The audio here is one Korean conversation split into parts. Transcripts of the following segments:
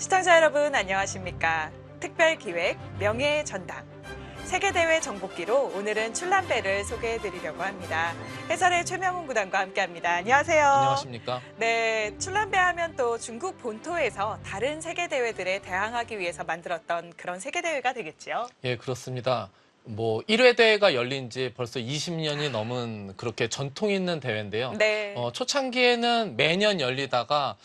시청자 여러분 안녕하십니까? 특별기획 명예의 전당 세계대회 정복기로 오늘은 출란배를 소개해드리려고 합니다. 해설의 최명훈 구단과 함께합니다. 안녕하세요. 안녕하십니까? 네, 출란배 하면 또 중국 본토에서 다른 세계대회들에 대항하기 위해서 만들었던 그런 세계대회가 되겠지요? 예, 그렇습니다. 1회 대회가 열린 지 벌써 20년이 넘은 그렇게 전통 있는 대회인데요. 네. 초창기에는 매년 열리다가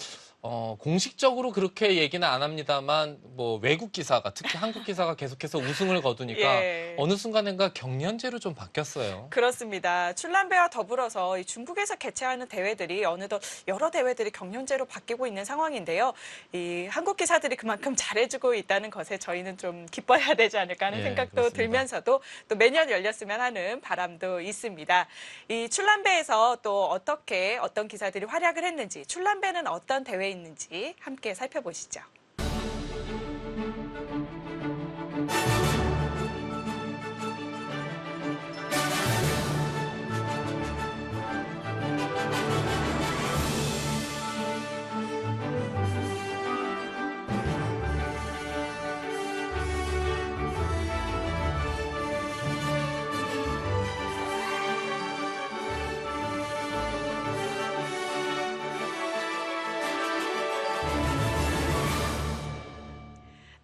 공식적으로 그렇게 얘기는 안 합니다만 외국 기사가 특히 한국 기사가 계속해서 우승을 거두니까 예. 어느 순간인가 경연제로 좀 바뀌었어요. 그렇습니다. 출란배와 더불어서 이 중국에서 개최하는 대회들이 어느덧 여러 대회들이 경연제로 바뀌고 있는 상황인데요. 이 한국 기사들이 그만큼 잘해주고 있다는 것에 저희는 좀 기뻐해야 되지 않을까 하는 예, 생각도 그렇습니다. 들면서도 또 매년 열렸으면 하는 바람도 있습니다. 이 출란배에서 또 어떤 기사들이 활약을 했는지, 출란배는 어떤 대회 있는지 함께 살펴보시죠.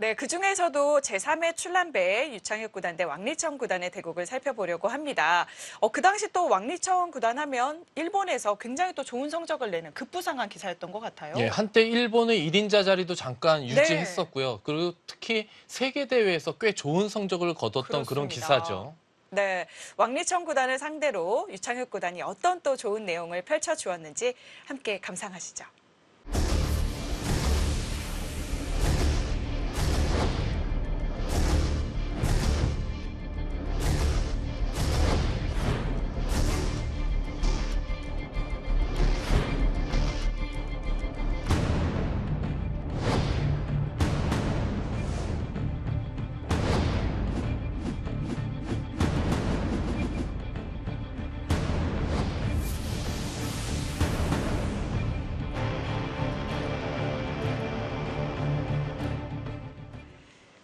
네, 그중에서도 제3회 출란배 유창혁 구단 대 왕리청 구단의 대국을 살펴보려고 합니다. 그 당시 또 왕리청 구단 하면 일본에서 굉장히 또 좋은 성적을 내는 급부상한 기사였던 것 같아요. 예, 한때 일본의 1인자 자리도 잠깐 유지했었고요. 그리고 특히 세계대회에서 꽤 좋은 성적을 거뒀던 그런 기사죠. 네, 왕리청 구단을 상대로 유창혁 구단이 어떤 또 좋은 내용을 펼쳐주었는지 함께 감상하시죠.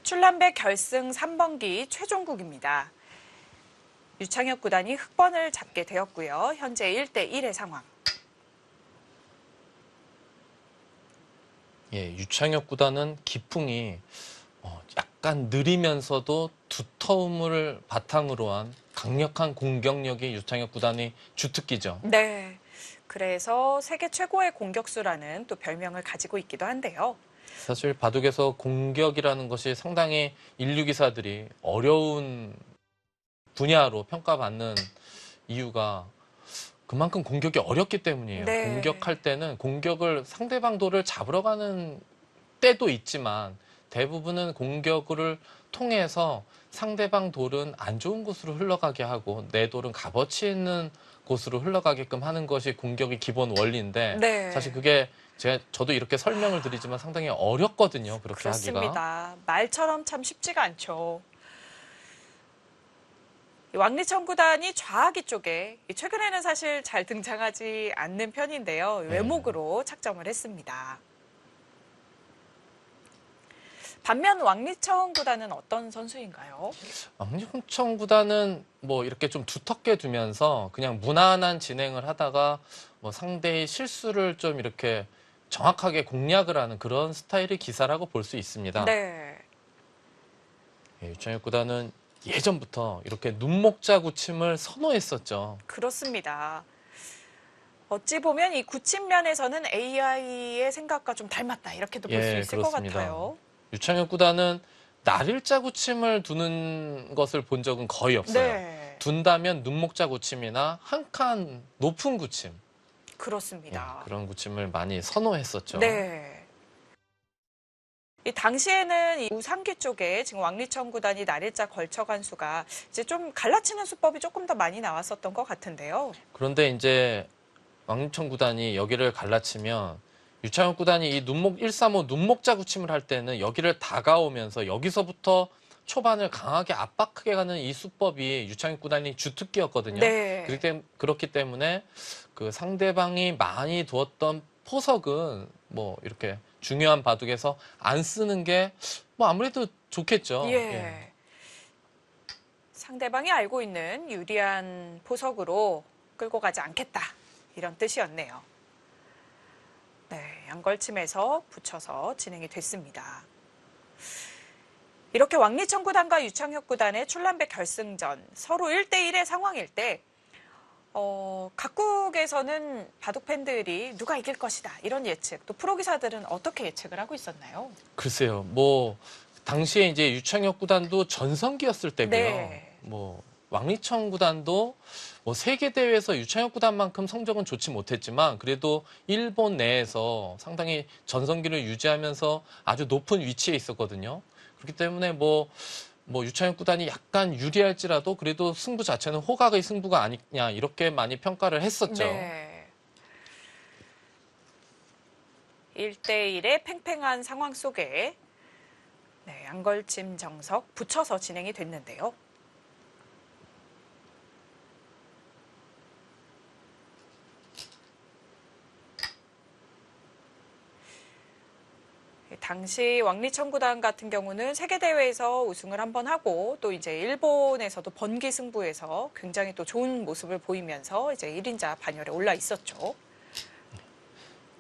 출란배 결승 3번기 최종국입니다. 유창혁 구단이 흑번을 잡게 되었고요. 현재 1대1의 상황. 예, 유창혁 구단은 기풍이 약간 느리면서도 두터움을 바탕으로 한 강력한 공격력이 유창혁 구단의 주특기죠. 네, 그래서 세계 최고의 공격수라는 또 별명을 가지고 있기도 한데요. 사실 바둑에서 공격이라는 것이 상당히 인류 기사들이 어려운 분야로 평가받는 이유가 그만큼 공격이 어렵기 때문이에요. 네. 공격할 때는 공격을 상대방 돌을 잡으러 가는 때도 있지만 대부분은 공격을 통해서 상대방 돌은 안 좋은 곳으로 흘러가게 하고 내 돌은 값어치 있는 곳으로 흘러가게끔 하는 것이 공격의 기본 원리인데 네. 사실 그게 저도 이렇게 설명을 드리지만 상당히 어렵거든요. 그렇게 그렇습니다. 하기가. 말처럼 참 쉽지가 않죠. 왕리청 구단이 좌하기 쪽에 최근에는 사실 잘 등장하지 않는 편인데요. 외목으로 착점을 했습니다. 반면 왕리청 구단은 어떤 선수인가요? 왕리청 구단은 이렇게 좀 두텁게 두면서 그냥 무난한 진행을 하다가 상대의 실수를 좀 이렇게 정확하게 공략을 하는 그런 스타일의 기사라고 볼 수 있습니다. 네. 예, 유창혁 구단은 예전부터 이렇게 눈목자 구침을 선호했었죠. 그렇습니다. 어찌 보면 이 구침면에서는 AI의 생각과 좀 닮았다 이렇게도 볼 수 있을 그렇습니다. 것 같아요. 유창혁 구단은 날일자 구침을 두는 것을 본 적은 거의 없어요. 네. 둔다면 눈목자 구침이나 한 칸 높은 구침. 그렇습니다. 그런 구침을 많이 선호했었죠. 네. 이 당시에는 이 우상기 쪽에 지금 왕리청 구단이 날일자 걸쳐간 수가 이제 좀 갈라치는 수법이 조금 더 많이 나왔었던 것 같은데요. 그런데 이제 왕리청 구단이 여기를 갈라치면 유창혁 구단이 이 135 눈목자 구침을 할 때는 여기를 다가오면서 여기서부터 초반을 강하게 압박하게 가는 이 수법이 유창혁 구단이 주특기였거든요. 네. 그렇기 때문에 그 상대방이 많이 두었던 포석은 이렇게 중요한 바둑에서 안 쓰는 게 뭐 아무래도 좋겠죠. 예. 상대방이 알고 있는 유리한 포석으로 끌고 가지 않겠다. 이런 뜻이었네요. 네, 양걸침에서 붙여서 진행이 됐습니다. 이렇게 왕리청 구단과 유창혁 구단의 출란배 결승전 서로 1대1의 상황일 때 각국에서는 바둑 팬들이 누가 이길 것이다 이런 예측, 또 프로 기사들은 어떻게 예측을 하고 있었나요? 글쎄요. 뭐 당시에 이제 유창혁 구단도 전성기였을 때고요. 네. 뭐 왕리청 구단도 뭐 세계 대회에서 유창혁 구단만큼 성적은 좋지 못했지만 그래도 일본 내에서 상당히 전성기를 유지하면서 아주 높은 위치에 있었거든요. 그렇기 때문에 뭐 유창혁 구단이 약간 유리할지라도 그래도 승부 자체는 호각의 승부가 아니냐 이렇게 많이 평가를 했었죠. 네. 1대1의 팽팽한 상황 속에 네, 양걸침 정석 붙여서 진행이 됐는데요. 당시 왕리청 구단 같은 경우는 세계대회에서 우승을 한번 하고 또 이제 일본에서도 번기 승부에서 굉장히 또 좋은 모습을 보이면서 이제 1인자 반열에 올라 있었죠.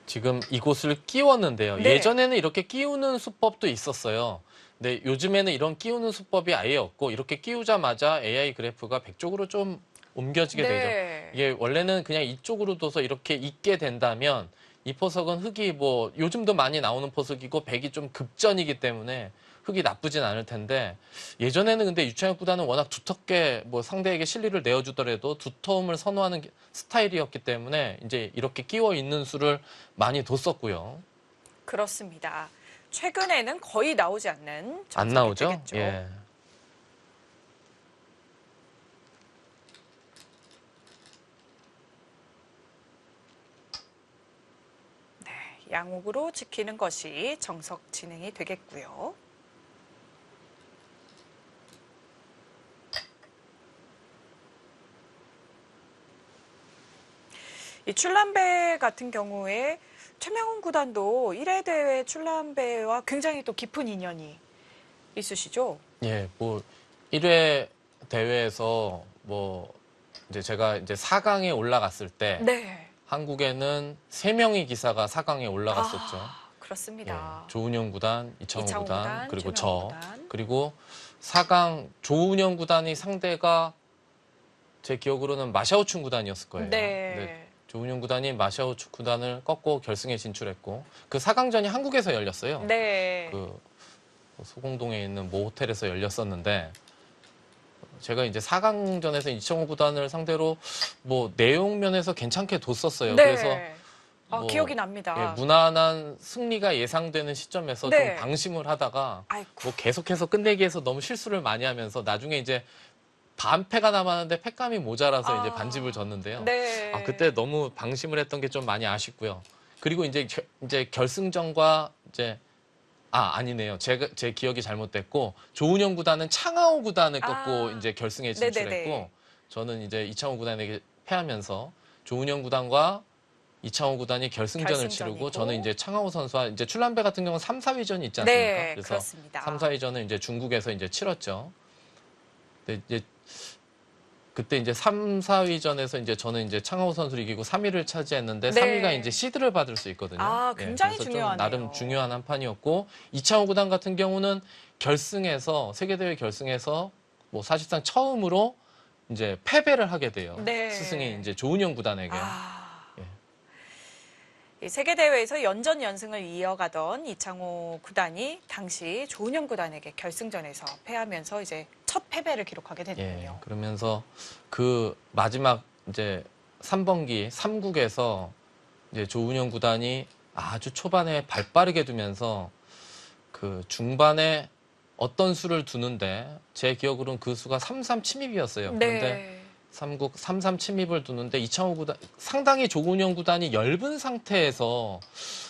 지금 이곳을 끼웠는데요. 네. 예전에는 이렇게 끼우는 수법도 있었어요. 근데 요즘에는 이런 끼우는 수법이 아예 없고 이렇게 끼우자마자 AI 그래프가 100쪽으로 좀 옮겨지게 네. 되죠. 이게 원래는 그냥 이쪽으로 둬서 이렇게 있게 된다면 이 포석은 흙이 뭐 요즘도 많이 나오는 포석이고 백이 좀 급전이기 때문에 흙이 나쁘진 않을 텐데 예전에는 근데 유창혁 구단은 워낙 두텁게 뭐 상대에게 실리를 내어주더라도 두터움을 선호하는 스타일이었기 때문에 이제 이렇게 끼워 있는 수를 많이 뒀었고요. 그렇습니다. 최근에는 거의 나오지 않는 안 정석이 나오죠? 되겠죠. 예. 네, 양옥으로 지키는 것이 정석 진행이 되겠고요. 이 출란배 같은 경우에 최명훈 구단도 1회 대회 출란배와 굉장히 또 깊은 인연이 있으시죠? 예, 뭐 1회 대회에서 뭐 이제 제가 이제 4강에 올라갔을 때 네. 한국에는 3명의 기사가 4강에 올라갔었죠. 예, 그렇습니다. 조은영 구단, 이창호 이창호 구단, 구단, 그리고 최명훈 저. 구단. 그리고 4강 조은영 구단이 상대가 제 기억으로는 마샤오춘 구단이었을 거예요. 네. 조은영 구단이 마샤오춘 구단을 꺾고 결승에 진출했고 그 4강전이 한국에서 열렸어요. 네. 그 소공동에 있는 모 호텔에서 열렸었는데 제가 이제 4강전에서 이창호 구단을 상대로 뭐 내용 면에서 괜찮게 뒀었어요. 네. 그래서 뭐, 기억이 납니다. 예, 무난한 승리가 예상되는 시점에서 네. 좀 방심을 하다가 아이고. 뭐 계속해서 끝내기에서 너무 실수를 많이 하면서 나중에 이제 반패가 남았는데 패감이 모자라서 이제 반집을 졌는데요. 네. 그때 너무 방심을 했던 게 좀 많이 아쉽고요. 그리고 이제 결승전과 이제 아니네요. 제 기억이 잘못됐고 조은영 구단은 창하오 구단을 꺾고 이제 결승에 진출했고 네네네. 저는 이제 이창호 구단에게 패하면서 조은영 구단과 이창호 구단이 결승전을 결승전이고. 치르고 저는 이제 창하오 선수와 이제 출란배 같은 경우는 3, 4위전이 있지 않습니까? 네, 그래서 그렇습니다. 3, 4위전을 이제 중국에서 이제 치렀죠. 근데 이제 그때 이제 3, 4위전에서 이제 저는 이제 창하오 선수를 이기고 3위를 차지했는데 네. 3위가 이제 시드를 받을 수 있거든요. 굉장히 그래서 중요하네요. 좀 나름 중요한 한 판이었고 이창호 구단 같은 경우는 결승에서 세계대회 결승에서 뭐 사실상 처음으로 이제 패배를 하게 돼요. 네. 스승인 이제 조은영 구단에게. 예. 이 세계대회에서 연전 연승을 이어가던 이창호 구단이 당시 조은영 구단에게 결승전에서 패하면서 이제 첫 패배를 기록하게 되는군요. 그러면서 그 마지막 이제 3번기 3국에서 이제 조은영 구단이 아주 초반에 발 빠르게 두면서 그 중반에 어떤 수를 두는데 제 기억으로는 그 수가 3-3 침입이었어요. 그런데 네. 3국 3-3 침입을 두는데 이창호 구단 상당히 조은영 구단이 엷은 상태에서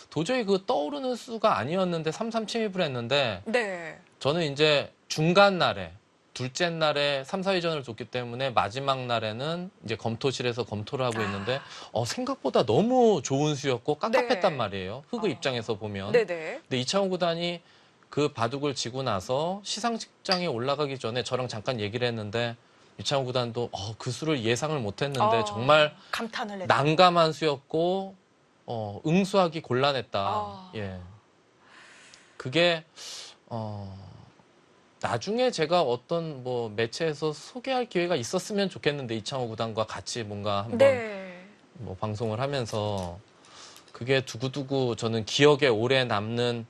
도저히 그 떠오르는 수가 아니었는데 3-3 침입을 했는데 네. 저는 이제 중간 날에 둘째 날에 3, 4위전을 줬기 때문에 마지막 날에는 이제 검토실에서 검토를 하고 있는데 생각보다 너무 좋은 수였고 깝깝했단 네. 말이에요. 흑의 입장에서 보면. 네네. 근데 이창호 구단이 그 바둑을 지고 나서 시상식장에 올라가기 전에 저랑 잠깐 얘기를 했는데 이창호 구단도 그 수를 예상을 못했는데 정말 감탄을 했다. 난감한 수였고 응수하기 곤란했다. 아. 예. 그게 나중에 제가 어떤 뭐 매체에서 소개할 기회가 있었으면 좋겠는데 이창호 구단과 같이 뭔가 한번 네. 뭐 방송을 하면서 그게 두고두고 저는 기억에 오래 남는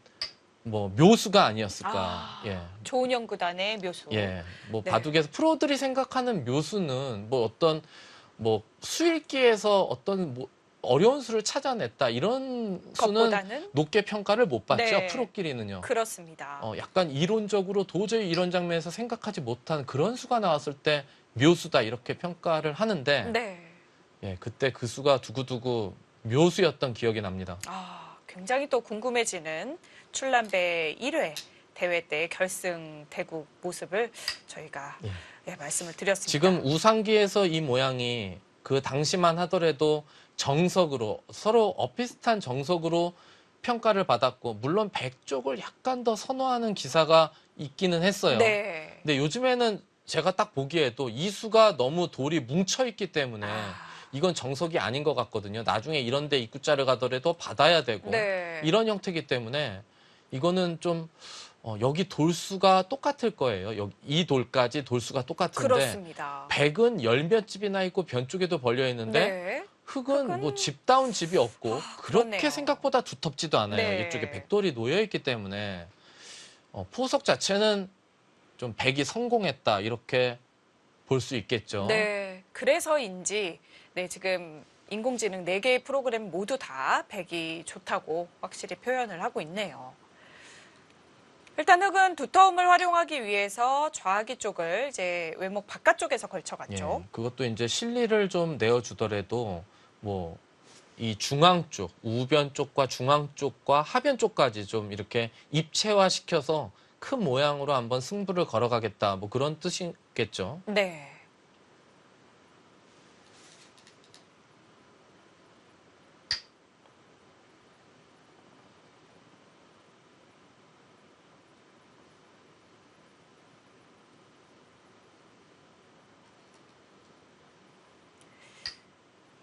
뭐 묘수가 아니었을까. 예. 조은영 구단의 묘수. 예. 뭐 네. 바둑에서 프로들이 생각하는 묘수는 뭐 어떤 뭐 수읽기에서 어떤 뭐 어려운 수를 찾아냈다 이런 수는 것보다는 높게 평가를 못 받죠. 네. 프로끼리는요. 그렇습니다. 약간 이론적으로 도저히 이런 장면에서 생각하지 못한 그런 수가 나왔을 때 묘수다 이렇게 평가를 하는데 네. 예, 그때 그 수가 두고두고 묘수였던 기억이 납니다. 굉장히 또 궁금해지는 출란배 1회 대회 때 결승 대국 모습을 저희가 말씀을 드렸습니다. 지금 우상기에서 이 모양이 그 당시만 하더라도 정석으로 서로 엇비슷한 정석으로 평가를 받았고 물론 백쪽을 약간 더 선호하는 기사가 있기는 했어요. 네. 근데 요즘에는 제가 딱 보기에도 이 수가 너무 돌이 뭉쳐있기 때문에 이건 정석이 아닌 것 같거든요. 나중에 이런 데 입구자를 가더라도 받아야 되고 네. 이런 형태이기 때문에 이거는 좀 여기 돌수가 똑같을 거예요. 여기 이 돌까지 돌수가 똑같은데 그렇습니다. 백은 열 몇 집이나 있고 변 쪽에도 벌려 있는데 네. 흙은 뭐 집다운 집이 없고 그렇게 그렇네요. 생각보다 두텁지도 않아요. 네. 이쪽에 백돌이 놓여 있기 때문에 포석 자체는 좀 백이 성공했다 이렇게 볼 수 있겠죠. 네. 그래서인지 지금 인공지능 4개의 프로그램 모두 다 백이 좋다고 확실히 표현을 하고 있네요. 일단 흙은 두터움을 활용하기 위해서 좌하기 쪽을 이제 외목 바깥쪽에서 걸쳐갔죠. 예, 그것도 이제 실리를 좀 내어주더라도 뭐 이 중앙 쪽, 우변 쪽과 중앙 쪽과 하변 쪽까지 좀 이렇게 입체화 시켜서 큰 모양으로 한번 승부를 걸어가겠다. 뭐 그런 뜻이겠죠. 네.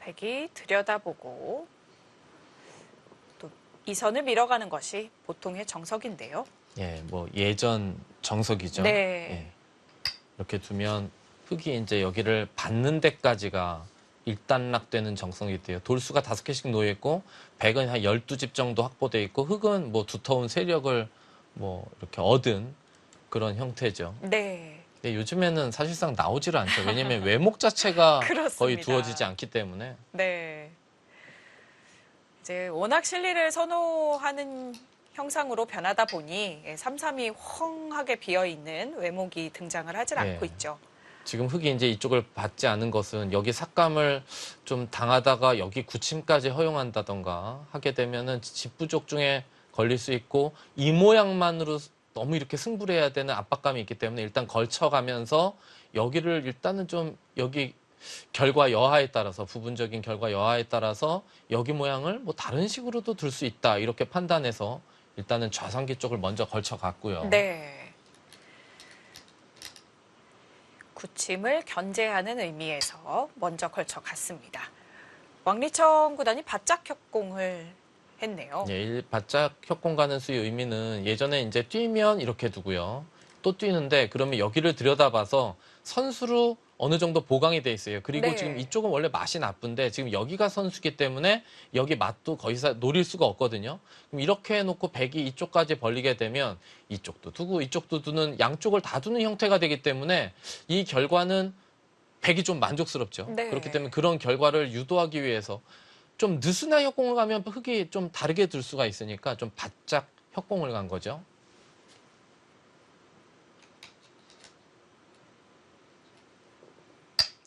백이 들여다보고 또 이 선을 밀어가는 것이 보통의 정석인데요. 예, 뭐 예전 정석이죠. 네. 예. 이렇게 두면 흙이 이제 여기를 받는 데까지가 일단락되는 정석이 돼요. 돌수가 5개씩 놓여 있고 백은 한 12집 정도 확보돼 있고 흙은 뭐 두터운 세력을 뭐 이렇게 얻은 그런 형태죠. 네. 근데 요즘에는 사실상 나오지를 않죠. 왜냐면 외목 자체가 거의 그렇습니다. 두어지지 않기 때문에. 네. 이제 워낙 실리를 선호하는 형상으로 변하다 보니 3-3이 헝하게 비어있는 외목이 등장을 하질 예. 않고 있죠. 지금 흙이 이제 이쪽을 받지 않은 것은 여기 삭감을 좀 당하다가 여기 굳힘까지 허용한다던가 하게 되면은 집부족 중에 걸릴 수 있고 이 모양만으로 너무 이렇게 승부를 해야 되는 압박감이 있기 때문에 일단 걸쳐가면서 여기를 일단은 좀 여기 결과 여하에 따라서 부분적인 결과 여하에 따라서 여기 모양을 뭐 다른 식으로도 둘 수 있다 이렇게 판단해서 일단은 좌상기 쪽을 먼저 걸쳐갔고요. 네. 굳힘을 견제하는 의미에서 먼저 걸쳐갔습니다. 왕리청 구단이 바짝 협공을 했네요. 예, 바짝 협공 가는 수의 의미는 예전에 이제 뛰면 이렇게 두고요. 또 뛰는데 그러면 여기를 들여다봐서 선수로 어느 정도 보강이 돼 있어요. 그리고 네. 지금 이쪽은 원래 맛이 나쁜데 지금 여기가 선수기 때문에 여기 맛도 거의 노릴 수가 없거든요. 그럼 이렇게 해놓고 백이 이쪽까지 벌리게 되면 이쪽도 두고 이쪽도 두는 양쪽을 다 두는 형태가 되기 때문에 이 결과는 백이 좀 만족스럽죠. 네. 그렇기 때문에 그런 결과를 유도하기 위해서 좀 느슨한 협공을 가면 흙이 좀 다르게 들 수가 있으니까 좀 바짝 협공을 간 거죠.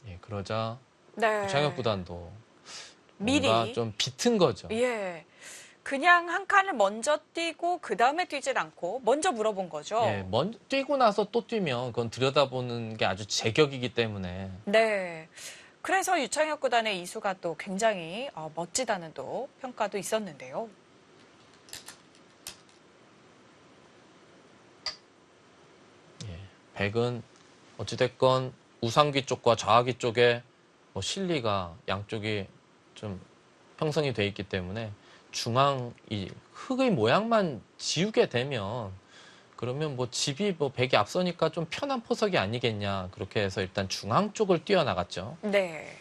예, 그러자 네. 장혁 구단도 미리 뭔가 좀 비튼 거죠. 예. 그냥 한 칸을 먼저 뛰고 그 다음에 뛰질 않고 먼저 물어본 거죠. 예, 먼저 뛰고 나서 또 뛰면 그건 들여다보는 게 아주 제격이기 때문에 네. 그래서 유창혁 구단의 이수가 또 굉장히 멋지다는 또 평가도 있었는데요. 예, 백은 어찌됐건 우상귀 쪽과 좌하귀 쪽에 뭐 실리가 양쪽이 좀 형성이 돼 있기 때문에 중앙 이 흙의 모양만 지우게 되면 그러면 뭐 집이 뭐 백이 앞서니까 좀 편한 포석이 아니겠냐 그렇게 해서 일단 중앙 쪽을 뛰어나갔죠. 네.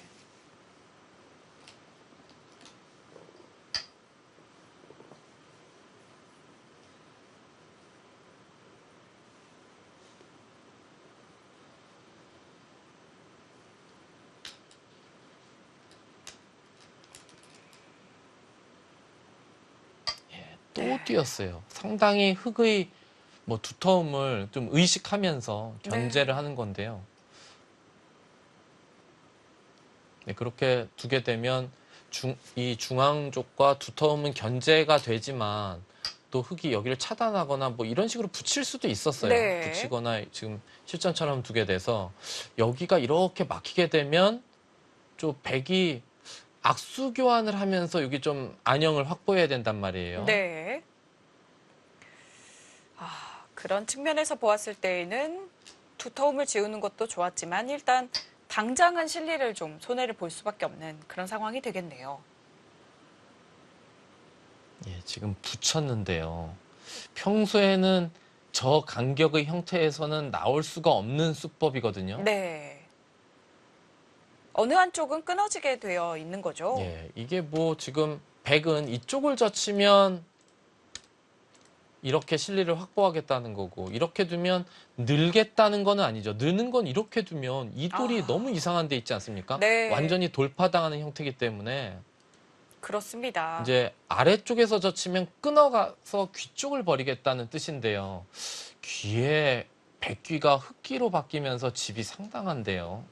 또 네. 뛰었어요. 상당히 흙의 뭐 두터움을 좀 의식하면서 견제를 네. 하는 건데요. 네, 그렇게 두게 되면 이 중앙 쪽과 두터움은 견제가 되지만 또 흙이 여기를 차단하거나 뭐 이런 식으로 붙일 수도 있었어요. 네. 붙이거나 지금 실전처럼 두게 돼서 여기가 이렇게 막히게 되면 좀 백이 악수 교환을 하면서 여기 좀 안형을 확보해야 된단 말이에요. 네. 그런 측면에서 보았을 때에는 두터움을 지우는 것도 좋았지만 일단 당장은 실리를 좀 손해를 볼 수밖에 없는 그런 상황이 되겠네요. 예, 지금 붙였는데요. 평소에는 저 간격의 형태에서는 나올 수가 없는 수법이거든요. 네. 어느 한쪽은 끊어지게 되어 있는 거죠. 예, 이게 뭐 지금 백은 이쪽을 젖히면 이렇게 실리를 확보하겠다는 거고 이렇게 두면 늘겠다는 건 아니죠. 느는 건 이렇게 두면 이 돌이 너무 이상한 데 있지 않습니까? 네. 완전히 돌파당하는 형태이기 때문에 그렇습니다. 이제 아래쪽에서 젖히면 끊어가서 귀 쪽을 버리겠다는 뜻인데요. 귀에 백귀가 흙귀로 바뀌면서 집이 상당한데요.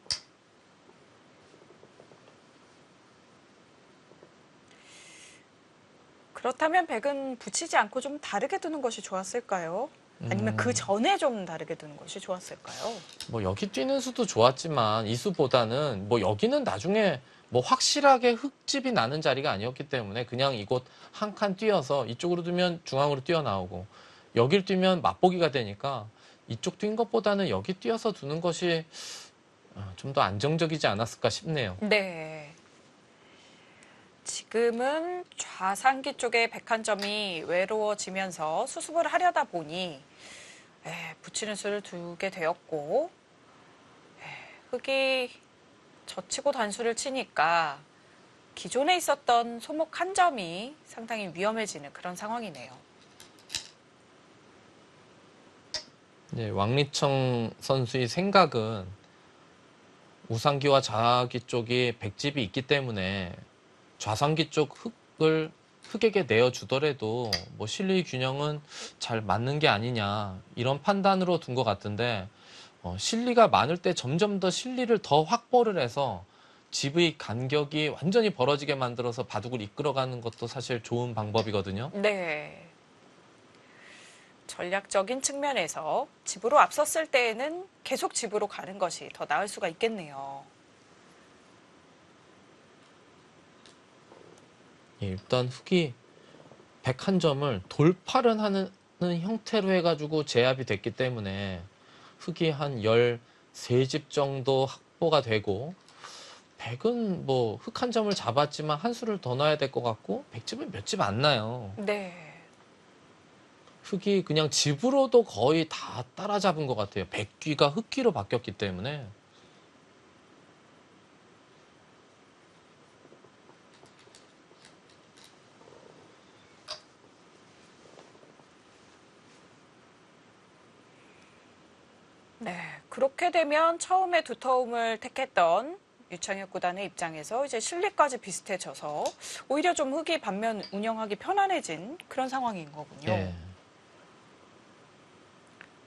그렇다면 백은 붙이지 않고 좀 다르게 두는 것이 좋았을까요? 아니면 그 전에 좀 다르게 두는 것이 좋았을까요? 뭐 여기 뛰는 수도 좋았지만 이 수보다는 뭐 여기는 나중에 뭐 확실하게 흙집이 나는 자리가 아니었기 때문에 그냥 이곳 한 칸 뛰어서 이쪽으로 두면 중앙으로 뛰어나오고 여길 뛰면 맛보기가 되니까 이쪽 뛴 것보다는 여기 뛰어서 두는 것이 좀 더 안정적이지 않았을까 싶네요. 네. 지금은 좌상기 쪽에 백 한 점이 외로워지면서 수습을 하려다 보니 붙이는 수를 두게 되었고 흙이 젖히고 단수를 치니까 기존에 있었던 소목 한 점이 상당히 위험해지는 그런 상황이네요. 네, 왕리청 선수의 생각은 우상기와 좌기 쪽이 백집이 있기 때문에 좌상기 쪽 흙에게 내어주더라도 뭐 실리 균형은 잘 맞는 게 아니냐 이런 판단으로 둔 것 같은데 실리가 많을 때 점점 더 실리를 더 확보를 해서 집의 간격이 완전히 벌어지게 만들어서 바둑을 이끌어가는 것도 사실 좋은 방법이거든요. 네. 전략적인 측면에서 집으로 앞섰을 때에는 계속 집으로 가는 것이 더 나을 수가 있겠네요. 예, 일단 흙이 101점을 돌파를 하는 형태로 해가지고 제압이 됐기 때문에 흙이 한 13집 정도 확보가 되고 백은 뭐 흙 한 점을 잡았지만 한 수를 더 넣어야 될 것 같고 백집은 몇 집 안 나요. 네. 흙이 그냥 집으로도 거의 다 따라잡은 것 같아요. 백귀가 흙귀로 바뀌었기 때문에. 네. 그렇게 되면 처음에 두터움을 택했던 유창혁 구단의 입장에서 이제 실리까지 비슷해져서 오히려 좀 흙이 반면 운영하기 편안해진 그런 상황인 거군요. 예.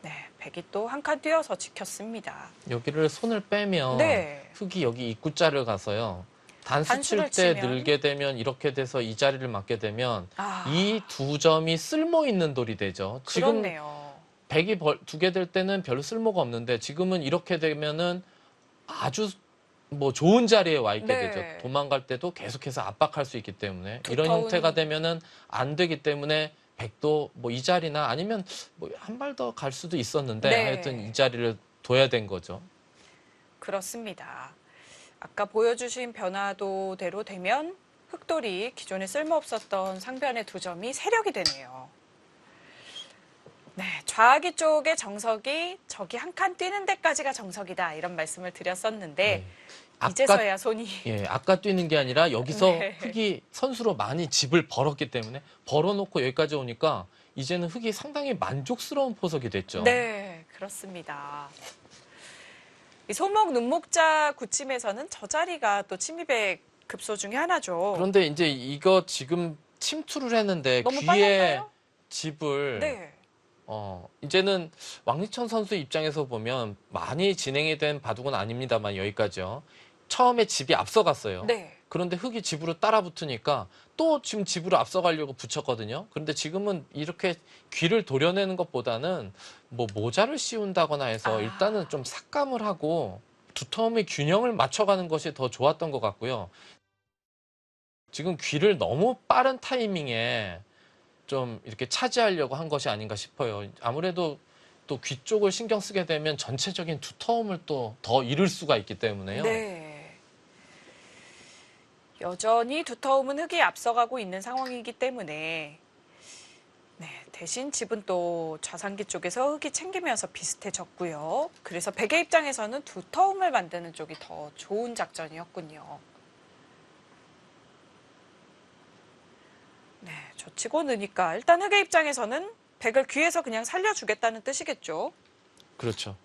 네. 백이 또 한 칸 뛰어서 지켰습니다. 여기를 손을 빼면 네. 흙이 여기 입구자를 가서요. 단수 칠 단수를 때 치면? 늘게 되면 이렇게 돼서 이 자리를 맞게 되면 아, 이 두 점이 쓸모 있는 돌이 되죠. 지금 그렇네요. 백이 두 개 될 때는 별로 쓸모가 없는데 지금은 이렇게 되면은 아주 뭐 좋은 자리에 와 있게 되죠. 네. 도망갈 때도 계속해서 압박할 수 있기 때문에 이런 두터운- 형태가 되면은 안 되기 때문에 백도 뭐 이 자리나 아니면 뭐 한 발 더 갈 수도 있었는데 네. 하여튼 이 자리를 둬야 된 거죠. 그렇습니다. 아까 보여주신 변화도대로 되면 흑돌이 기존에 쓸모없었던 상변의 두 점이 세력이 되네요. 네, 좌아기 쪽의 정석이 저기 한 칸 뛰는 데까지가 정석이다 이런 말씀을 드렸었는데 네. 아까 이제서야 손이 예, 아까 뛰는 게 아니라 여기서 네. 흑이 선수로 많이 집을 벌었기 때문에 벌어놓고 여기까지 오니까 이제는 흑이 상당히 만족스러운 포석이 됐죠. 네, 그렇습니다. 이 소목 눈목자 구침에서는 저 자리가 또 침입의 급소 중에 하나죠. 그런데 이제 이거 지금 침투를 했는데 너무 귀에 빨랐나요? 집을 네. 이제는 왕리천 선수 입장에서 보면 많이 진행이 된 바둑은 아닙니다만 여기까지요. 처음에 집이 앞서갔어요. 네. 그런데 흑이 집으로 따라 붙으니까 또 지금 집으로 앞서가려고 붙였거든요. 그런데 지금은 이렇게 귀를 도려내는 것보다는 뭐 모자를 씌운다거나 해서 아. 일단은 좀 삭감을 하고 두터움의 균형을 맞춰가는 것이 더 좋았던 것 같고요. 지금 귀를 너무 빠른 타이밍에 좀 이렇게 차지하려고 한 것이 아닌가 싶어요. 아무래도 또 귀 쪽을 신경 쓰게 되면 전체적인 두터움을 또 더 잃을 수가 있기 때문에요. 네. 여전히 두터움은 흑이 앞서가고 있는 상황이기 때문에 네, 대신 집은 또 좌상기 쪽에서 흑이 챙기면서 비슷해졌고요. 그래서 백의 입장에서는 두터움을 만드는 쪽이 더 좋은 작전이었군요. 네, 젖히고 느니까 일단 흑의 입장에서는 백을 귀에서 그냥 살려주겠다는 뜻이겠죠. 그렇죠.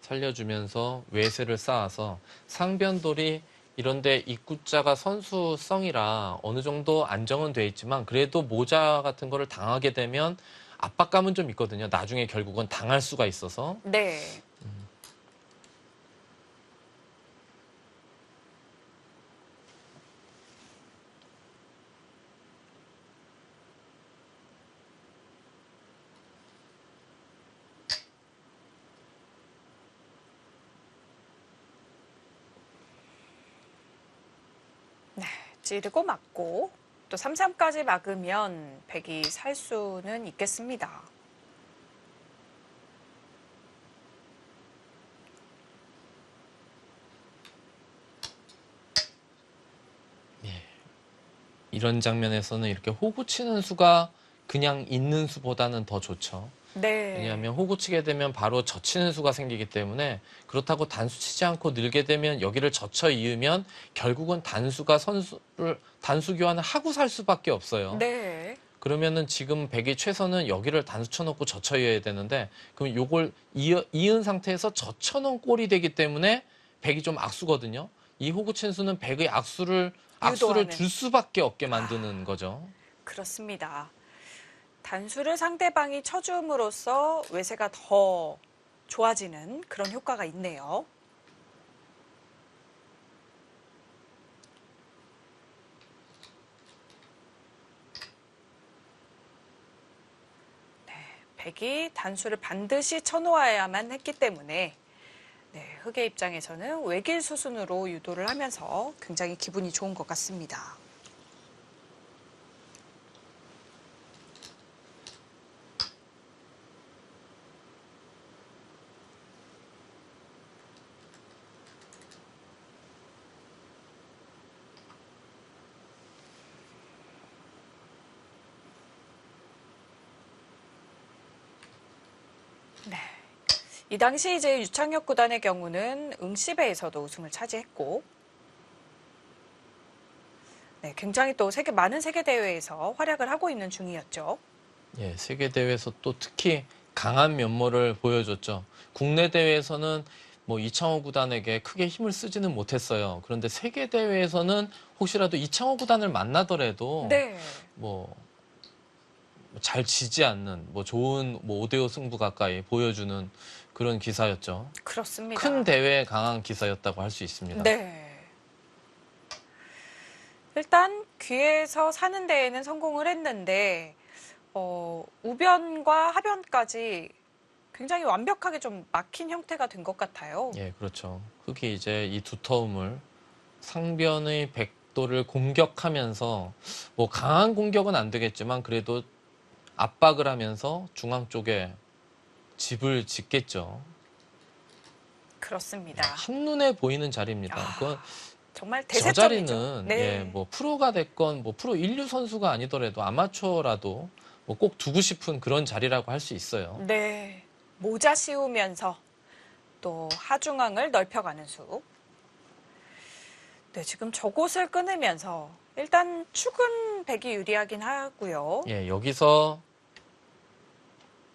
살려주면서 외세를 쌓아서 상변돌이 이런데 입구자가 선수성이라 어느 정도 안정은 돼 있지만 그래도 모자 같은 거를 당하게 되면 압박감은 좀 있거든요. 나중에 결국은 당할 수가 있어서. 네. 네, 찌르고 막고 또 3-3까지 막으면 백이 살 수는 있겠습니다. 이런 장면에서는 이렇게 호구 치는 수가 그냥 있는 수보다는 더 좋죠. 네. 왜냐하면 호구 치게 되면 바로 젖히는 수가 생기기 때문에 그렇다고 단수 치지 않고 늘게 되면 여기를 젖혀 이으면 결국은 단수가 선수를 단수 교환을 하고 살 수밖에 없어요. 네. 그러면은 지금 백이 최선은 여기를 단수 쳐놓고 젖혀 이어야 되는데 그럼 요걸 이은 상태에서 젖혀 놓은 꼴이 되기 때문에 백이 좀 악수거든요. 이 호구 친 수는 백의 악수를 유도하는. 줄 수밖에 없게 만드는 거죠. 그렇습니다. 단수를 상대방이 쳐줌으로써 외세가 더 좋아지는 그런 효과가 있네요. 네, 백이 단수를 반드시 쳐놓아야만 했기 때문에 네, 흑의 입장에서는 외길 수순으로 유도를 하면서 굉장히 기분이 좋은 것 같습니다. 네. 이 당시 이제 유창혁 구단의 경우는 응시배에서도 우승을 차지했고, 네, 굉장히 또 많은 세계 대회에서 활약을 하고 있는 중이었죠. 예, 세계 대회에서 또 특히 강한 면모를 보여줬죠. 국내 대회에서는 뭐 이창호 구단에게 크게 힘을 쓰지는 못했어요. 그런데 세계 대회에서는 혹시라도 이창호 구단을 만나더라도 네, 뭐 잘 지지 않는 뭐 좋은 뭐 5대5 승부 가까이 보여주는 그런 기사였죠. 그렇습니다. 큰 대회에 강한 기사였다고 할 수 있습니다. 네. 일단 귀에서 사는 데에는 성공을 했는데 우변과 하변까지 굉장히 완벽하게 좀 막힌 형태가 된 것 같아요. 예, 그렇죠. 흙이 이제 이 두터움을 상변의 백도를 공격하면서 뭐 강한 공격은 안 되겠지만 그래도 압박을 하면서 중앙 쪽에 집을 짓겠죠. 그렇습니다. 한눈에 보이는 자리입니다. 그건 정말 저 대세점이죠. 자리는 네. 예, 뭐 프로가 됐건 뭐 프로 인류 선수가 아니더라도 아마추어라도 뭐 꼭 두고 싶은 그런 자리라고 할 수 있어요. 네. 모자 씌우면서 또 하중앙을 넓혀가는 숲. 네, 지금 저곳을 끊으면서 일단 축은 백이 유리하긴 하고요. 예, 여기서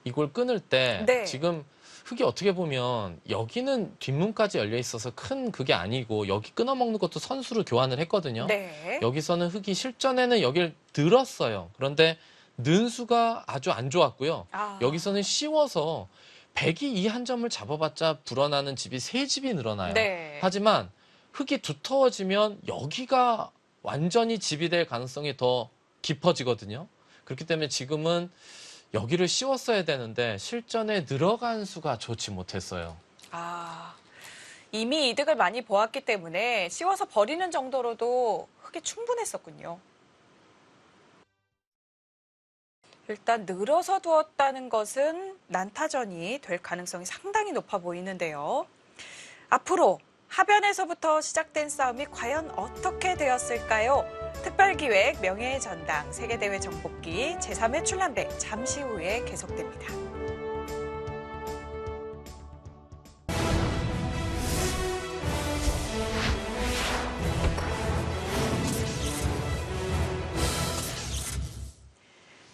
이걸 끊을 때 네. 지금 흙이 어떻게 보면 여기는 뒷문까지 열려 있어서 큰 그게 아니고 여기 끊어먹는 것도 선수로 교환을 했거든요. 네. 여기서는 흙이 실전에는 여길 늘었어요. 그런데 는수가 아주 안 좋았고요. 아. 여기서는 씌워서 백이 이 한 점을 잡아봤자 불어나는 집이 세 집이 늘어나요. 네. 하지만 흙이 두터워지면 여기가 완전히 집이 될 가능성이 더 깊어지거든요. 그렇기 때문에 지금은 여기를 씌웠어야 되는데 실전에 늘어간 수가 좋지 못했어요. 아. 이미 이득을 많이 보았기 때문에 씌워서 버리는 정도로도 흙이 충분했었군요. 일단 늘어서 두었다는 것은 난타전이 될 가능성이 상당히 높아 보이는데요. 앞으로 하변에서부터 시작된 싸움이 과연 어떻게 되었을까요? 특별기획 명예의 전당 세계대회 정복기 제3회 출란배 잠시 후에 계속됩니다.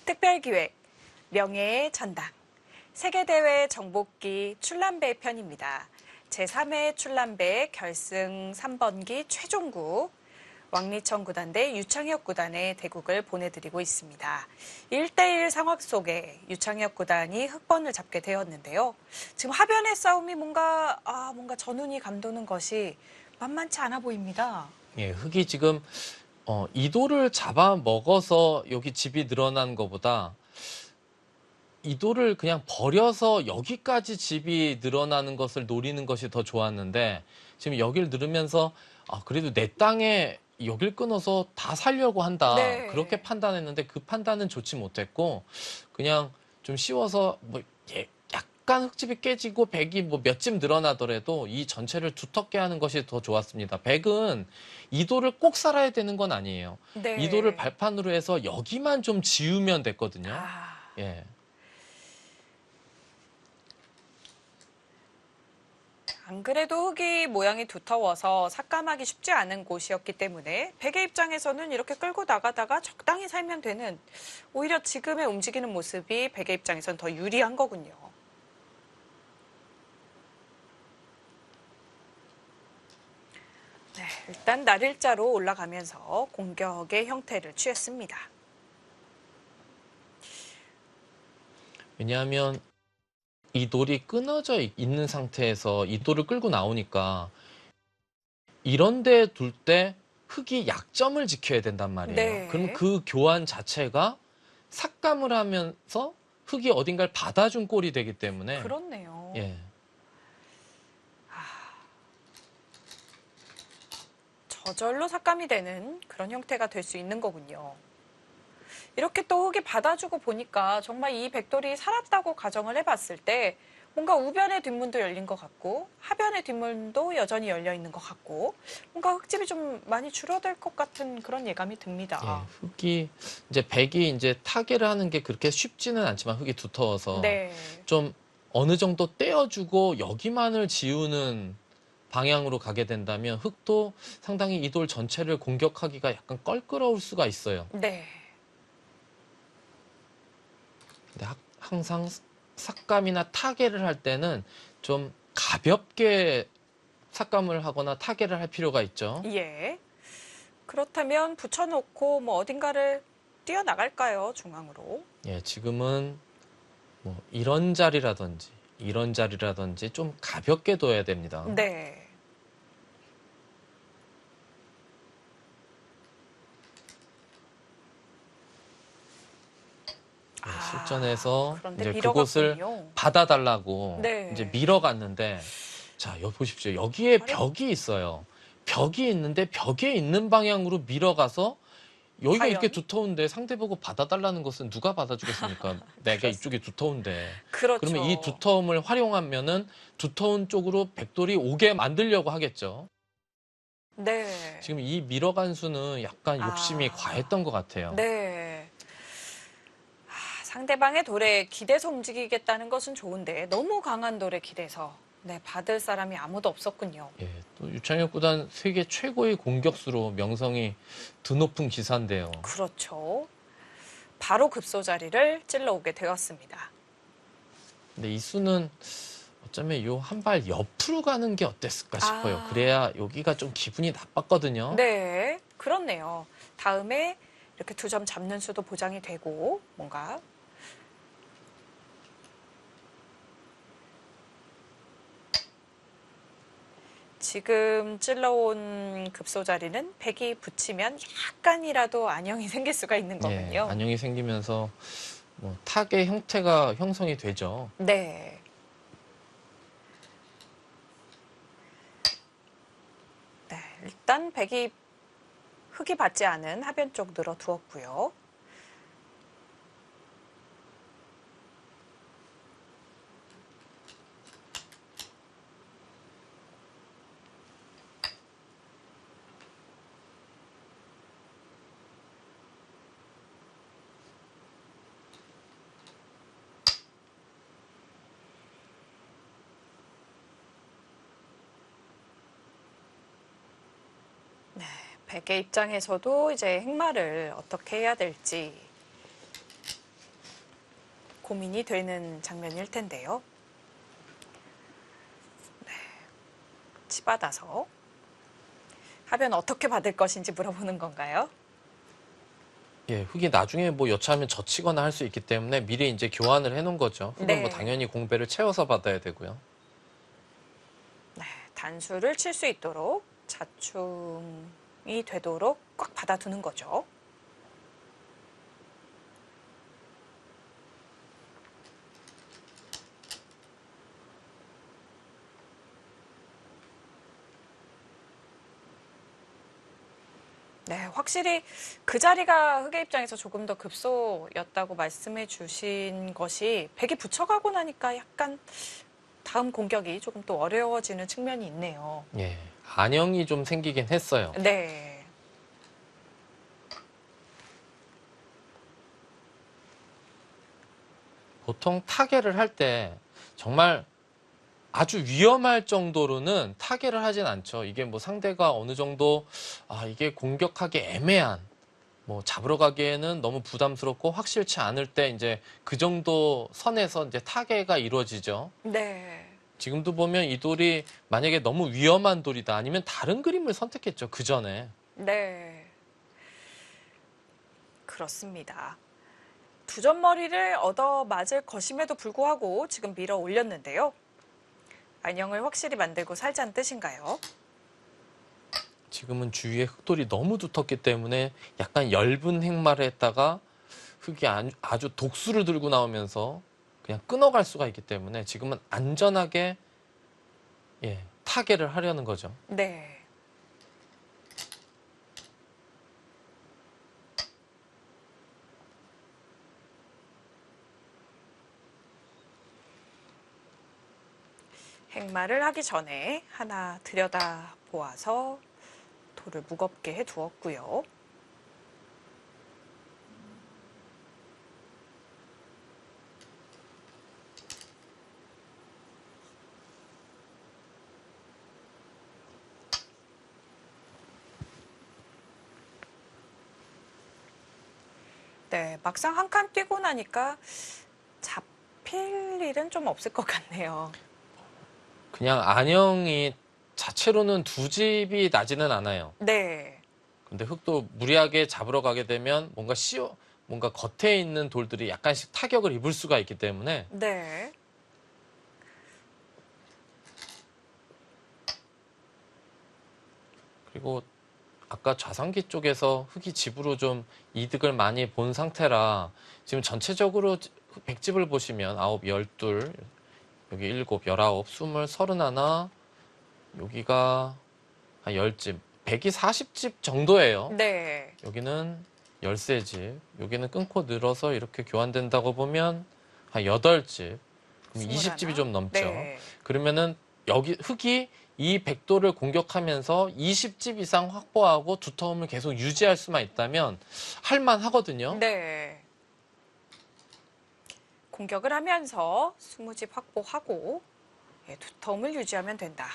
특별기획 명예의 전당 세계대회 정복기 출란배 편입니다. 제3회 출란배 결승 3번기 최종국 왕리청 구단 대 유창혁 구단의 대국을 보내드리고 있습니다. 1대1 상황 속에 유창혁 구단이 흑번을 잡게 되었는데요. 지금 하변의 싸움이 뭔가 전운이 감도는 것이 만만치 않아 보입니다. 예, 흙이 지금 이도를 잡아먹어서 여기 집이 늘어난 것보다 이도를 그냥 버려서 여기까지 집이 늘어나는 것을 노리는 것이 더 좋았는데 지금 여길 늘으면서 그래도 내 땅에 여길 끊어서 다 살려고 한다. 네. 그렇게 판단했는데 그 판단은 좋지 못했고 그냥 좀 씌워서 약간 흙집이 깨지고 백이 뭐 몇 집 늘어나더라도 이 전체를 두텁게 하는 것이 더 좋았습니다. 백은 이도를 꼭 살아야 되는 건 아니에요. 네. 이도를 발판으로 해서 여기만 좀 지우면 됐거든요. 예. 안 그래도 흙이 모양이 두터워서 삭감하기 쉽지 않은 곳이었기 때문에 백의 입장에서는 이렇게 끌고 나가다가 적당히 살면 되는 오히려 지금의 움직이는 모습이 백의 입장에서는 더 유리한 거군요. 네, 일단 날일자로 올라가면서 공격의 형태를 취했습니다. 왜냐하면 이 돌이 끊어져 있는 상태에서 이 돌을 끌고 나오니까 이런 데 둘 때 흙이 약점을 지켜야 된단 말이에요. 네. 그럼 그 교환 자체가 삭감을 하면서 흙이 어딘가를 받아준 꼴이 되기 때문에 그렇네요. 예. 저절로 삭감이 되는 그런 형태가 될 수 있는 거군요. 이렇게 또 흙이 받아주고 보니까 정말 이 백돌이 살았다고 가정을 해봤을 때 뭔가 우변의 뒷문도 열린 것 같고 하변의 뒷문도 여전히 열려 있는 것 같고 뭔가 흙집이 좀 많이 줄어들 것 같은 그런 예감이 듭니다. 예, 흙이 이제 백이 이제 타개를 하는 게 그렇게 쉽지는 않지만 흙이 두터워서 네. 좀 어느 정도 떼어주고 여기만을 지우는 방향으로 가게 된다면 흙도 상당히 이 돌 전체를 공격하기가 약간 껄끄러울 수가 있어요. 네. 근데 항상 삭감이나 타개를 할 때는 좀 가볍게 삭감을 하거나 타개를 할 필요가 있죠. 예. 그렇다면 붙여놓고 뭐 어딘가를 뛰어나갈까요? 중앙으로. 예, 지금은 뭐 이런 자리라든지 이런 자리라든지 좀 가볍게 둬야 됩니다. 네. 실전에서 그런데 이제 그곳을 밀어갔군요. 받아달라고 네. 이제 밀어갔는데, 자, 여기 보십시오. 여기에 활용- 벽이 있어요. 벽이 있는데 벽에 있는 방향으로 밀어가서 여기가 이렇게 과연? 두터운데 상대 보고 받아달라는 것은 누가 받아주겠습니까? 내가 이쪽이 두터운데. 그러면 이 그렇죠. 두터움을 활용하면은 두터운 쪽으로 백돌이 오게 만들려고 하겠죠. 네. 지금 이 밀어간 수는 약간 욕심이 아, 과했던 것 같아요. 네. 상대방의 돌에 기대서 움직이겠다는 것은 좋은데 너무 강한 돌에 기대서 받을 사람이 아무도 없었군요. 예, 또 유창혁 구단 세계 최고의 공격수로 명성이 드높은 기사인데요. 그렇죠. 바로 급소 자리를 찔러오게 되었습니다. 근데 이 수는 어쩌면 요 한 발 옆으로 가는 게 어땠을까 싶어요. 아. 그래야 여기가 좀 기분이 나빴거든요. 네, 그렇네요. 다음에 이렇게 2점 잡는 수도 보장이 되고 뭔가 지금 찔러온 급소 자리는 백이 붙이면 약간이라도 안형이 생길 수가 있는 예, 거군요. 안녕이 생기면서 뭐 탁의 형태가 형성이 되죠. 네. 네, 일단 백이 흙이 받지 않은 하변 쪽 늘어 두었고요. 백의 입장에서도 이제 행마를 어떻게 해야 될지 고민이 되는 장면일 텐데요. 네, 치받아서 하변 어떻게 받을 것인지 물어보는 건가요? 예, 흙이 나중에 뭐 여차하면 젖히거나 할 수 있기 때문에 미리 이제 교환을 해놓은 거죠. 흙은 네. 뭐 당연히 공배를 채워서 받아야 되고요. 네, 단수를 칠 수 있도록 자충이 되도록 꽉 받아두는 거죠. 네, 확실히 그 자리가 흑의 입장에서 조금 더 급소였다고 말씀해 주신 것이 백이 붙여가고 나니까 약간 다음 공격이 조금 또 어려워지는 측면이 있네요. 예, 안형이 좀 생기긴 했어요. 네. 보통 타계를 할 때 정말 아주 위험할 정도로는 타계를 하진 않죠. 이게 뭐 상대가 어느 정도 이게 공격하기 애매한, 뭐 잡으러 가기에는 너무 부담스럽고 확실치 않을 때 이제 그 정도 선에서 이제 타계가 이루어지죠. 네. 지금도 보면 이 돌이 만약에 너무 위험한 돌이다 아니면 다른 그림을 선택했죠. 그 전에. 네. 그렇습니다. 2점 머리를 얻어 맞을 것임에도 불구하고 지금 밀어 올렸는데요. 안형을 확실히 만들고 살자는 뜻인가요? 지금은 주위에 흙돌이 너무 두텁기 때문에 약간 엷은 행마를 했다가 흙이 아주 독수를 들고 나오면서 그냥 끊어갈 수가 있기 때문에 지금은 안전하게 타개를 하려는 거죠. 네. 행마를 하기 전에 하나 들여다 보아서 돌을 무겁게 해 두었고요. 네, 막상 한 칸 뛰고 나니까 잡힐 일은 좀 없을 것 같네요. 그냥 안형이 자체로는 두 집이 나지는 않아요. 네. 근데 흙도 무리하게 잡으러 가게 되면 뭔가 겉에 있는 돌들이 약간씩 타격을 입을 수가 있기 때문에 네. 그리고 아까 좌상기 쪽에서 흙이 집으로 좀 이득을 많이 본 상태라 지금 전체적으로 백집을 보시면 9, 12, 여기 7, 19, 20, 31, 여기가 한 10집, 100이 40집 정도예요. 네. 여기는 13집, 여기는 끊고 늘어서 이렇게 교환된다고 보면 한 8집, 그럼 20집이 좀 넘죠. 네. 그러면은 여기 흑이 이 백도를 공격하면서 20집 이상 확보하고 두터움을 계속 유지할 수만 있다면 할만하거든요. 네. 공격을 하면서 20집 확보하고 예, 두터움을 유지하면 된다.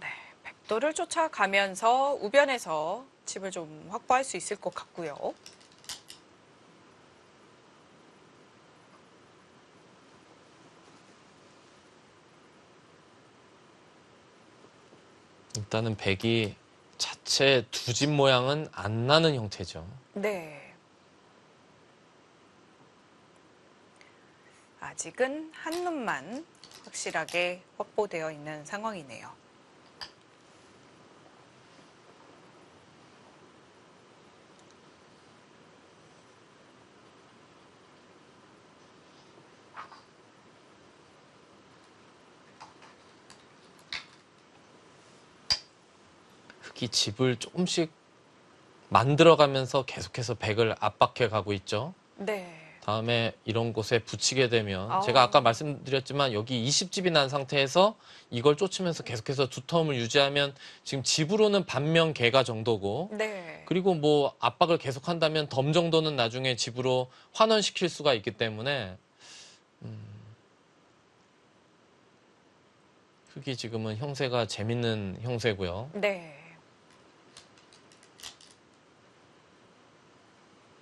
네, 백도를 쫓아가면서 우변에서 집을 좀 확보할 수 있을 것 같고요. 일단은 백이 자체 두 집 모양은 안 나는 형태죠. 네. 아직은 한 눈만 확실하게 확보되어 있는 상황이네요. 흑이 집을 조금씩 만들어가면서 계속해서 백을 압박해 가고 있죠. 네. 다음에 이런 곳에 붙이게 되면 아우. 제가 아까 말씀드렸지만 여기 20집이 난 상태에서 이걸 쫓으면서 계속해서 두터움을 유지하면 지금 집으로는 반면 개가 정도고 네. 그리고 뭐 압박을 계속한다면 덤 정도는 나중에 집으로 환원시킬 수가 있기 때문에 흑이 지금은 형세가 재밌는 형세고요. 네.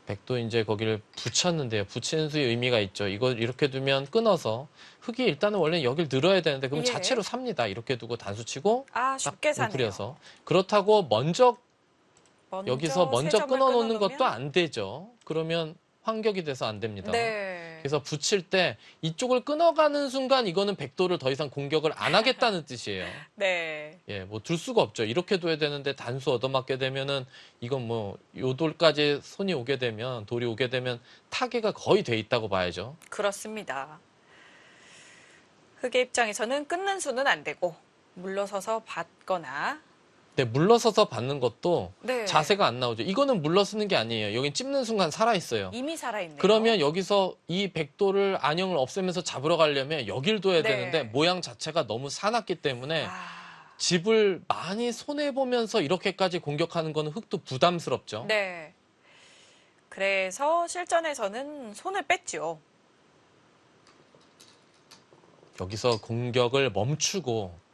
백도 이제 거기를 붙였는데요. 붙이는 수의 의미가 있죠. 이걸 이렇게 두면 끊어서 흑이 일단은 원래 여길 늘어야 되는데 그럼 예. 자체로 삽니다. 이렇게 두고 단수 치고 아, 딱 쉽게 사네요. 웅크려서. 그렇다고 여기서 먼저 세 점을 끊어놓는 끊어놓으면? 것도 안 되죠. 그러면 환격이 돼서 안 됩니다. 네. 그래서 붙일 때 이쪽을 끊어가는 순간 이거는 백도를 더 이상 공격을 안 하겠다는 뜻이에요. 네. 예, 뭐 둘 수가 없죠. 이렇게 둬야 되는데 단수 얻어맞게 되면은 이건 뭐 요 돌까지 손이 오게 되면 돌이 오게 되면 타개가 거의 돼 있다고 봐야죠. 그렇습니다. 흑의 입장에서는 끊는 수는 안 되고 물러서서 받거나 근데 물러서서 받는 것도 네. 자세가 안 나오죠. 이거는 물러서는 게 아니에요. 여긴 찝는 순간 살아 있어요. 이미 살아있네요. 그러면 여기서 이 백도를 안형을 없애면서 잡으러 가려면 여길 둬야 네. 되는데 모양 자체가 너무 사납기 때문에 아, 집을 많이 손해보면서 이렇게까지 공격하는 거는 흑도 부담스럽죠. 네. 그래서 실전에서는 손을 뺐죠. 여기서 공격을 멈추고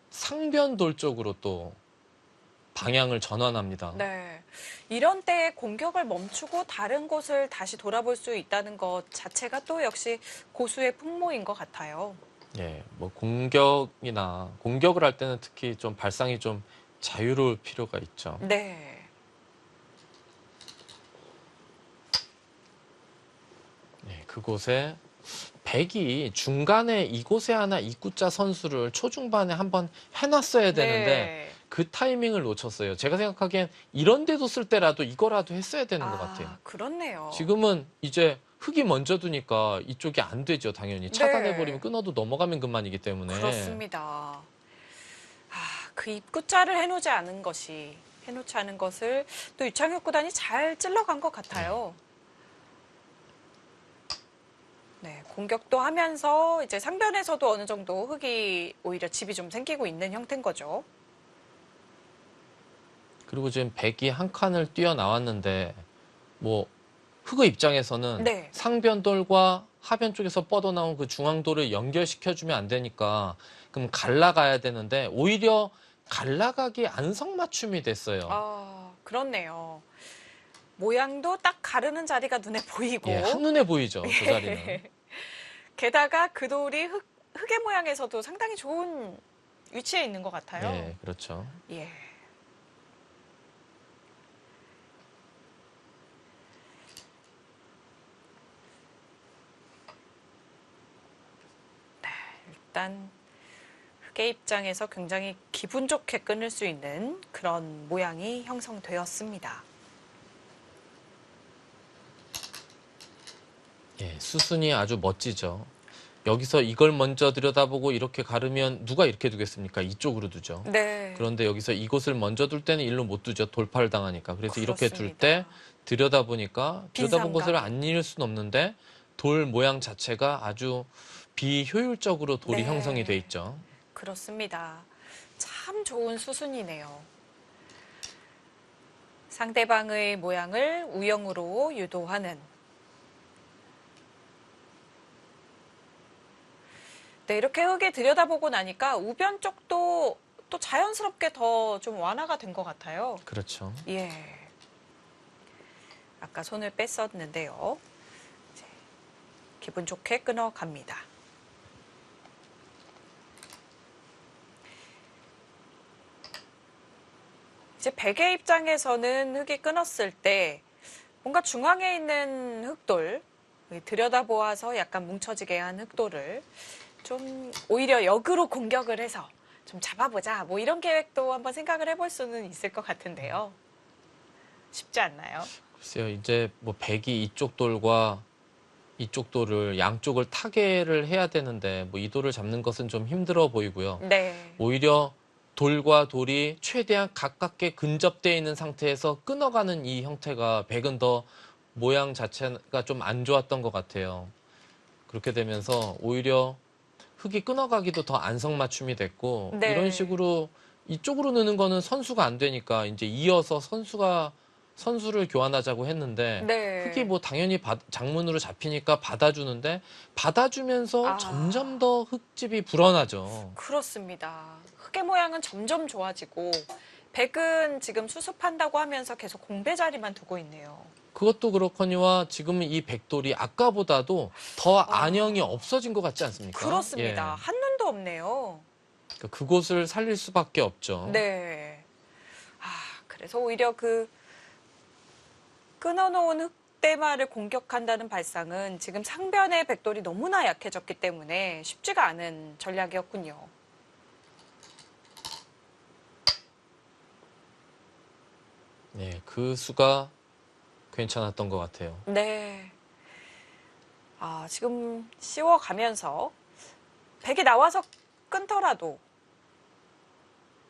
상변돌 쪽으로 또 방향을 전환합니다. 네. 이런 때에 공격을 멈추고 다른 곳을 다시 돌아볼 수 있다는 것 자체가 또 역시 고수의 풍모인 것 같아요. 예, 뭐 공격을 할 때는 특히 좀 발상이 좀 자유로울 필요가 있죠. 네. 예, 그곳에 백이 중간에 이곳에 하나 입구자 선수를 초중반에 한번 해놨어야 되는데 네. 그 타이밍을 놓쳤어요. 제가 생각하기엔 이런 데도 쓸 때라도 이거라도 했어야 되는 것 같아요. 그렇네요. 지금은 이제 흑이 먼저 두니까 이쪽이 안 되죠, 당연히. 차단해버리면 끊어도 넘어가면 그만이기 때문에. 그렇습니다. 아, 그 입구자를 해놓지 않은 것을 또 유창혁 구단이 잘 찔러간 것 같아요. 네, 공격도 하면서 이제 상변에서도 어느 정도 흑이 오히려 집이 좀 생기고 있는 형태인 거죠. 그리고 지금 백이 한 칸을 뛰어나왔는데 뭐 흑의 입장에서는 네. 상변돌과 하변 쪽에서 뻗어나온 그 중앙돌을 연결시켜주면 안 되니까 그럼 갈라가야 되는데 오히려 갈라가기 안성맞춤이 됐어요. 아, 그렇네요. 모양도 딱 가르는 자리가 눈에 보이고. 예, 한눈에 보이죠, 저 자리는. 게다가 그 돌이 흑의 모양에서도 상당히 좋은 위치에 있는 것 같아요. 예, 그렇죠. 예. 네, 일단 흑의 입장에서 굉장히 기분 좋게 끊을 수 있는 그런 모양이 형성되었습니다. 예, 수순이 아주 멋지죠. 여기서 이걸 먼저 들여다보고 이렇게 가르면 누가 이렇게 두겠습니까? 이쪽으로 두죠. 네. 그런데 여기서 이곳을 먼저 둘 때는 일로 못 두죠. 돌파를 당하니까. 그래서 이렇게 둘 그렇습니다. 때 들여다보니까 들여다본 곳을 빈상감. 안 잃을 수는 없는데 돌 모양 자체가 아주 비효율적으로 돌이 네. 형성이 돼 있죠. 그렇습니다. 참 좋은 수순이네요. 상대방의 모양을 우영으로 유도하는. 네, 이렇게 흙에 들여다보고 나니까 우변 쪽도 또 자연스럽게 더 좀 완화가 된 것 같아요. 그렇죠. 예. 아까 손을 뺐었는데요. 이제 기분 좋게 끊어갑니다. 이제 백의 입장에서는 흙이 끊었을 때 뭔가 중앙에 있는 흙돌, 들여다보아서 약간 뭉쳐지게 한 흙돌을 좀 오히려 역으로 공격을 해서 좀 잡아보자. 뭐 이런 계획도 한번 생각을 해볼 수는 있을 것 같은데요. 쉽지 않나요? 글쎄요, 이제 뭐 백이 이쪽 돌과 이쪽 돌을 양쪽을 타개를 해야 되는데 뭐 이 돌을 잡는 것은 좀 힘들어 보이고요. 네. 오히려 돌과 돌이 최대한 가깝게 근접되어 있는 상태에서 끊어가는 이 형태가 백은 더 모양 자체가 좀 안 좋았던 것 같아요. 그렇게 되면서 오히려 흙이 끊어가기도 더 안성맞춤이 됐고 네. 이런 식으로 이쪽으로 넣는 거는 선수가 안 되니까 이제 이어서 선수를 교환하자고 했는데 네. 흙이 뭐 당연히 장문으로 잡히니까 받아주는데 받아주면서 아. 점점 더 흙집이 불어나죠. 그렇습니다. 흙의 모양은 점점 좋아지고 백은 지금 수습한다고 하면서 계속 공배 자리만 두고 있네요. 그것도 그렇거니와 지금 이 백돌이 아까보다도 더 안형이 없어진 것 같지 않습니까? 그렇습니다. 예. 한눈도 없네요. 그러니까 그곳을 살릴 수밖에 없죠. 네. 아, 그래서 오히려 그 끊어놓은 흙대마를 공격한다는 발상은 지금 상변의 백돌이 너무나 약해졌기 때문에 쉽지가 않은 전략이었군요. 예, 그 수가 괜찮았던 것 같아요. 네. 아, 지금 씌워가면서 백이 나와서 끊더라도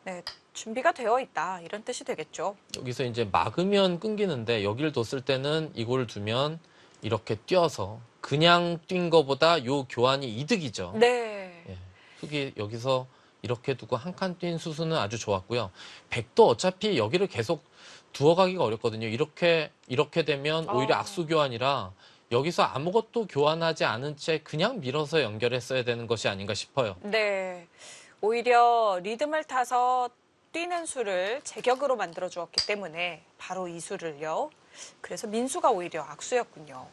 네, 준비가 되어 있다. 이런 뜻이 되겠죠. 여기서 이제 막으면 끊기는데 여기를 뒀을 때는 이걸 두면 이렇게 뛰어서 그냥 뛴 거보다 요 교환이 이득이죠. 네. 예, 흙이 여기서 이렇게 두고 한 칸 뛴 수수는 아주 좋았고요. 백도 어차피 여기를 계속 두어가기가 어렵거든요. 이렇게 되면 오히려 악수 교환이라 여기서 아무것도 교환하지 않은 채 그냥 밀어서 연결했어야 되는 것이 아닌가 싶어요. 네. 오히려 리듬을 타서 뛰는 수를 제격으로 만들어 주었기 때문에 바로 이 수를요. 그래서 민수가 오히려 악수였군요.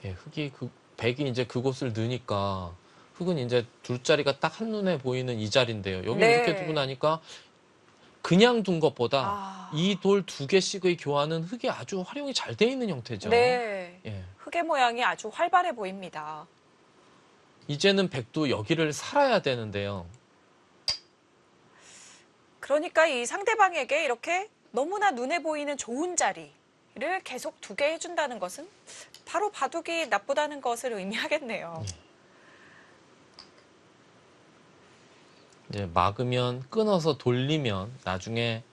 예, 백이 이제 그곳을 넣으니까 흙은 이제 둘 자리가 딱 한눈에 보이는 이 자리인데요. 여기 네. 이렇게 두고 나니까 그냥 둔 것보다 아. 이 돌 두 개씩의 교환은 흙이 아주 활용이 잘 돼 있는 형태죠. 네. 예. 흙의 모양이 아주 활발해 보입니다. 이제는 백도 여기를 살아야 되는데요. 그러니까 이 상대방에게 이렇게 너무나 눈에 보이는 좋은 자리를 계속 두게 해준다는 것은 바로 바둑이 나쁘다는 것을 의미하겠네요. 이제 막으면 끊어서 돌리면 나중에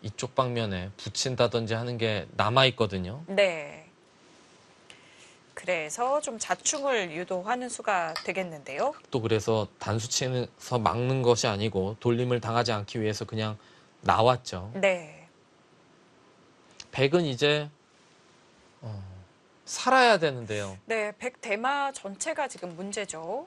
이쪽 방면에 붙인다든지 하는 게 남아 있거든요. 네. 그래서 좀 자충을 유도하는 수가 되겠는데요. 또 그래서 단수 치면서 막는 것이 아니고 돌림을 당하지 않기 위해서 그냥 나왔죠. 네. 백은 이제 살아야 되는데요. 네, 백대마 전체가 지금 문제죠.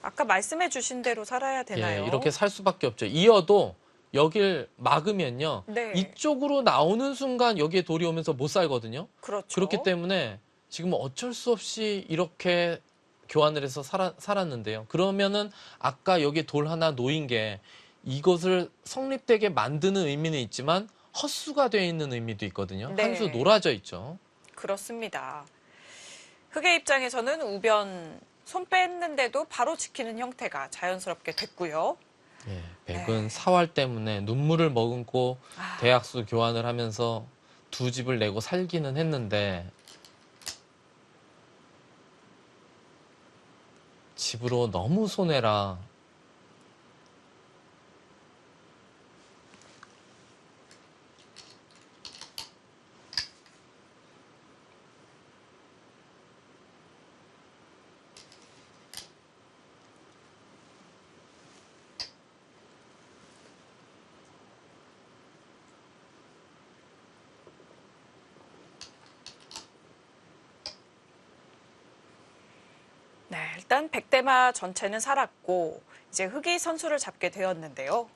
아까 말씀해 주신 대로 살아야 되나요? 예, 이렇게 살 수밖에 없죠. 이어도 여길 막으면요. 네. 이쪽으로 나오는 순간 여기에 돌이 오면서 못 살거든요. 그렇죠. 그렇기 때문에 지금 어쩔 수 없이 이렇게 교환을 해서 살았는데요. 그러면은 아까 여기 돌 하나 놓인 게 이것을 성립되게 만드는 의미는 있지만 헛수가 되어 있는 의미도 있거든요. 네. 한 수 놀아져 있죠. 그렇습니다. 흙의 입장에서는 우변 손 뺐는데도 바로 지키는 형태가 자연스럽게 됐고요. 예, 백은 사활 때문에 눈물을 머금고 아, 대학수 교환을 하면서 두 집을 내고 살기는 했는데 집으로 너무 손해라. 네, 일단 백대마 전체는 살았고 이제 흑이 선수를 잡게 되었는데요.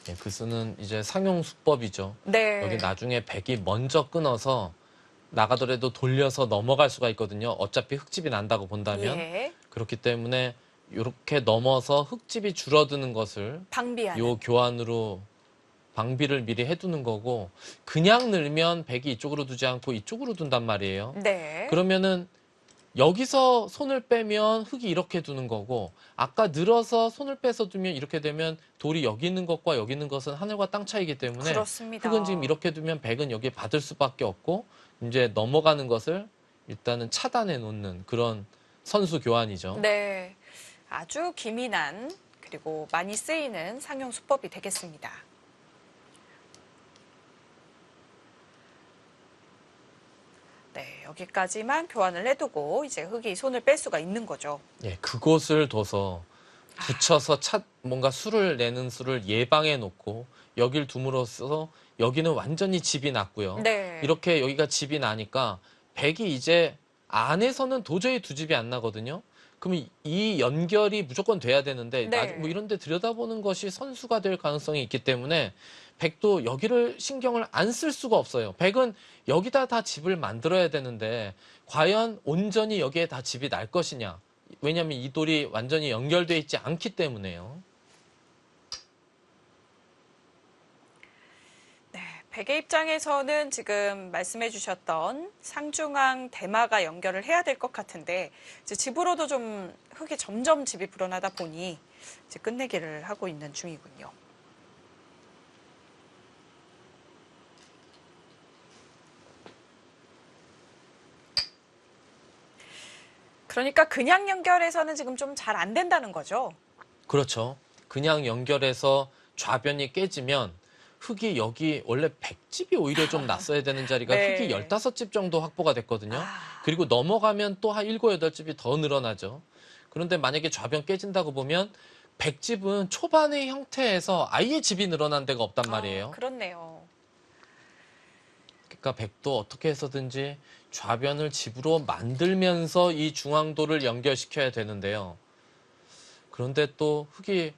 예, 그 수는 이제 상용수법이죠. 네. 여기 나중에 백이 먼저 끊어서 나가더라도 돌려서 넘어갈 수가 있거든요. 어차피 흙집이 난다고 본다면. 예. 그렇기 때문에 이렇게 넘어서 흙집이 줄어드는 것을 방비하는. 요 교환으로 방비를 미리 해두는 거고, 그냥 늘면 백이 이쪽으로 두지 않고 이쪽으로 둔단 말이에요. 네. 그러면은 여기서 손을 빼면 흙이 이렇게 두는 거고, 아까 늘어서 손을 빼서 두면 이렇게 되면 돌이 여기 있는 것과 여기 있는 것은 하늘과 땅 차이기 때문에 그렇습니다. 흙은 지금 이렇게 두면 백은 여기에 받을 수밖에 없고, 이제 넘어가는 것을 일단은 차단해 놓는 그런 선수 교환이죠. 네. 아주 기민한 그리고 많이 쓰이는 상용 수법이 되겠습니다. 네, 여기까지만 교환을 해두고 이제 흑이 손을 뺄 수가 있는 거죠. 예, 그곳을 둬서 붙여서 뭔가 수를 내는 수를 예방해 놓고 여길 둠으로써 여기는 완전히 집이 났고요. 네. 이렇게 여기가 집이 나니까 백이 이제 안에서는 도저히 두 집이 안 나거든요. 그럼 이 연결이 무조건 돼야 되는데 네. 뭐 이런 데 들여다보는 것이 선수가 될 가능성이 있기 때문에 백도 여기를 신경을 안 쓸 수가 없어요. 백은 여기다 다 집을 만들어야 되는데 과연 온전히 여기에 다 집이 날 것이냐. 왜냐하면 이 돌이 완전히 연결되어 있지 않기 때문에요. 네, 백의 입장에서는 지금 말씀해 주셨던 상중앙 대마가 연결을 해야 될 것 같은데 이제 집으로도 좀 흙이 점점 집이 불어나다 보니 이제 끝내기를 하고 있는 중이군요. 그러니까 그냥 연결해서는 지금 좀 잘 안 된다는 거죠. 그렇죠. 그냥 연결해서 좌변이 깨지면 흙이 여기 원래 100집이 오히려 좀 났어야 되는 자리가 네. 흙이 15집 정도 확보가 됐거든요. 아. 그리고 넘어가면 또 한 7, 8집이 더 늘어나죠. 그런데 만약에 좌변 깨진다고 보면 100집은 초반의 형태에서 아예 집이 늘어난 데가 없단 말이에요. 그렇네요. 그러니까 백도 어떻게 해서든지 좌변을 집으로 만들면서 이 중앙도를 연결시켜야 되는데요. 그런데 또 흙이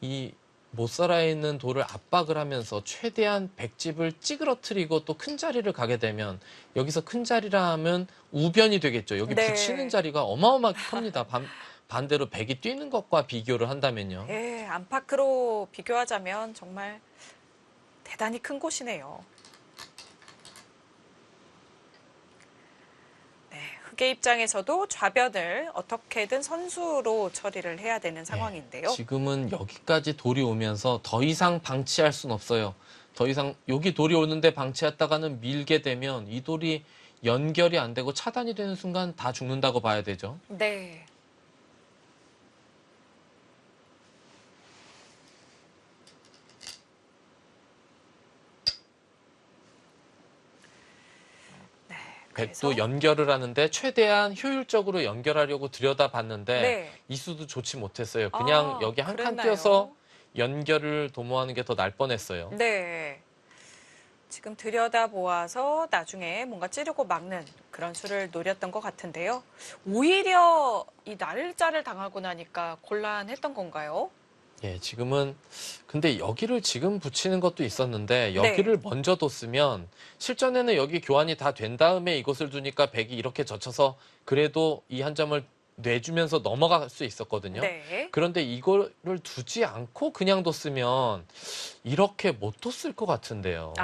이 못 살아 있는 돌을 압박을 하면서 최대한 백집을 찌그러뜨리고 또 큰 자리를 가게 되면 여기서 큰 자리라 하면 우변이 되겠죠. 여기 네. 붙이는 자리가 어마어마하게 큽니다. 반대로 백이 뛰는 것과 비교를 한다면요. 예, 안팎으로 비교하자면 정말 대단히 큰 곳이네요. 네, 흑의 입장에서도 좌변을 어떻게든 선수로 처리를 해야 되는 상황인데요. 지금은 여기까지 돌이 오면서 더 이상 방치할 순 없어요. 더 이상 여기 돌이 오는데 방치했다가는 밀게 되면 이 돌이 연결이 안 되고 차단이 되는 순간 다 죽는다고 봐야 되죠. 네. 백도 연결을 하는데 최대한 효율적으로 연결하려고 들여다봤는데 네. 이 수도 좋지 못했어요. 그냥 여기 한 칸 그랬나요? 띄어서 연결을 도모하는 게 더 날 뻔했어요. 네. 지금 들여다보아서 나중에 뭔가 찌르고 막는 그런 수를 노렸던 것 같은데요. 오히려 이 날짜를 당하고 나니까 곤란했던 건가요? 예, 지금은 근데 여기를 지금 붙이는 것도 있었는데 여기를 먼저 뒀으면 실전에는 여기 교환이 다 된 다음에 이곳을 두니까 백이 이렇게 젖혀서 그래도 이 한 점을 내주면서 넘어갈 수 있었거든요. 네. 그런데 이거를 두지 않고 그냥 뒀으면 이렇게 못 뒀을 것 같은데요.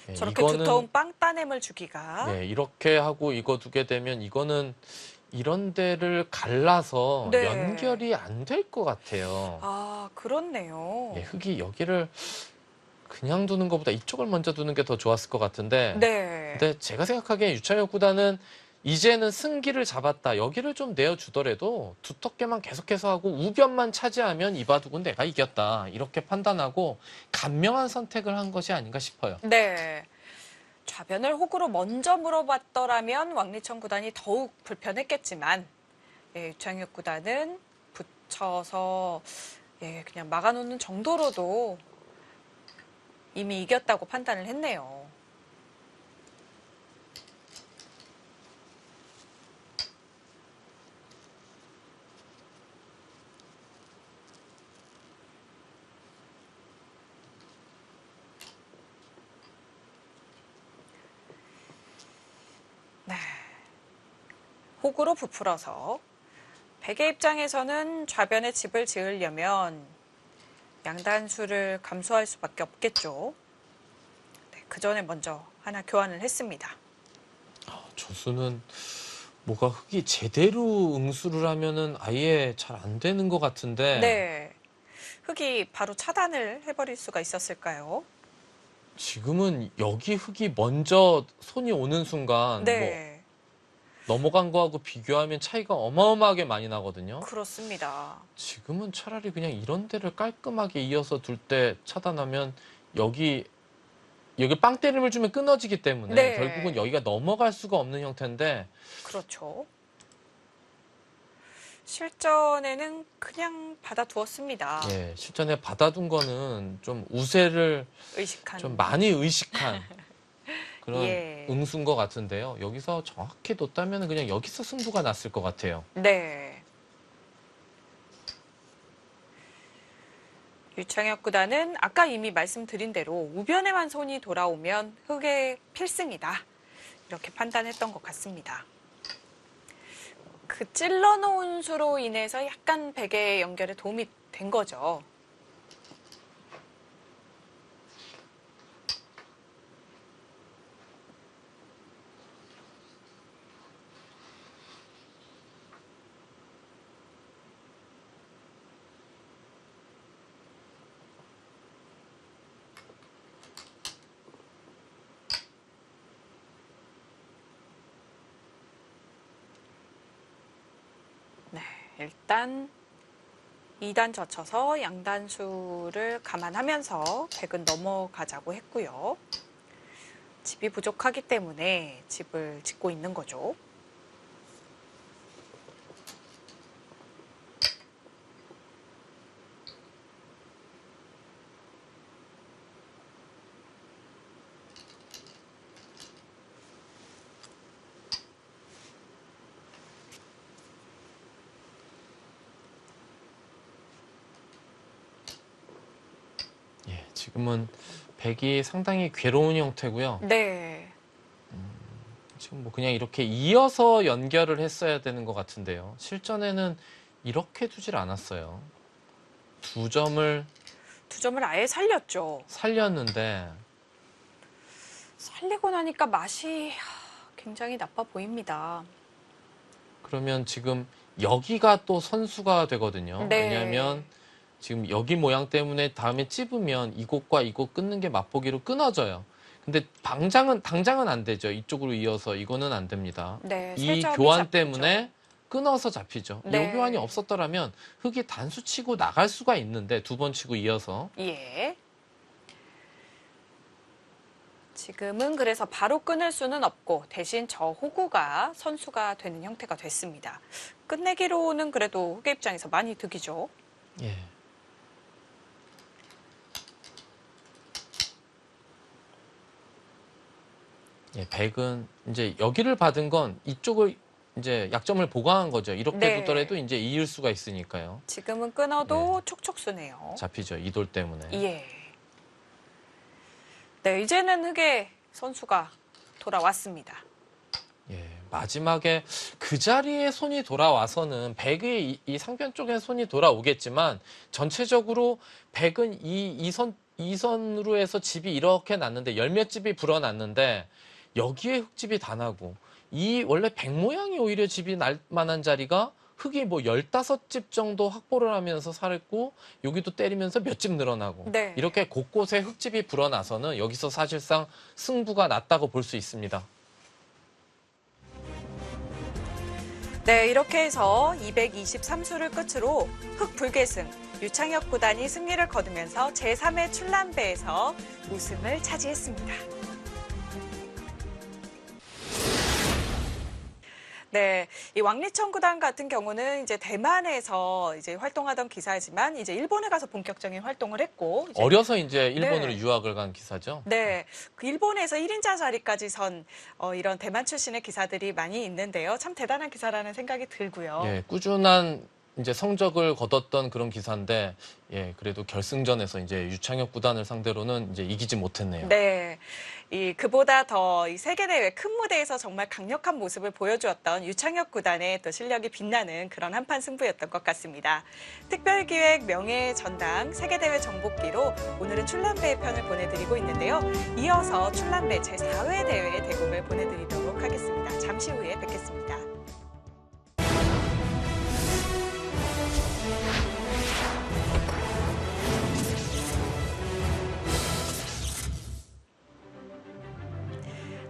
예, 저렇게 두터운 빵따냄을 주기가. 이렇게 하고 이거 두게 되면 이거는 이런 데를 갈라서 네. 연결이 안 될 것 같아요. 아, 그렇네요. 예, 흙이 여기를 그냥 두는 것보다 이쪽을 먼저 두는 게 더 좋았을 것 같은데. 네. 근데 제가 생각하기엔 유창혁 구단은 이제는 승기를 잡았다. 여기를 좀 내어주더라도 두텁게만 계속해서 하고 우변만 차지하면 이 바둑은 내가 이겼다. 이렇게 판단하고 간명한 선택을 한 것이 아닌가 싶어요. 네. 좌변을 호구로 먼저 물어봤더라면 왕리천 구단이 더욱 불편했겠지만 예, 유창혁 구단은 붙여서 예, 그냥 막아놓는 정도로도 이미 이겼다고 판단을 했네요. 네. 호구로 부풀어서 백의 입장에서는 좌변에 집을 지으려면 양단수를 감수할 수밖에 없겠죠. 네, 그 전에 먼저 하나 교환을 했습니다. 조수는 뭐가 흙이 제대로 응수를 하면은 아예 잘 안 되는 것 같은데. 네. 흙이 바로 차단을 해버릴 수가 있었을까요? 지금은 여기 흙이 먼저 손이 오는 순간 네. 뭐 넘어간 거하고 비교하면 차이가 어마어마하게 많이 나거든요. 그렇습니다. 지금은 차라리 그냥 이런 데를 깔끔하게 이어서 둘 때 차단하면 여기 빵 때림을 주면 끊어지기 때문에 네. 결국은 여기가 넘어갈 수가 없는 형태인데. 그렇죠. 실전에는 그냥 받아두었습니다. 예, 실전에 받아둔 거는 좀 우세를 의식한. 좀 많이 의식한 그런 예. 응수인 것 같은데요. 여기서 정확히 뒀다면 그냥 여기서 승부가 났을 것 같아요. 네. 유창혁 구단은 아까 이미 말씀드린 대로 우변에만 손이 돌아오면 흙의 필승이다. 이렇게 판단했던 것 같습니다. 그 찔러놓은 수로 인해서 약간 백의 연결에 도움이 된 거죠. 네, 일단 2단 젖혀서 양단수를 감안하면서 백은 넘어가자고 했고요. 집이 부족하기 때문에 집을 짓고 있는 거죠. 예, 지금은 백이 상당히 괴로운 형태고요. 네. 지금 뭐 그냥 이렇게 이어서 연결을 했어야 되는 것 같은데요. 실전에는 이렇게 두질 않았어요. 두 점을 두 점을 아예 살렸죠. 살렸는데. 살리고 나니까 맛이 굉장히 나빠 보입니다. 그러면 지금 여기가 또 선수가 되거든요. 네. 왜냐하면 지금 여기 모양 때문에 다음에 찝으면 이곳과 이곳 끊는 게 맛보기로 끊어져요. 근데 당장은 안 되죠. 이쪽으로 이어서 이거는 안 됩니다. 네, 이 세 점이 교환 잡히죠. 때문에 끊어서 잡히죠. 네. 이 교환이 없었더라면 흙이 단수 치고 나갈 수가 있는데 두 번 치고 이어서. 예. 지금은 그래서 바로 끊을 수는 없고 대신 저 호구가 선수가 되는 형태가 됐습니다. 끝내기로는 그래도 흑의 입장에서 많이 득이죠. 예. 예, 백은 이제 여기를 받은 건 이쪽을 이제 약점을 보강한 거죠. 이렇게 네. 두더라도 이제 이을 수가 있으니까요. 지금은 끊어도 촉촉수네요. 잡히죠. 이 돌 때문에. 예. 네, 이제는 흑의 선수가 돌아왔습니다. 예, 마지막에 그 자리에 손이 돌아와서는 백의 이 상변 쪽에 손이 돌아오겠지만 전체적으로 백은 이 선으로 해서 집이 이렇게 났는데 열몇 집이 불어났는데 여기에 흙집이 다 나고 이 원래 백 모양이 오히려 집이 날 만한 자리가 흙이 뭐 15집 정도 확보를 하면서 살았고 여기도 때리면서 몇 집 늘어나고 네. 이렇게 곳곳에 흙집이 불어나서는 여기서 사실상 승부가 났다고 볼 수 있습니다. 네, 이렇게 해서 223수를 끝으로 흑불계승 유창혁 구단이 승리를 거두면서 제3회 출람배에서 우승을 차지했습니다. 네, 이 왕리청 구단 같은 경우는 이제 대만에서 이제 활동하던 기사지만 이제 일본에 가서 본격적인 활동을 했고 이제 어려서 이제 일본으로 네. 유학을 간 기사죠. 네, 그 일본에서 1인자 자리까지 선 이런 대만 출신의 기사들이 많이 있는데요. 참 대단한 기사라는 생각이 들고요. 예, 꾸준한 이제 성적을 거뒀던 그런 기사인데, 예, 그래도 결승전에서 이제 유창혁 구단을 상대로는 이제 이기지 못했네요. 네, 그보다 더 이 세계대회 큰 무대에서 정말 강력한 모습을 보여주었던 유창혁 구단의 또 실력이 빛나는 그런 한판 승부였던 것 같습니다. 특별기획 명예 전당 세계대회 정복기로 오늘은 출람배 편을 보내드리고 있는데요. 이어서 출람배 제4회 대회 대국을 보내드리도록 하겠습니다. 잠시 후에 뵙겠습니다.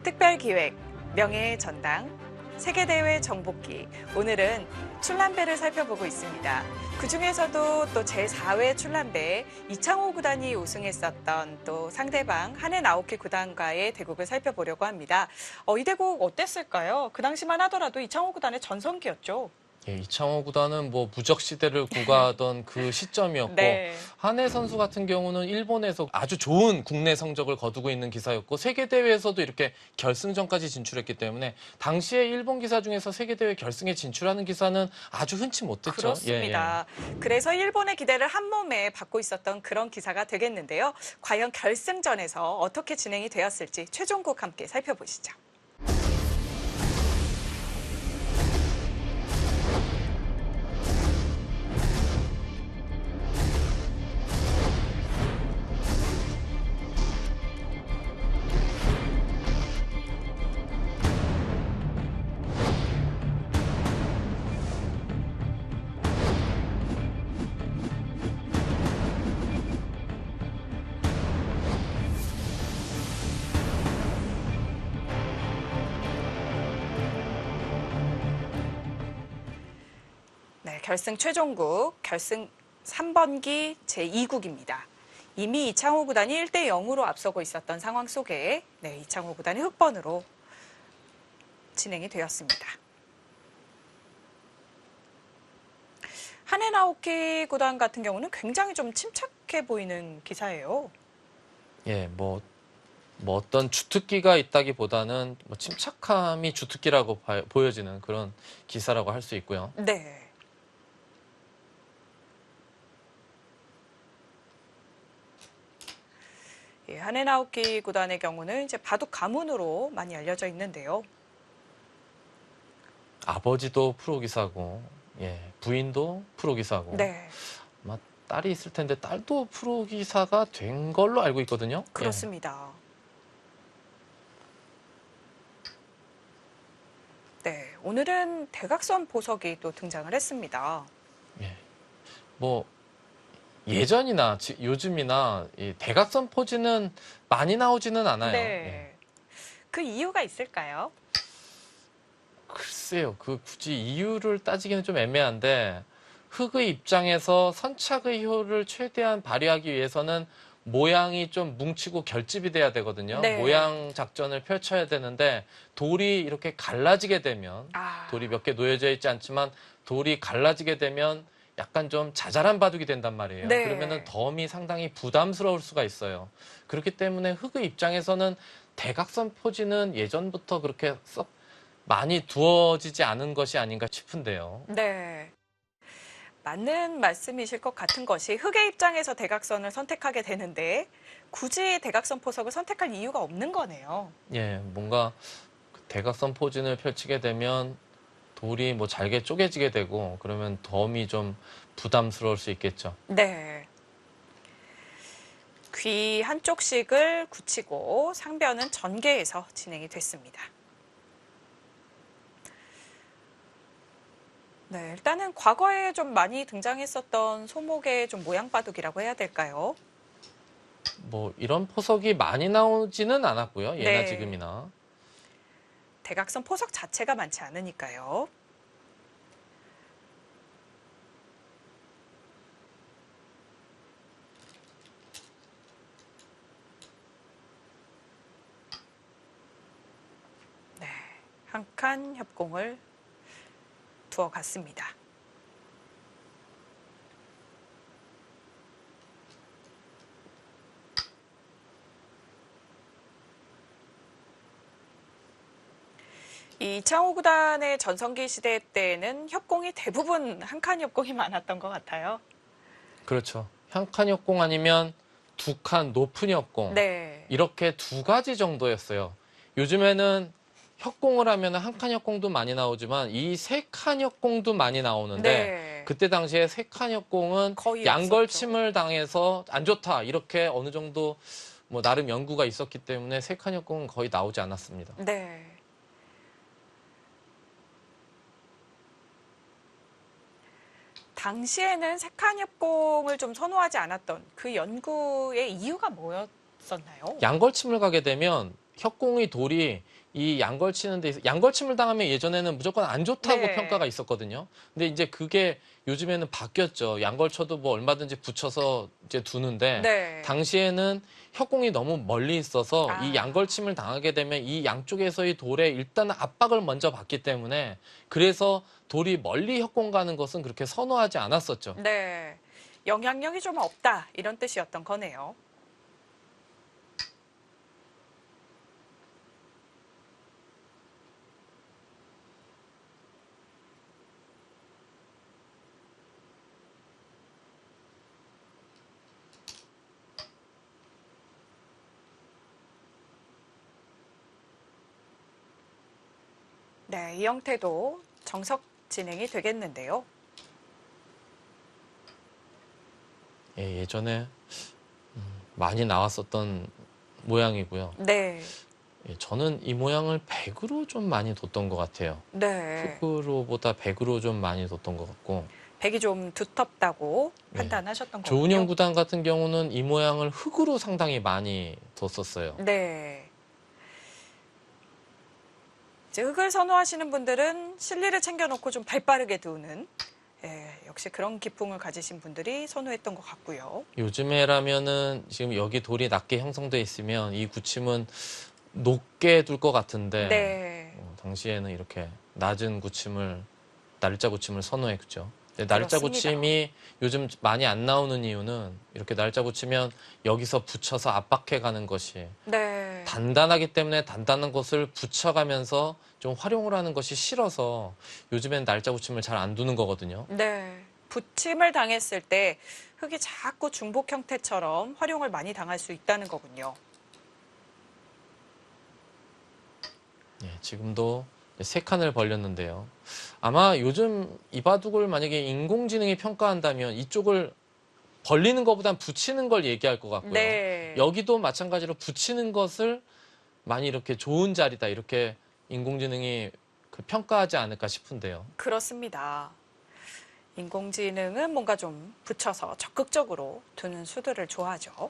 특별기획 명예의 전당 세계대회 정복기 오늘은 출람배를 살펴보고 있습니다. 그중에서도 또 제4회 출람배에 이창호 구단이 우승했었던 또 상대방 한해 나오키 구단과의 대국을 살펴보려고 합니다. 이 대국 어땠을까요? 그 당시만 하더라도 이창호 구단의 전성기였죠. 예, 이창호 구단은 뭐 무적 시대를 구가하던 그 시점이었고 네. 한해 선수 같은 경우는 일본에서 아주 좋은 국내 성적을 거두고 있는 기사였고 세계 대회에서도 이렇게 결승전까지 진출했기 때문에 당시에 일본 기사 중에서 세계 대회 결승에 진출하는 기사는 아주 흔치 못했죠. 그렇습니다. 그래서 일본의 기대를 한 몸에 받고 있었던 그런 기사가 되겠는데요. 과연 결승전에서 어떻게 진행이 되었을지 최종국 함께 살펴보시죠. 네, 결승 최종국, 결승 3번기 제2국입니다. 이미 이창호 구단이 1대 0으로 앞서고 있었던 상황 속에 네, 이창호 구단이 흑번으로 진행이 되었습니다. 한해 나오키 구단 같은 경우는 굉장히 좀 침착해 보이는 기사예요. 예, 뭐 어떤 주특기가 있다기보다는 뭐 침착함이 주특기라고 보여지는 그런 기사라고 할 수 있고요. 네. 예, 한해 나오키 구단의 경우는 이제 바둑 가문으로 많이 알려져 있는데요. 아버지도 프로 기사고, 예, 부인도 프로 기사고, 네, 아마 딸이 있을 텐데 딸도 프로 기사가 된 걸로 알고 있거든요. 그렇습니다. 네, 오늘은 대각선 보석이 또 등장을 했습니다. 예, 뭐 예전이나 요즘이나 이 대각선 포즈는 많이 나오지는 않아요. 예. 네, 그 이유가 있을까요? 글쎄요, 그 굳이 이유를 따지기는 좀 애매한데 흙의 입장에서 선착의 효를 최대한 발휘하기 위해서는 모양이 좀 뭉치고 결집이 돼야 되거든요. 네. 모양 작전을 펼쳐야 되는데 돌이 이렇게 갈라지게 되면 돌이 몇 개 놓여져 있지 않지만 돌이 갈라지게 되면 약간 좀 자잘한 바둑이 된단 말이에요. 네. 그러면은 덤이 상당히 부담스러울 수가 있어요. 그렇기 때문에 흙의 입장에서는 대각선 포즈는 예전부터 그렇게 썩 많이 두어지지 않은 것이 아닌가 싶은데요. 네. 맞는 말씀이실 것 같은 것이 흑의 입장에서 대각선을 선택하게 되는데 굳이 대각선 포석을 선택할 이유가 없는 거네요. 예, 뭔가 그 대각선 포진을 펼치게 되면 돌이 뭐 잘게 쪼개지게 되고 그러면 덤이 좀 부담스러울 수 있겠죠. 네. 귀 한쪽씩을 굳히고 상변은 전개해서 진행이 됐습니다. 네, 일단은 과거에 좀 많이 등장했었던 소목의 좀 모양 바둑이라고 해야 될까요? 뭐 이런 포석이 많이 나오지는 않았고요. 예나 네. 지금이나. 대각선 포석 자체가 많지 않으니까요. 네, 한 칸 협공을 두어 갔습니다. 이 이창호 구단의 전성기 시대 때는 협공이 대부분 한 칸 협공이 많았던 것 같아요. 그렇죠. 한 칸 협공 아니면 두 칸 높은 협공. 네. 이렇게 두 가지 정도였어요. 요즘에는 협공을 하면 한 칸 협공도 많이 나오지만 이 세 칸 협공도 많이 나오는데 네. 그때 당시에 세 칸 협공은 거의 양걸침을 당해서 안 좋다 이렇게 어느 정도 뭐 나름 연구가 있었기 때문에 세 칸 협공은 거의 나오지 않았습니다. 네. 당시에는 세 칸 협공을 좀 선호하지 않았던 그 연구의 이유가 뭐였었나요? 양걸침을 가게 되면 협공의 돌이 이 양걸치는 데 있어 양걸침을 당하면 예전에는 무조건 안 좋다고 네. 평가가 있었거든요. 근데 이제 그게 요즘에는 바뀌었죠. 양걸쳐도 뭐 얼마든지 붙여서 이제 두는데 네. 당시에는 협공이 너무 멀리 있어서 이 아. 양걸침을 당하게 되면 이 양쪽에서의 돌에 일단은 압박을 먼저 받기 때문에 그래서 돌이 멀리 협공 가는 것은 그렇게 선호하지 않았었죠. 네. 영향력이 좀 없다 이런 뜻이었던 거네요. 네, 이 형태도 정석 진행이 되겠는데요. 예, 예전에 많이 나왔었던 모양이고요. 네. 예, 저는 이 모양을 백으로 좀 많이 뒀던 것 같아요. 네. 흑으로보다 백으로 좀 많이 뒀던 것 같고. 백이 좀 두텁다고 네. 판단하셨던 조은영 거군요. 구단 같은 경우는 이 모양을 흑으로 상당히 많이 뒀었어요. 네. 이제 흑을 선호하시는 분들은 실리를 챙겨놓고 좀 발빠르게 두는 역시 그런 기풍을 가지신 분들이 선호했던 것 같고요. 요즘에라면은 지금 여기 돌이 낮게 형성돼 있으면 이 구침은 높게 둘 것 같은데 네. 당시에는 이렇게 낮은 구침을 날짜 구침을 선호했죠. 근데 날짜 그렇습니다. 구침이 요즘 많이 안 나오는 이유는 이렇게 날짜 구치면 여기서 붙여서 압박해 가는 것이 네. 단단하기 때문에 단단한 것을 붙여가면서 좀 활용을 하는 것이 싫어서 요즘엔 날짜 구침을 잘 안 두는 거거든요. 네. 부침을 당했을 때 흙이 자꾸 중복 형태처럼 활용을 많이 당할 수 있다는 거군요. 예, 지금도 세 칸을 벌렸는데요. 아마 요즘 이 바둑을 만약에 인공지능이 평가한다면 이쪽을 벌리는 것보단 붙이는 걸 얘기할 것 같고요. 네. 여기도 마찬가지로 붙이는 것을 많이 이렇게 좋은 자리다 이렇게 인공지능이 그 평가하지 않을까 싶은데요. 그렇습니다. 인공지능은 뭔가 좀 붙여서 적극적으로 두는 수들을 좋아하죠.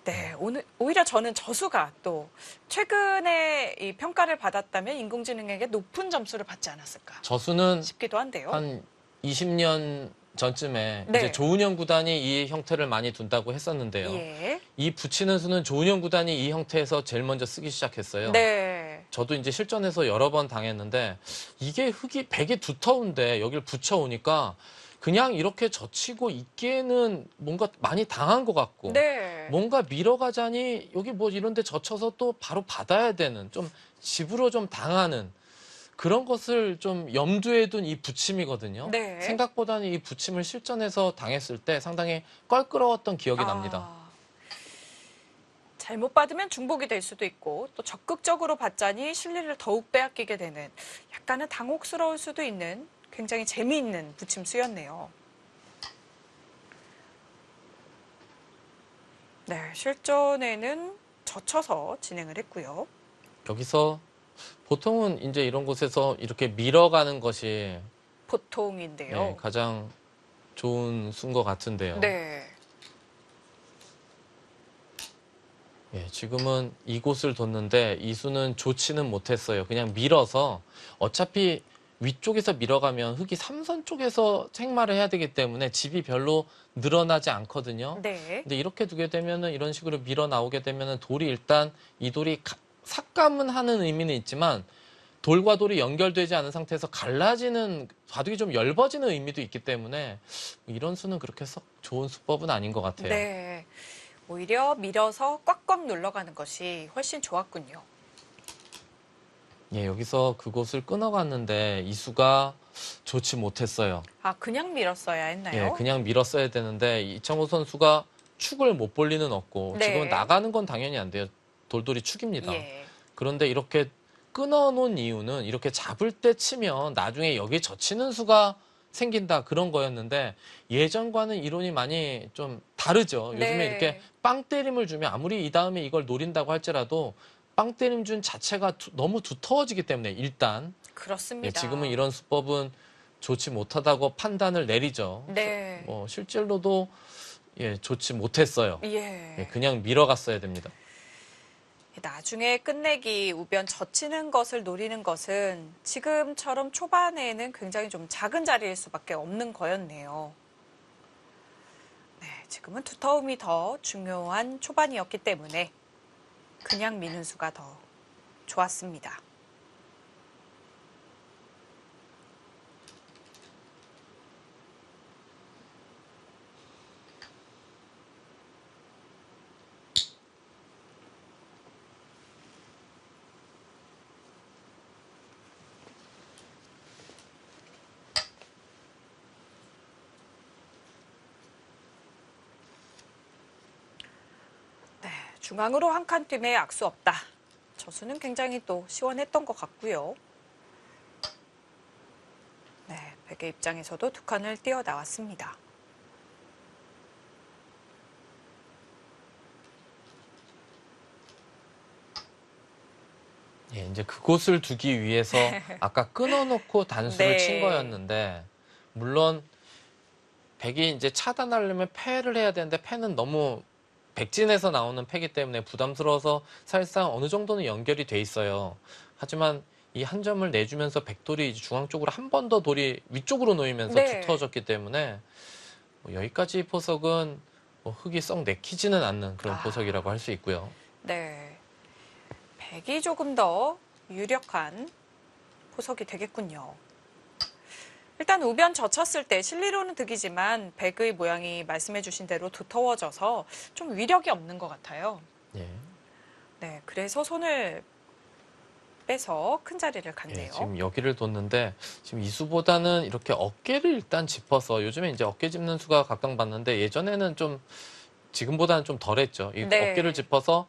네, 오히려 저는 저수가 또 최근에 이 평가를 받았다면 인공지능에게 높은 점수를 받지 않았을까 저수는 싶기도 한데요. 한 20년 전쯤에 네. 이제 조은영 구단이 이 형태를 많이 둔다고 했었는데요. 예. 이 붙이는 수는 조은영 구단이 이 형태에서 제일 먼저 쓰기 시작했어요. 네. 저도 이제 실전에서 여러 번 당했는데 이게 흙이 백이 두터운데 여기를 붙여오니까 그냥 이렇게 젖히고 있기에는 뭔가 많이 당한 것 같고 네. 뭔가 밀어가자니 여기 뭐 이런데 젖혀서 또 바로 받아야 되는 좀 집으로 좀 당하는 그런 것을 좀 염두에 둔 이 부침이거든요. 네. 생각보다는 이 부침을 실전에서 당했을 때 상당히 껄끄러웠던 기억이 납니다. 잘못 받으면 중복이 될 수도 있고 또 적극적으로 받자니 실리를 더욱 빼앗기게 되는 약간은 당혹스러울 수도 있는 굉장히 재미있는 부침수였네요. 네, 실전에는 젖혀서 진행을 했고요. 여기서 보통은 이제 이런 곳에서 이렇게 밀어가는 것이 보통인데요. 예, 가장 좋은 수인 것 같은데요. 네. 예, 지금은 이곳을 뒀는데 이 수는 좋지는 못했어요. 그냥 밀어서 어차피 위쪽에서 밀어가면 흙이 삼선 쪽에서 책마를 해야 되기 때문에 집이 별로 늘어나지 않거든요. 네. 근데 이렇게 두게 되면은 이런 식으로 밀어 나오게 되면은 돌이 일단 이 돌이 삭감은 하는 의미는 있지만 돌과 돌이 연결되지 않은 상태에서 갈라지는 바둑이 좀 엷어지는 의미도 있기 때문에 이런 수는 그렇게 썩 좋은 수법은 아닌 것 같아요. 네. 오히려 밀어서 꽉꽉 눌러가는 것이 훨씬 좋았군요. 예, 여기서 그곳을 끊어갔는데 이 수가 좋지 못했어요. 아, 그냥 밀었어야 했나요? 예, 그냥 밀었어야 되는데 이창호 선수가 축을 못 볼 리는 없고 네. 지금은 나가는 건 당연히 안 돼요. 돌돌이 축입니다. 예. 그런데 이렇게 끊어놓은 이유는 이렇게 잡을 때 치면 나중에 여기 젖히는 수가 생긴다 그런 거였는데 예전과는 이론이 많이 좀 다르죠. 요즘에 네. 이렇게 빵 때림을 주면 아무리 이 다음에 이걸 노린다고 할지라도 빵 때림 준 자체가 너무 두터워지기 때문에 일단 그렇습니다. 예, 지금은 이런 수법은 좋지 못하다고 판단을 내리죠. 네. 뭐 실제로도 예, 좋지 못했어요. 예. 예, 그냥 밀어갔어야 됩니다. 나중에 끝내기 우변 젖히는 것을 노리는 것은 지금처럼 초반에는 굉장히 좀 작은 자리일 수밖에 없는 거였네요. 네, 지금은 두터움이 더 중요한 초반이었기 때문에 그냥 미는 수가 더 좋았습니다. 네, 중앙으로 한 칸 뛰매 악수 없다. 저 수는 굉장히 또 시원했던 것 같고요. 네, 백의 입장에서도 두 칸을 뛰어 나왔습니다. 예, 이제 그곳을 두기 위해서 아까 끊어놓고 단수를 네. 친 거였는데 물론 백이 이제 차단하려면 패를 해야 되는데 패는 너무 백진에서 나오는 패기 때문에 부담스러워서 사실상 어느 정도는 연결이 돼 있어요. 하지만 이 한 점을 내주면서 백돌이 중앙 쪽으로 한 번 더 돌이 위쪽으로 놓이면서 네. 두터워졌기 때문에 뭐 여기까지 포석은 뭐 흙이 썩 내키지는 않는 그런 포석이라고 할 수 있고요. 네, 백이 조금 더 유력한 포석이 되겠군요. 일단 우변 젖혔을 때 실리로는 득이지만 백의 모양이 말씀해 주신 대로 두터워져서 좀 위력이 없는 것 같아요. 예. 네, 그래서 손을 빼서 큰 자리를 예, 갔네요. 지금 여기를 뒀는데 지금 이수보다는 이렇게 어깨를 일단 짚어서 요즘에 이제 어깨 짚는 수가 각각 봤는데 예전에는 좀 지금보다는 좀 덜했죠. 이 네. 어깨를 짚어서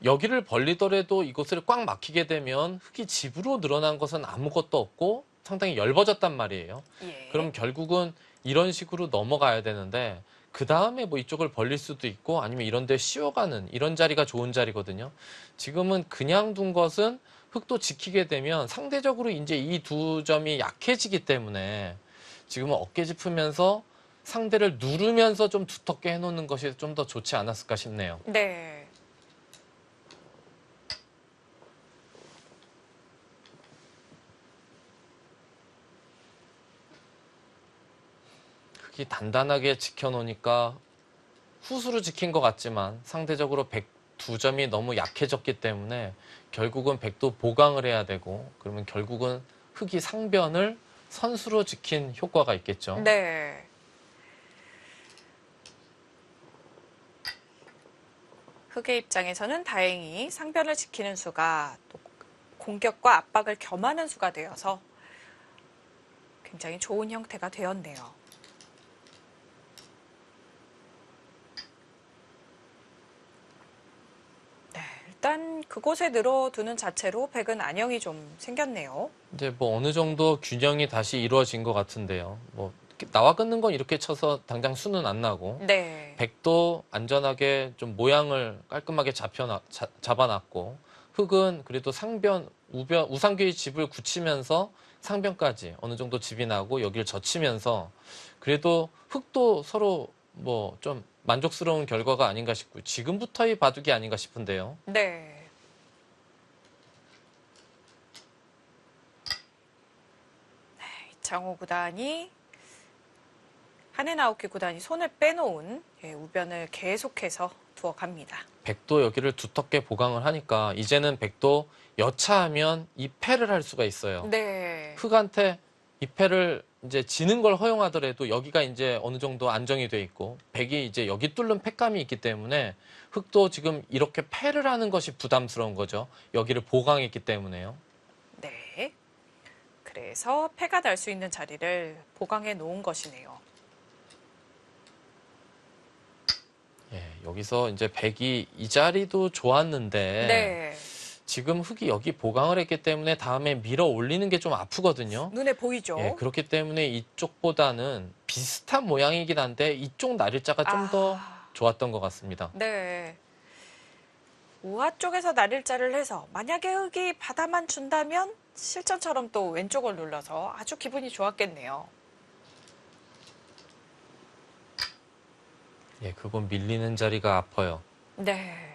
여기를 벌리더라도 이곳을 꽉 막히게 되면 흙이 집으로 늘어난 것은 아무것도 없고 상당히 엷어졌단 말이에요. 예. 그럼 결국은 이런 식으로 넘어가야 되는데 그 다음에 뭐 이쪽을 벌릴 수도 있고 아니면 이런 데 씌워가는 이런 자리가 좋은 자리거든요. 지금은 그냥 둔 것은 흙도 지키게 되면 상대적으로 이제 이 두 점이 약해지기 때문에 지금은 어깨 짚으면서 상대를 누르면서 좀 두텁게 해놓는 것이 좀 더 좋지 않았을까 싶네요. 네. 흙이 단단하게 지켜놓으니까 후수로 지킨 것 같지만 상대적으로 두 점이 너무 약해졌기 때문에 결국은 백도 보강을 해야 되고 그러면 결국은 흙이 상변을 선수로 지킨 효과가 있겠죠. 네. 흑의 입장에서는 다행히 상변을 지키는 수가 또 공격과 압박을 겸하는 수가 되어서 굉장히 좋은 형태가 되었네요. 네, 일단 그곳에 늘어두는 자체로 백은 안형이 좀 생겼네요. 이제 뭐 어느 정도 균형이 다시 이루어진 것 같은데요. 뭐 나와 끊는 건 이렇게 쳐서 당장 수는 안 나고 네. 백도 안전하게 좀 모양을 깔끔하게 잡아놨고 흙은 그래도 상변, 우상귀의 집을 굳히면서 상변까지 어느 정도 집이 나고 여기를 젖히면서 그래도 흙도 서로 뭐 좀 만족스러운 결과가 아닌가 싶고 지금부터의 바둑이 아닌가 싶은데요. 네. 이창호 구단이 한해나오키 구단이 손을 빼놓은 우변을 계속해서 두어갑니다. 백도 여기를 두텁게 보강을 하니까 이제는 백도 여차하면 이 패를 할 수가 있어요. 네. 흑한테 이 패를 이제 지는 걸 허용하더라도 여기가 이제 어느 정도 안정이 돼 있고 백이 이제 여기 뚫는 패감이 있기 때문에 흑도 지금 이렇게 패를 하는 것이 부담스러운 거죠. 여기를 보강했기 때문에요. 네. 그래서 패가 날 수 있는 자리를 보강해 놓은 것이네요. 예, 여기서 이제 백이 이 자리도 좋았는데 네. 지금 흑이 여기 보강을 했기 때문에 다음에 밀어 올리는 게 좀 아프거든요. 눈에 보이죠? 예, 그렇기 때문에 이쪽보다는 비슷한 모양이긴 한데 이쪽 날일자가 좀 더 좋았던 것 같습니다. 네. 우하 쪽에서 날일자를 해서 만약에 흑이 받아만 준다면 실전처럼 또 왼쪽을 눌러서 아주 기분이 좋았겠네요. 예, 그건 밀리는 자리가 아파요. 네.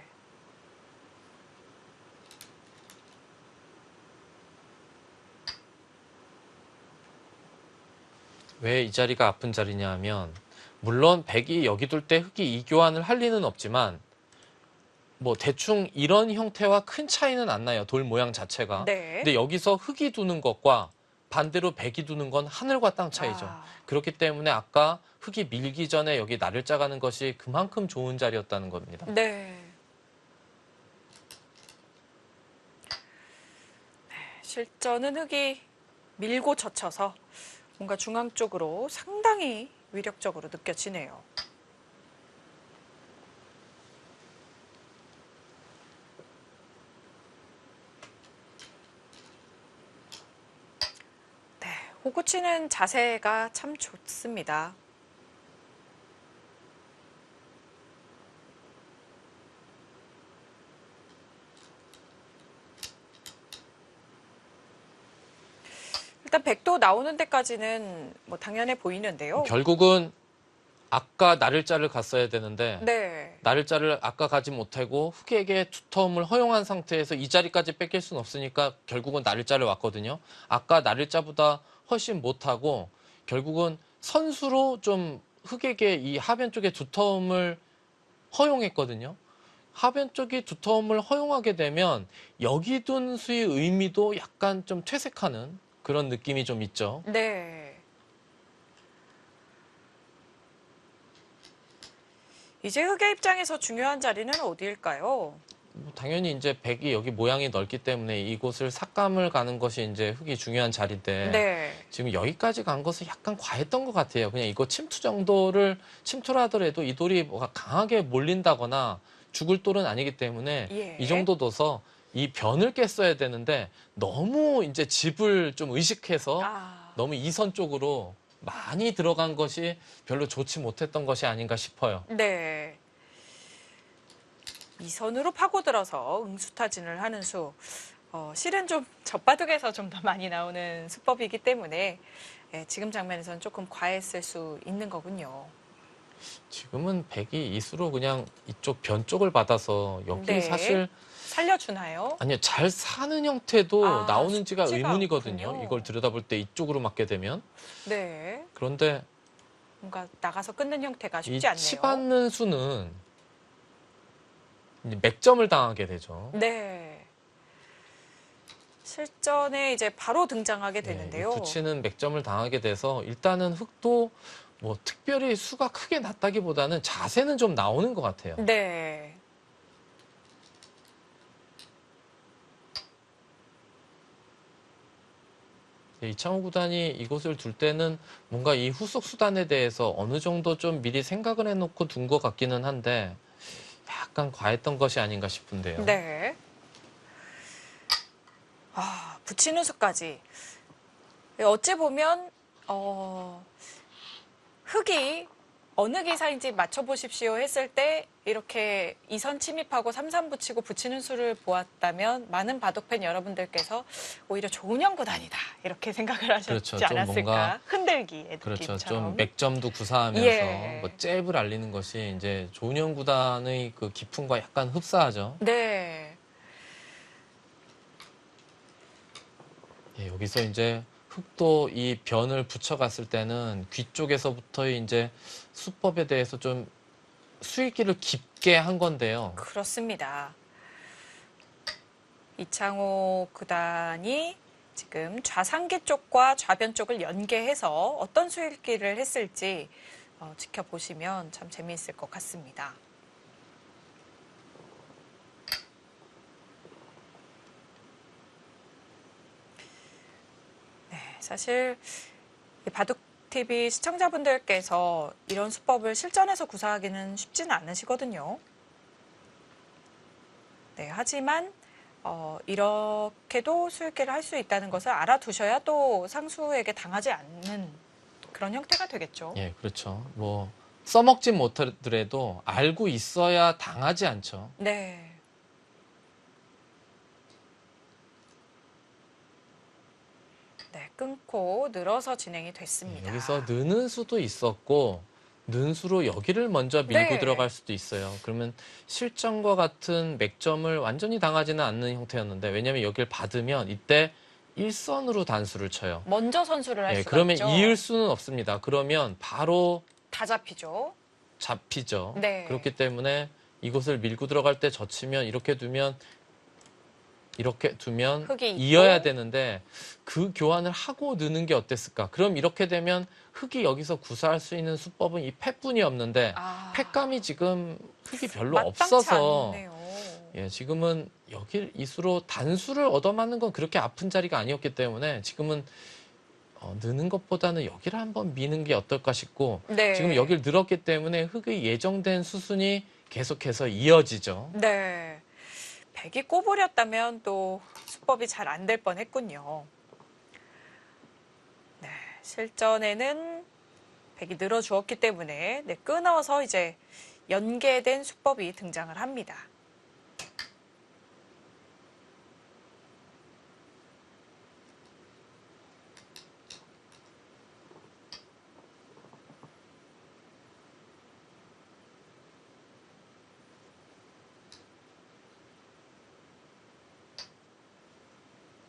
왜 이 자리가 아픈 자리냐 하면 물론 백이 여기 둘 때 흑이 이 교환을 할 리는 없지만 뭐 대충 이런 형태와 큰 차이는 안 나요. 돌 모양 자체가. 네. 근데 여기서 흑이 두는 것과 반대로 백이 두는 건 하늘과 땅 차이죠. 그렇기 때문에 아까 흑이 밀기 전에 여기 날을 짜가는 것이 그만큼 좋은 자리였다는 겁니다. 네. 실전은 흑이 밀고 젖혀서 뭔가 중앙 쪽으로 상당히 위력적으로 느껴지네요. 네, 호구 치는 자세가 참 좋습니다. 일단 백도 나오는 데까지는 뭐 당연해 보이는데요. 결국은 아까 날일자를 갔어야 되는데 네. 날일자를 아까 가지 못하고 흑에게 두터움을 허용한 상태에서 이 자리까지 뺏길 수는 없으니까 결국은 날일자를 왔거든요. 아까 날일자보다 훨씬 못하고 결국은 선수로 좀 흑에게 이 하변 쪽에 두터움을 허용했거든요. 하변 쪽이 두터움을 허용하게 되면 여기 둔 수의 의미도 약간 좀 퇴색하는 그런 느낌이 좀 있죠. 네. 이제 흑의 입장에서 중요한 자리는 어디일까요? 뭐 당연히 이제 백이 여기 모양이 넓기 때문에 이곳을 삭감을 가는 것이 이제 흑이 중요한 자리인데 네. 지금 여기까지 간 것은 약간 과했던 것 같아요. 그냥 이거 침투 정도를 침투를 하더라도 이 돌이 뭐가 강하게 몰린다거나 죽을 돌은 아니기 때문에 예. 이 정도 둬서 이 변을 깼어야 되는데 너무 이제 집을 좀 의식해서 너무 이선 쪽으로 많이 들어간 것이 별로 좋지 못했던 것이 아닌가 싶어요. 네. 이선으로 파고들어서 응수타진을 하는 수. 실은 좀 젖바둑에서 좀 더 많이 나오는 수법이기 때문에 지금 장면에서는 조금 과했을 수 있는 거군요. 지금은 백이 이수로 그냥 이쪽 변 쪽을 받아서 여기 네. 사실 살려주나요? 아니요 잘 사는 형태도 나오는지가 쉽지가 의문이거든요. 않군요. 이걸 들여다볼 때 이쪽으로 맞게 되면 네. 그런데 뭔가 나가서 끊는 형태가 이 쉽지 않네요. 치받는 수는 이제 맥점을 당하게 되죠. 네. 실전에 이제 바로 등장하게 되는데요. 이 부치는 맥점을 당하게 돼서 일단은 흑도 뭐 특별히 수가 크게 낮다기보다는 자세는 좀 나오는 것 같아요. 네. 이창호 구단이 이곳을 둘 때는 뭔가 이 후속 수단에 대해서 어느 정도 좀 미리 생각을 해놓고 둔 것 같기는 한데 약간 과했던 것이 아닌가 싶은데요. 네. 붙이는 수까지. 어찌 보면 흑이 어느 기사인지 맞춰보십시오 했을 때 이렇게 2선 침입하고 3선 붙이고 붙이는 수를 보았다면 많은 바둑팬 여러분들께서 오히려 조은영 구단이다 이렇게 생각을 하셨지 그렇죠. 좀 않았을까. 뭔가 흔들기의 그렇죠. 느낌처럼. 좀 맥점도 구사하면서 예. 뭐 잽을 알리는 것이 이제 조은영 구단의 그 기풍과 약간 흡사하죠. 네. 예, 여기서 이제 흑도 이 변을 붙여갔을 때는 귀 쪽에서부터 이제 수법에 대해서 좀 수익기를 깊게 한 건데요. 그렇습니다. 이창호 구단이 지금 좌상기 쪽과 좌변 쪽을 연계해서 어떤 수일기를 했을지 지켜보시면 참 재미있을 것 같습니다. 네, 사실 이 바둑TV 시청자분들께서 이런 수법을 실전에서 구사하기는 쉽지는 않으시거든요. 네, 하지만 이렇게도 수익계를 할 수 있다는 것을 알아두셔야 또 상수에게 당하지 않는 그런 형태가 되겠죠. 예, 그렇죠. 뭐 써먹진 못하더라도 알고 있어야 당하지 않죠. 네. 네, 끊고 늘어서 진행이 예, 됐습니다. 여기서 느는 수도 있었고 는수로 여기를 먼저 밀고 네. 들어갈 수도 있어요. 그러면 실전과 같은 맥점을 완전히 당하지는 않는 형태였는데 왜냐하면 여기를 받으면 이때 일선으로 단수를 쳐요. 먼저 선수를 할 예, 수가 그러면 있죠. 이을 수는 없습니다. 그러면 바로 다 잡히죠. 잡히죠. 네. 그렇기 때문에 이곳을 밀고 들어갈 때 젖히면 이렇게 두면 흙이 있고. 이어야 되는데 그 교환을 하고 느는 게 어땠을까? 그럼 이렇게 되면 흙이 여기서 구사할 수 있는 수법은 이 패뿐이 없는데 패감이 지금 흙이 별로 마땅치 없어서 않네요. 예, 지금은 여기 이수로 단수를 얻어맞는 건 그렇게 아픈 자리가 아니었기 때문에 지금은 느는 것보다는 여기를 한번 미는 게 어떨까 싶고 네. 지금 여기를 늘었기 때문에 흙의 예정된 수순이 계속해서 이어지죠. 네. 백이 꼬부렸다면 또 수법이 잘 안 될 뻔했군요. 네, 실전에는 백이 늘어주었기 때문에 네, 끊어서 이제 연계된 수법이 등장을 합니다.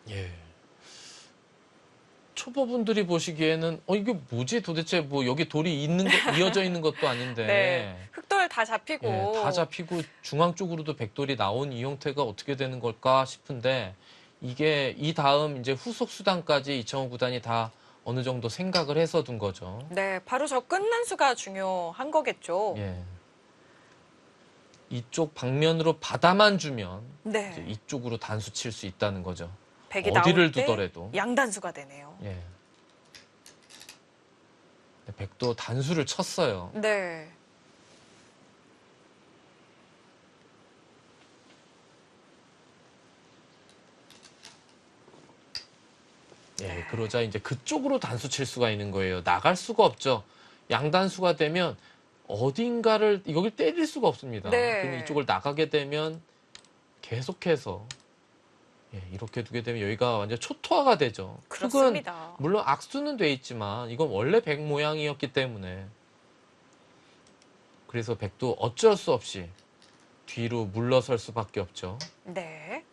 예. 초보분들이 보시기에는 이게 뭐지 도대체 뭐 여기 돌이 있는 거 이어져 있는 것도 아닌데 네, 흑돌 다 잡히고. 예, 다 잡히고 중앙 쪽으로도 백돌이 나온 이 형태가 어떻게 되는 걸까 싶은데 이게 이 다음 이제 후속 수단까지 이창호 구단이 다 어느 정도 생각을 해서 둔 거죠. 네, 바로 저 끊는 수가 중요한 거겠죠. 예. 이쪽 방면으로 받아만 주면 네, 이제 이쪽으로 단수 칠 수 있다는 거죠. 백이 어디를 나올 때 두더라도. 양단수가 되네요. 예. 백도 단수를 쳤어요. 네. 예, 그러자 이제 그쪽으로 단수 칠 수가 있는 거예요. 나갈 수가 없죠. 양단수가 되면 어딘가를 여길 때릴 수가 없습니다. 네. 그럼 이쪽을 나가게 되면 계속해서 이렇게 두게 되면 여기가 완전 초토화가 되죠. 흙은 그렇습니다. 물론 악수는 돼 있지만 이건 원래 백 모양이었기 때문에 그래서 백도 어쩔 수 없이 뒤로 물러설 수밖에 없죠. 네.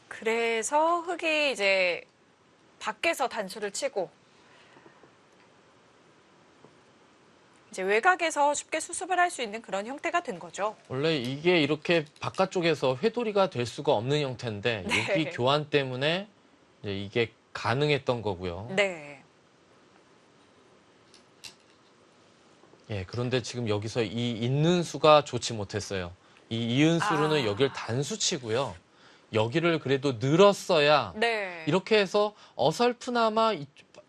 그래서 흑이 이제 밖에서 단수를 치고 이제 외곽에서 쉽게 수습을 할 수 있는 그런 형태가 된 거죠. 원래 이게 이렇게 바깥쪽에서 회돌이가 될 수가 없는 형태인데 네. 여기 교환 때문에 이제 이게 가능했던 거고요. 네. 예, 그런데 지금 여기서 이 있는 수가 좋지 못했어요. 이 이은수로는 여기를 단수치고요. 여기를 그래도 늘었어야 네. 이렇게 해서 어설프나마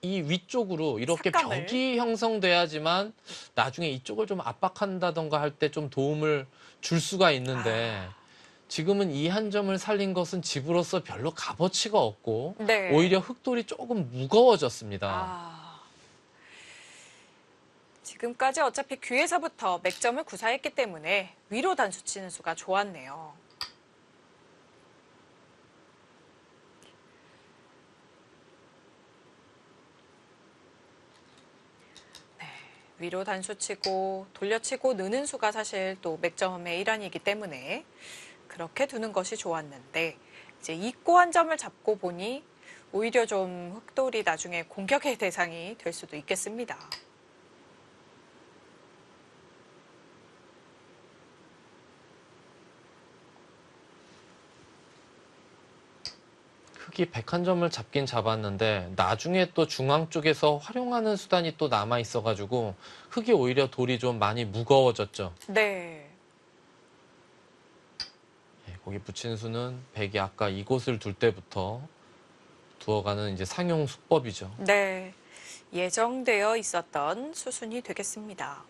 이 위쪽으로 이렇게 삭감을. 벽이 형성돼야지만 나중에 이쪽을 좀 압박한다던가 할 때 좀 도움을 줄 수가 있는데 지금은 이 한 점을 살린 것은 집으로서 별로 값어치가 없고 네. 오히려 흑돌이 조금 무거워졌습니다. 지금까지 어차피 귀에서부터 맥점을 구사했기 때문에 위로 단수 치는 수가 좋았네요. 네, 위로 단수 치고 돌려치고 느는 수가 사실 또 맥점의 일환이기 때문에 그렇게 두는 것이 좋았는데 이제 잊고 한 점을 잡고 보니 오히려 좀 흑돌이 나중에 공격의 대상이 될 수도 있겠습니다. 흑이 101점을 잡긴 잡았는데 나중에 또 중앙 쪽에서 활용하는 수단이 또 남아 있어가지고 흑이 오히려 돌이 좀 많이 무거워졌죠. 네. 거기 붙인 수는 백이 아까 이곳을 둘 때부터 두어가는 이제 상용 수법이죠. 네. 예정되어 있었던 수순이 되겠습니다.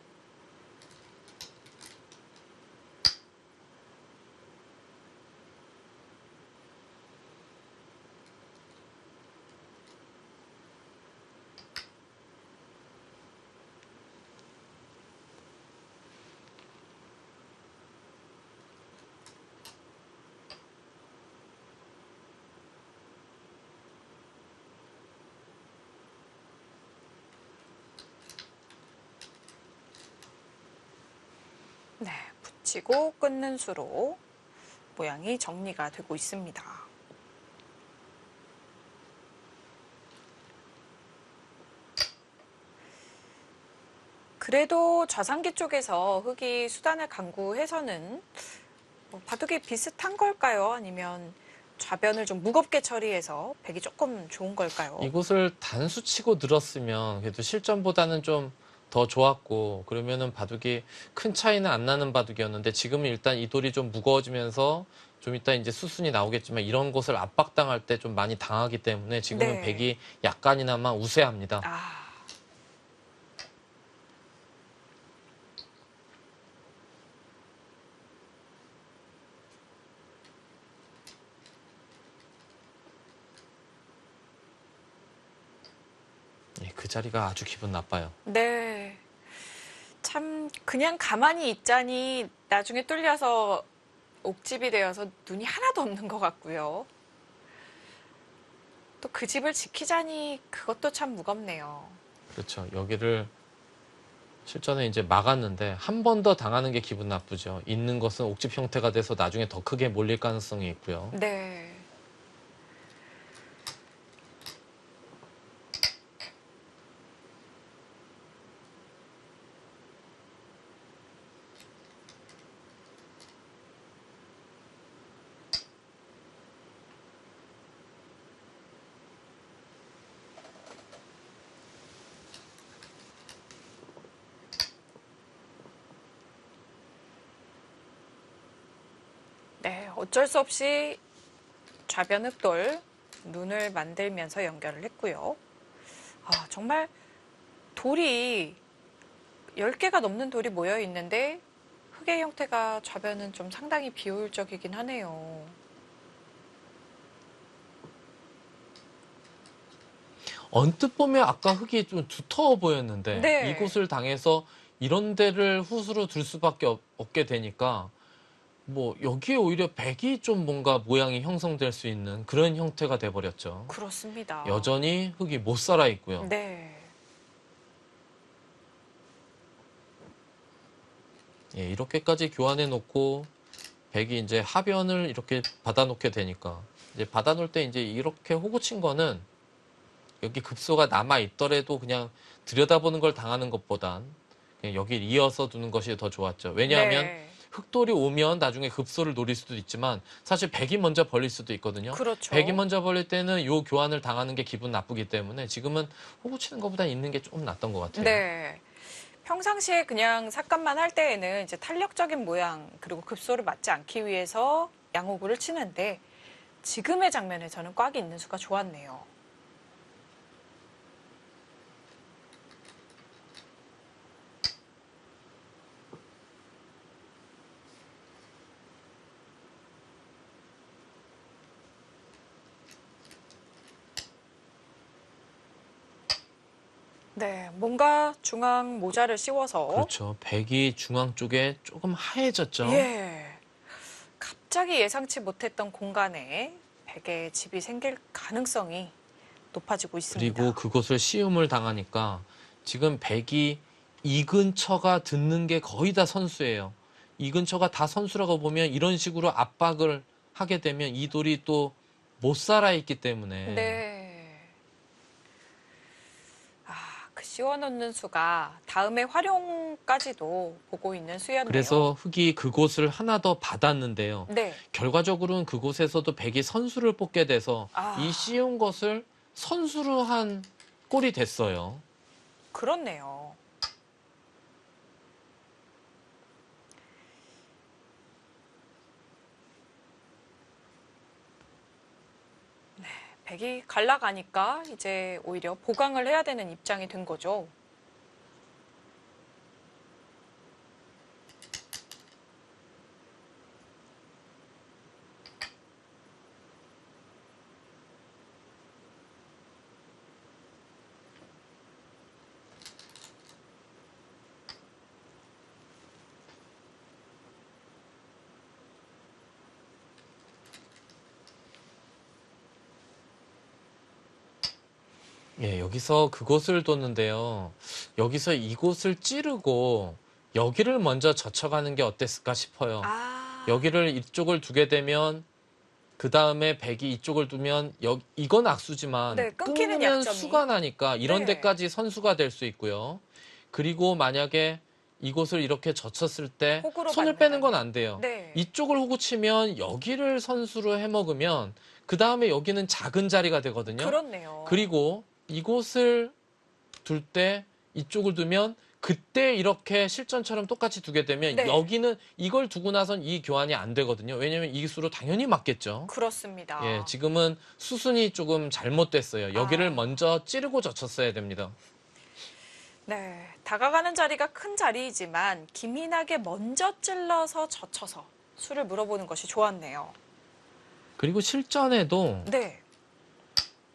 네, 붙이고 끊는 수로 모양이 정리가 되고 있습니다. 그래도 좌상기 쪽에서 흑이 수단을 강구해서는 바둑이 비슷한 걸까요? 아니면 좌변을 좀 무겁게 처리해서 백이 조금 좋은 걸까요? 이곳을 단수 치고 늘었으면 그래도 실전보다는 좀 더 좋았고 그러면은 바둑이 큰 차이는 안 나는 바둑이었는데 지금은 일단 이 돌이 좀 무거워지면서 좀 이따 이제 수순이 나오겠지만 이런 곳을 압박당할 때 좀 많이 당하기 때문에 지금은 네. 백이 약간이나마 우세합니다. 아, 그 자리가 아주 기분 나빠요. 네. 참 그냥 가만히 있자니 나중에 뚫려서 옥집이 되어서 눈이 하나도 없는 것 같고요. 또 그 집을 지키자니 그것도 참 무겁네요. 그렇죠. 여기를 실전에 이제 막았는데 한 번 더 당하는 게 기분 나쁘죠. 있는 것은 옥집 형태가 돼서 나중에 더 크게 몰릴 가능성이 있고요. 네. 네, 어쩔 수 없이 좌변 흑돌 눈을 만들면서 연결을 했고요. 아, 정말 돌이 10개가 넘는 돌이 모여 있는데 흑의 형태가 좌변은 좀 상당히 비효율적이긴 하네요. 언뜻 보면 아까 흙이 좀 두터워 보였는데 네. 이곳을 당해서 이런 데를 후수로 둘 수밖에 없게 되니까 뭐 여기에 오히려 백이 좀 뭔가 모양이 형성될 수 있는 그런 형태가 돼버렸죠. 그렇습니다. 여전히 흙이 못 살아 있고요. 네. 예, 이렇게까지 교환해 놓고 백이 이제 하변을 이렇게 받아놓게 되니까 이제 받아놓을 때 이제 이렇게 호구 친 거는 여기 급소가 남아 있더라도 그냥 들여다보는 걸 당하는 것보단 그냥 여기 이어서 두는 것이 더 좋았죠. 왜냐하면 네. 흑돌이 오면 나중에 급소를 노릴 수도 있지만 사실 백이 먼저 벌릴 수도 있거든요. 그렇죠. 백이 먼저 벌릴 때는 요 교환을 당하는 게 기분 나쁘기 때문에 지금은 호구 치는 것보다 있는 게 좀 낫던 것 같아요. 네. 평상시에 그냥 삭감만 할 때에는 이제 탄력적인 모양 그리고 급소를 맞지 않기 위해서 양호구를 치는데 지금의 장면에서는 꽉이 있는 수가 좋았네요. 네, 뭔가 중앙 모자를 씌워서 그렇죠. 백이 중앙 쪽에 조금 하얘졌죠. 예, 갑자기 예상치 못했던 공간에 백의 집이 생길 가능성이 높아지고 있습니다. 그리고 그곳을 시움을 당하니까 지금 백이 이 근처가 듣는 게 거의 다 선수예요. 이 근처가 다 선수라고 보면 이런 식으로 압박을 하게 되면 이 돌이 또 못 살아있기 때문에 네. 아, 그 씌워놓는 수가 다음에 활용까지도 보고 있는 수였네요. 그래서 흑이 그곳을 하나 더 받았는데요. 네. 결과적으로는 그곳에서도 백이 선수를 뽑게 돼서 아. 이 씌운 것을 선수로 한 꼴이 됐어요. 그렇네요. 네, 백이 갈라가니까 이제 오히려 보강을 해야 되는 입장이 된 거죠. 예, 여기서 그곳을 뒀는데요. 여기서 이곳을 찌르고 여기를 먼저 젖혀가는 게 어땠을까 싶어요. 아, 여기를 이쪽을 두게 되면 그 다음에 백이 이쪽을 두면 이건 악수지만 네, 끊기는 끊으면 약점이. 수가 나니까 이런 네. 데까지 선수가 될 수 있고요. 그리고 만약에 이곳을 이렇게 젖혔을 때 호구로 손을 받는다면. 빼는 건 안 돼요. 네. 이쪽을 호구 치면 여기를 선수로 해먹으면 그 다음에 여기는 작은 자리가 되거든요. 그렇네요. 그리고 이곳을 둘 때 이쪽을 두면 그때 이렇게 실전처럼 똑같이 두게 되면 네. 여기는 이걸 두고 나선 이 교환이 안 되거든요. 왜냐면 이 수로 당연히 맞겠죠. 그렇습니다. 예, 지금은 수순이 조금 잘못됐어요. 여기를 아. 먼저 찌르고 젖혔어야 됩니다. 네, 다가가는 자리가 큰 자리이지만 기민하게 먼저 찔러서 젖혀서 수를 물어보는 것이 좋았네요. 그리고 실전에도 네,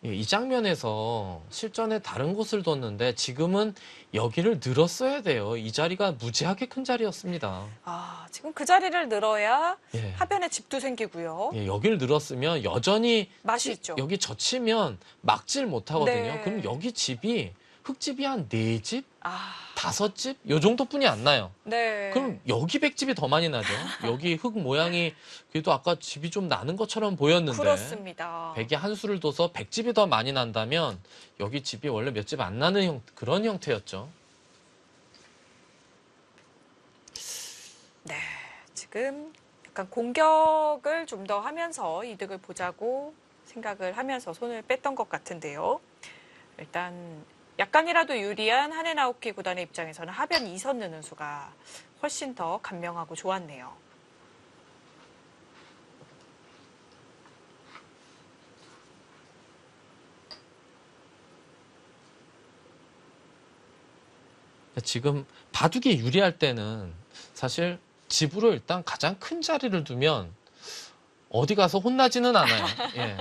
예, 이 장면에서 실전에 다른 곳을 뒀는데 지금은 여기를 늘었어야 돼요. 이 자리가 무지하게 큰 자리였습니다. 아, 지금 그 자리를 늘어야 예. 하변에 집도 생기고요. 예, 여기를 늘었으면 여전히 맛이 있죠. 여기 젖히면 막질 못하거든요. 네. 그럼 여기 집이 흙집이 한 4집, 아, 5집 요 정도뿐이 안 나요. 네. 그럼 여기 백집이 더 많이 나죠. 여기 흙 모양이 그래도 아까 집이 좀 나는 것처럼 보였는데 그렇습니다. 백에 한 수를 둬서 백집이 더 많이 난다면 여기 집이 원래 몇 집 안 나는 그런 형태였죠. 네, 지금 약간 공격을 좀 더 하면서 이득을 보자고 생각을 하면서 손을 뺐던 것 같은데요. 일단 약간이라도 유리한 하네나오키 구단의 입장에서는 하변 2선 느는 수가 훨씬 더 간명하고 좋았네요. 지금 바둑이 유리할 때는 사실 집으로 일단 가장 큰 자리를 두면 어디 가서 혼나지는 않아요. 예.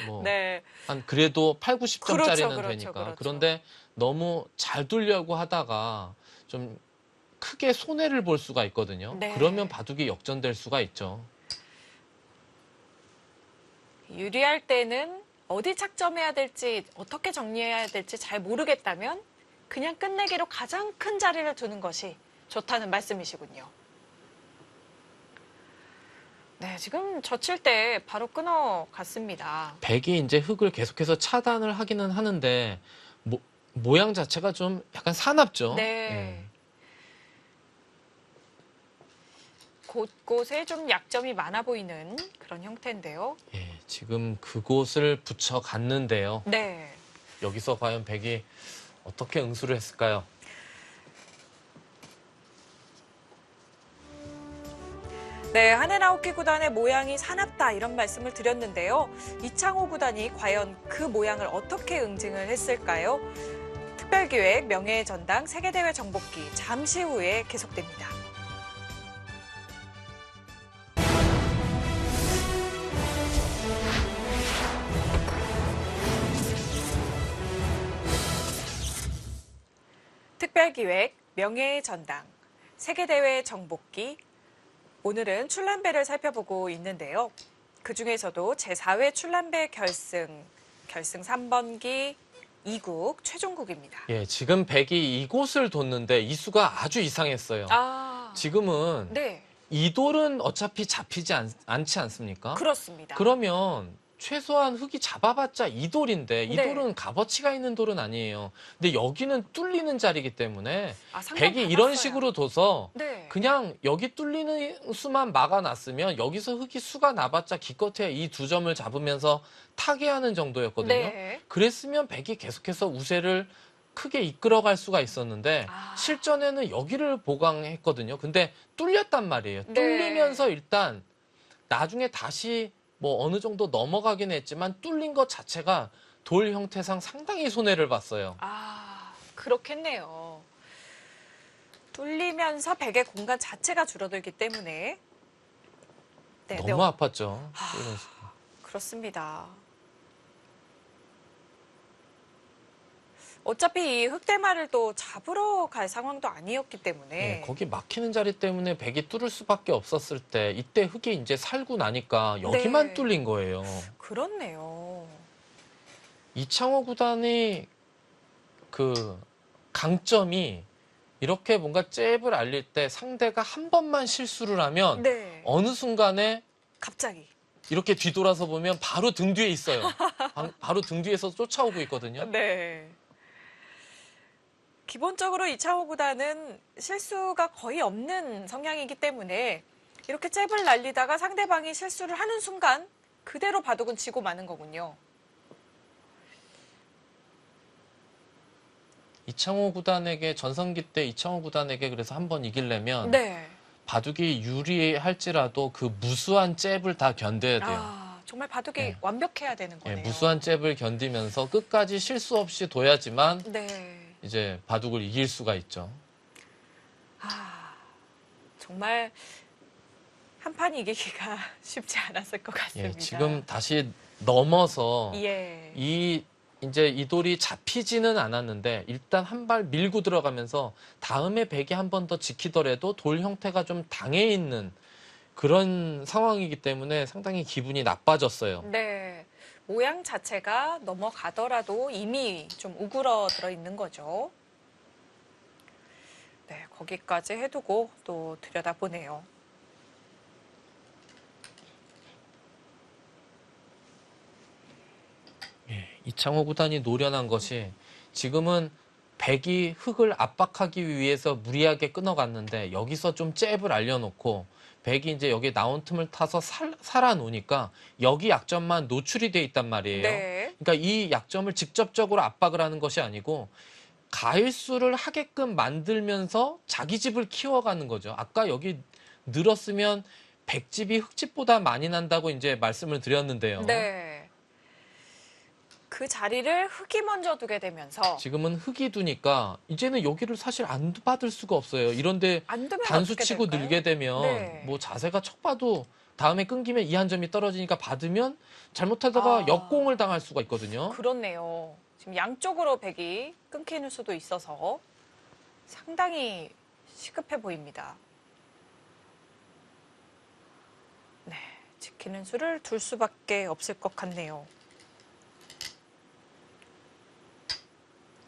뭐 네, 한 그래도 8, 90점짜리는 그렇죠, 그렇죠, 되니까. 그렇죠. 그런데 너무 잘 두려고 하다가 좀 크게 손해를 볼 수가 있거든요. 네. 그러면 바둑이 역전될 수가 있죠. 유리할 때는 어디 착점해야 될지 어떻게 정리해야 될지 잘 모르겠다면 그냥 끝내기로 가장 큰 자리를 두는 것이 좋다는 말씀이시군요. 네, 지금 젖힐 때 바로 끊어갔습니다. 백이 이제 흙을 계속해서 차단을 하기는 하는데 모양 자체가 좀 약간 사납죠. 네. 곳곳에 좀 약점이 많아 보이는 그런 형태인데요. 예. 예, 지금 그곳을 붙여갔는데요. 네. 여기서 과연 백이 어떻게 응수를 했을까요? 네, 하네나오키 구단의 모양이 사납다 이런 말씀을 드렸는데요. 이창호 구단이 과연 그 모양을 어떻게 응징을 했을까요? 특별기획 명예의 전당 세계대회 정복기 잠시 후에 계속됩니다. 개발기획, 명예의 전당, 세계대회 정복기. 오늘은 출란배를 살펴보고 있는데요. 그중에서도 제4회 출란배 결승 3번기 2국 최종국입니다. 예, 지금 백이 이곳을 뒀는데 이 수가 아주 이상했어요. 지금은 네, 이 돌은 어차피 잡히지 않지 않습니까? 그렇습니다. 그러면 최소한 흙이 잡아봤자 이 돌인데 이 네. 돌은 값어치가 있는 돌은 아니에요. 근데 여기는 뚫리는 자리이기 때문에 상당 백이 이런 받았어요. 식으로 둬서 네. 그냥 여기 뚫리는 수만 막아놨으면 여기서 흙이 수가 나봤자 기껏해야 이 두 점을 잡으면서 타개하는 정도였거든요. 네. 그랬으면 백이 계속해서 우세를 크게 이끌어갈 수가 있었는데 실전에는 여기를 보강했거든요. 근데 뚫렸단 말이에요. 네. 뚫리면서 일단 나중에 다시 뭐 어느 정도 넘어가긴 했지만 뚫린 것 자체가 돌 형태상 상당히 손해를 봤어요. 그렇겠네요. 뚫리면서 백의 공간 자체가 줄어들기 때문에 네, 너무 아팠죠. 뚫린 수. 그렇습니다. 어차피 이 흑대마를 또 잡으러 갈 상황도 아니었기 때문에 네, 거기 막히는 자리 때문에 백이 뚫을 수밖에 없었을 때 이때 흙이 이제 살고 나니까 여기만 네. 뚫린 거예요. 그렇네요. 이창호 구단이 그 강점이 이렇게 뭔가 잽을 알릴 때 상대가 한 번만 실수를 하면 네. 어느 순간에 갑자기. 이렇게 뒤돌아서 보면 바로 등 뒤에 있어요. 바로 등 뒤에서 쫓아오고 있거든요. 네. 기본적으로 이창호 구단은 실수가 거의 없는 성향이기 때문에 이렇게 잽을 날리다가 상대방이 실수를 하는 순간 그대로 바둑은 지고 마는 거군요. 이창호 구단에게 전성기 때 이창호 구단에게 그래서 한번 이기려면 네. 바둑이 유리할지라도 그 무수한 잽을 다 견뎌야 돼요. 정말 바둑이 네. 완벽해야 되는 예, 거네요. 무수한 잽을 견디면서 끝까지 실수 없이 둬야지만 네. 이제 바둑을 이길 수가 있죠. 정말 한 판 이기기가 쉽지 않았을 것 같습니다. 예, 지금 다시 넘어서 예. 이제 이 돌이 잡히지는 않았는데 일단 한 발 밀고 들어가면서 다음에 백이 한 번 더 지키더라도 돌 형태가 좀 당해 있는 그런 상황이기 때문에 상당히 기분이 나빠졌어요. 네. 모양 자체가 넘어가더라도 이미 좀 우그러들어 있는 거죠. 네, 거기까지 해두고 또 들여다보네요. 예, 이창호 구단이 노련한 것이 지금은 백이 흙을 압박하기 위해서 무리하게 끊어갔는데 여기서 좀 잽을 알려놓고 백이 이제 여기 나온 틈을 타서 살아놓으니까 여기 약점만 노출이 돼 있단 말이에요. 네. 그러니까 이 약점을 직접적으로 압박을 하는 것이 아니고 가일수를 하게끔 만들면서 자기 집을 키워가는 거죠. 아까 여기 늘었으면 백집이 흙집보다 많이 난다고 이제 말씀을 드렸는데요. 네. 그 자리를 흙이 먼저 두게 되면서 지금은 흙이 두니까 이제는 여기를 사실 안 받을 수가 없어요. 이런데 안 두면 단수 어떻게 치고 될까요? 늘게 되면 네. 뭐 자세가 척 봐도 다음에 끊기면 이 한 점이 떨어지니까 받으면 잘못하다가 역공을 당할 수가 있거든요. 그렇네요. 지금 양쪽으로 백이 끊기는 수도 있어서 상당히 시급해 보입니다. 네, 지키는 수를 둘 수밖에 없을 것 같네요.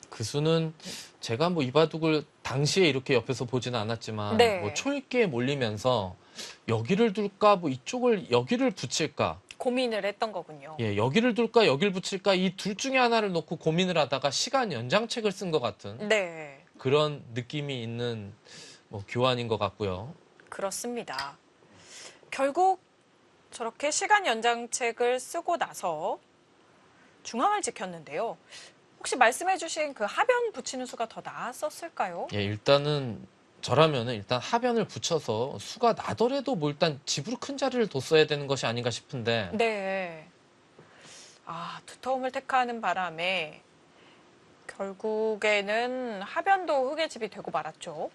그 수는 제가 뭐 이 바둑을 당시에 이렇게 옆에서 보지는 않았지만 네. 뭐 초읽기에 몰리면서 여기를 둘까 뭐 이쪽을 여기를 붙일까 고민을 했던 거군요. 예 여기를 둘까 여기를 붙일까 이 둘 중에 하나를 놓고 고민을 하다가 시간 연장책을 쓴 것 같은 네, 그런 느낌이 있는 뭐 교환인 것 같고요. 그렇습니다. 결국 저렇게 시간 연장책을 쓰고 나서 중앙을 지켰는데요. 혹시 말씀해주신 그 하변 붙이는 수가 더 나았었을까요? 예 일단은 저라면은 일단 하변을 붙여서 수가 나더라도 뭐 일단 집으로 큰 자리를 뒀어야 되는 것이 아닌가 싶은데 네. 두터움을 택하는 바람에 결국에는 하변도 흙의 집이 되고 말았죠.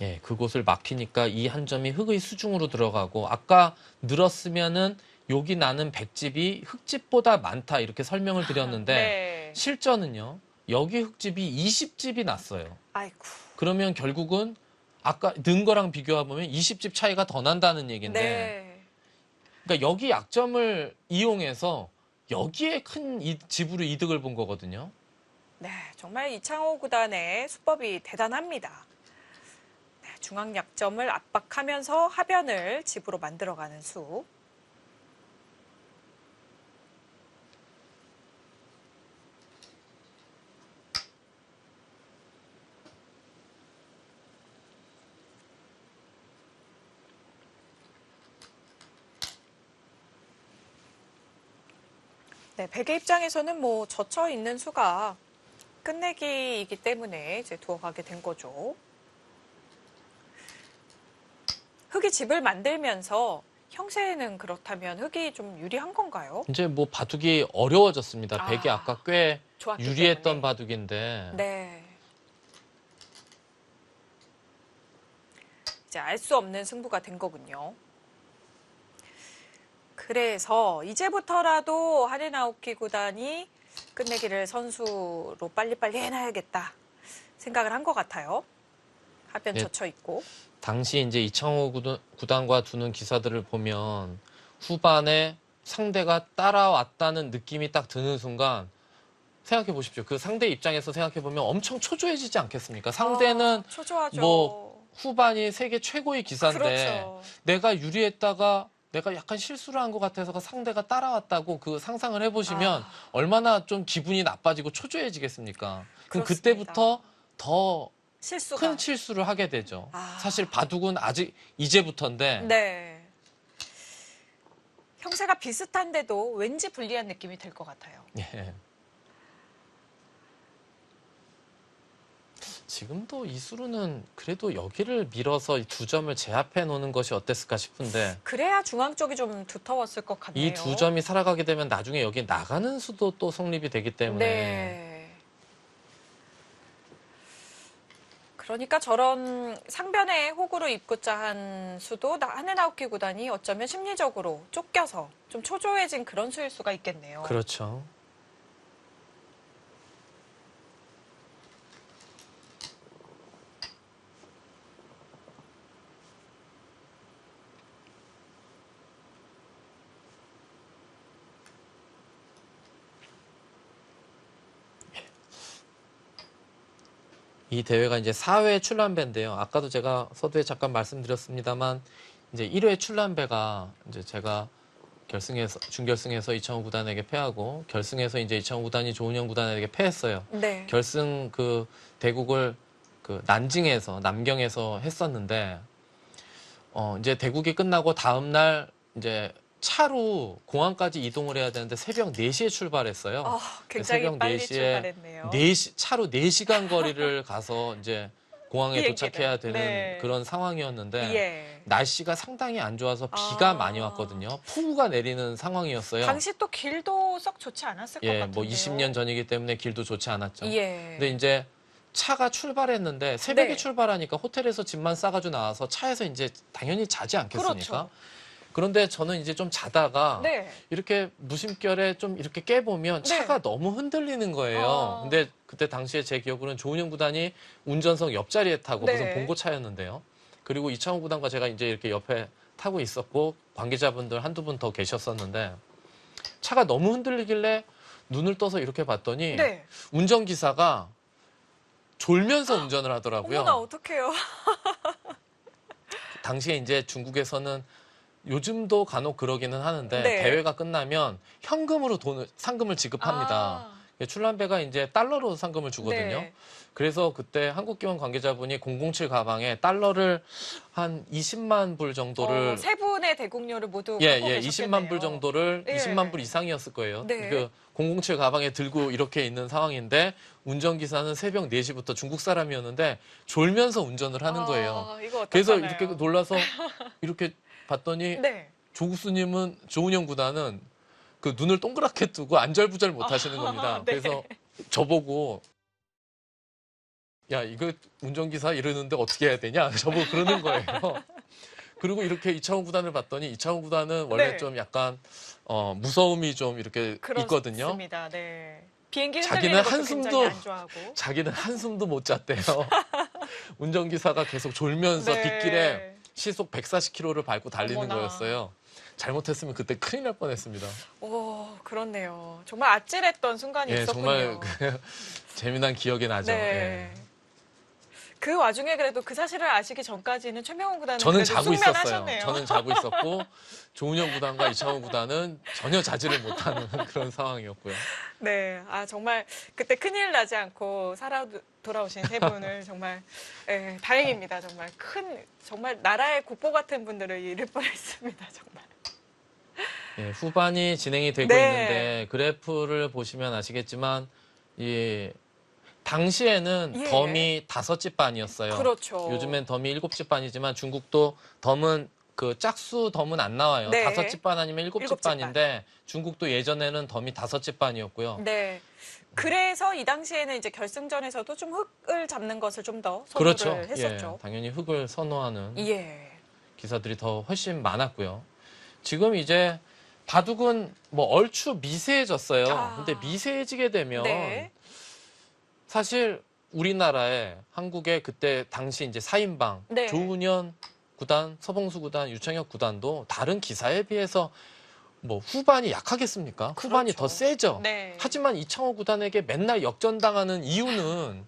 예, 그곳을 막히니까 이 한 점이 흙의 수중으로 들어가고 아까 늘었으면은 여기 나는 백집이 흙집보다 많다 이렇게 설명을 드렸는데 네. 실전은요. 여기 흙집이 20집이 났어요. 아이고. 그러면 결국은 아까 는 거랑 비교해보면 20집 차이가 더 난다는 얘기인데 네. 그러니까 여기 약점을 이용해서 여기에 큰 집으로 이득을 본 거거든요. 네, 정말 이창호 구단의 수법이 대단합니다. 네, 중앙 약점을 압박하면서 하변을 집으로 만들어가는 수. 네, 백의 입장에서는 뭐 젖혀 있는 수가 끝내기이기 때문에 이제 두어가게 된 거죠. 흙이 집을 만들면서 형세는 그렇다면 흙이 좀 유리한 건가요? 이제 뭐 바둑이 어려워졌습니다. 아, 백이 아까 꽤 좋았기 유리했던 때문에. 바둑인데 네. 이제 알 수 없는 승부가 된 거군요. 그래서 이제부터라도 하네나오키 구단이 끝내기를 선수로 빨리빨리 해놔야겠다 생각을 한 것 같아요. 하변 네. 젖혀 있고. 당시 이제 이창호 구단과 두는 기사들을 보면 후반에 상대가 따라왔다는 느낌이 딱 드는 순간 생각해 보십시오. 그 상대 입장에서 생각해 보면 엄청 초조해지지 않겠습니까? 상대는 초조하죠. 뭐 후반이 세계 최고의 기사인데 그렇죠. 내가 유리했다가 내가 약간 실수를 한 것 같아서 상대가 따라왔다고 그 상상을 해보시면 얼마나 좀 기분이 나빠지고 초조해지겠습니까? 그럼 그렇습니다. 그때부터 더 실수가. 큰 실수를 하게 되죠. 아. 사실 바둑은 아직 이제부터인데 네. 형세가 비슷한데도 왠지 불리한 느낌이 들 것 같아요. 예. 지금도 이수루는 그래도 여기를 밀어서 이 두 점을 제압해 놓는 것이 어땠을까 싶은데 그래야 중앙 쪽이 좀 두터웠을 것 같네요. 이 두 점이 살아가게 되면 나중에 여기 나가는 수도 또 성립이 되기 때문에 네. 그러니까 저런 상변에 호구로 입고자 한 수도 하네나오키 구단이 어쩌면 심리적으로 쫓겨서 좀 초조해진 그런 수일 수가 있겠네요. 그렇죠. 이 대회가 이제 4회 출란배인데요. 아까도 제가 서두에 잠깐 말씀드렸습니다만 이제 1회 출란배가 이제 제가 결승에서 준결승에서 이창호 구단에게 패하고 결승에서 이제 이창호 구단이 조은영 구단에게 패했어요. 네. 결승 그 대국을 그 난징에서 남경에서 했었는데 이제 대국이 끝나고 다음 날 이제 차로 공항까지 이동을 해야 되는데 새벽 4시에 출발했어요. 굉장히 새벽 빨리 4시에 출발했네요. 차로 4시간 거리를 가서 이제 공항에 비행기를. 도착해야 되는 네. 그런 상황이었는데 예. 날씨가 상당히 안 좋아서 비가 아. 많이 왔거든요. 폭우가 내리는 상황이었어요. 당시 또 길도 썩 좋지 않았을 것 예, 같은데요. 뭐 20년 전이기 때문에 길도 좋지 않았죠. 예. 근데 이제 차가 출발했는데 새벽에 네. 출발하니까 호텔에서 짐만 싸가지고 나와서 차에서 이제 당연히 자지 않겠습니까? 그렇죠. 그런데 저는 이제 좀 자다가 네. 이렇게 무심결에 좀 이렇게 깨보면 네. 차가 너무 흔들리는 거예요. 근데 그때 당시에 제 기억으로는 조은영 구단이 운전석 옆자리에 타고 네. 무슨 봉고차였는데요. 그리고 이창호 구단과 제가 이제 이렇게 옆에 타고 있었고 관계자분들 한두 분 더 계셨었는데 차가 너무 흔들리길래 눈을 떠서 이렇게 봤더니 네. 운전기사가 졸면서 운전을 하더라고요. 어머나 어떡해요. 당시에 이제 중국에서는 요즘도 간혹 그러기는 하는데 네. 대회가 끝나면 현금으로 상금을 지급합니다. 출란배가 이제 달러로 상금을 주거든요. 네. 그래서 그때 한국기원 관계자분이 007 가방에 달러를 한 20만 불 정도를 세 분의 대국료를 모두 예, 갖고 예, 계셨겠네요. 20만 불 정도를 예. 20만 불 이상이었을 거예요. 네. 그 007 가방에 들고 이렇게 있는 상황인데 운전기사는 새벽 4시부터 중국 사람이었는데 졸면서 운전을 하는 거예요. 이거 그래서 어떡하나요? 이렇게 놀라서 이렇게 봤더니 네. 조국수님은 조은영 구단은 그 눈을 동그랗게 뜨고 안절부절 못 하시는 겁니다. 네. 그래서 저보고 야 이거 운전기사 이러는데 어떻게 해야 되냐 저보고 그러는 거예요. 그리고 이렇게 이창호 구단을 봤더니 이창호 구단은 원래 네. 좀 약간 무서움이 좀 이렇게 있거든요. 그렇습니다. 네. 비행기 자기는 흔들리는 것도 굉장히 한숨도- 안 좋아하고. 자기는 한숨도 못 잤대요. 운전기사가 계속 졸면서 네. 뒷길에 시속 140km를 밟고 달리는 어머나. 거였어요. 잘못했으면 그때 큰일 날 뻔했습니다. 오, 그렇네요. 정말 아찔했던 순간이 예, 있었군요. 정말 재미난 기억이 나죠. 네. 예. 그 와중에 그래도 그 사실을 아시기 전까지는 최명훈 구단은 저는 그래도 자고 있었어요. 숙면하셨네요. 저는 자고 있었고 조은영 구단과 이창호 구단은 전혀 자지를 못하는 그런 상황이었고요. 네, 아 정말 그때 큰일 나지 않고 살아 돌아오신 세 분을 정말 다행입니다. 정말 정말 나라의 국보 같은 분들을 잃을 뻔했습니다. 정말. 예, 후반이 진행이 되고 네. 있는데 그래프를 보시면 아시겠지만 이 당시에는 예. 덤이 5집 반이었어요. 그렇죠. 요즘엔 덤이 7집 반이지만 중국도 덤은 그 짝수 덤은 안 나와요. 네. 5집 반 아니면 7집 7집 반인데 중국도 예전에는 덤이 5집 반이었고요. 네. 그래서 이 당시에는 이제 결승전에서도 좀 흙을 잡는 것을 좀 더 선호를 그렇죠. 했었죠. 예, 당연히 흙을 선호하는 예. 기사들이 더 훨씬 많았고요. 지금 이제 바둑은 뭐 얼추 미세해졌어요. 아. 근데 미세해지게 되면 네. 사실 우리나라에 한국의 그때 당시 이제 4인방 네. 조은현 구단, 서봉수 구단, 유창혁 구단도 다른 기사에 비해서 뭐 후반이 약하겠습니까? 후반이 그렇죠. 더 세죠. 네. 하지만 이창호 구단에게 맨날 역전당하는 이유는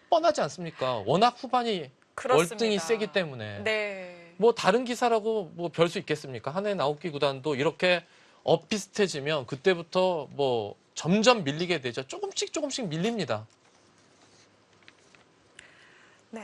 뻔하지 않습니까? 워낙 후반이 그렇습니다. 월등히 세기 때문에. 네. 뭐 다른 기사라고 뭐 별 수 있겠습니까? 한해 9개 구단도 이렇게 엇비슷해지면 그때부터 뭐 점점 밀리게 되죠. 조금씩 밀립니다. 네.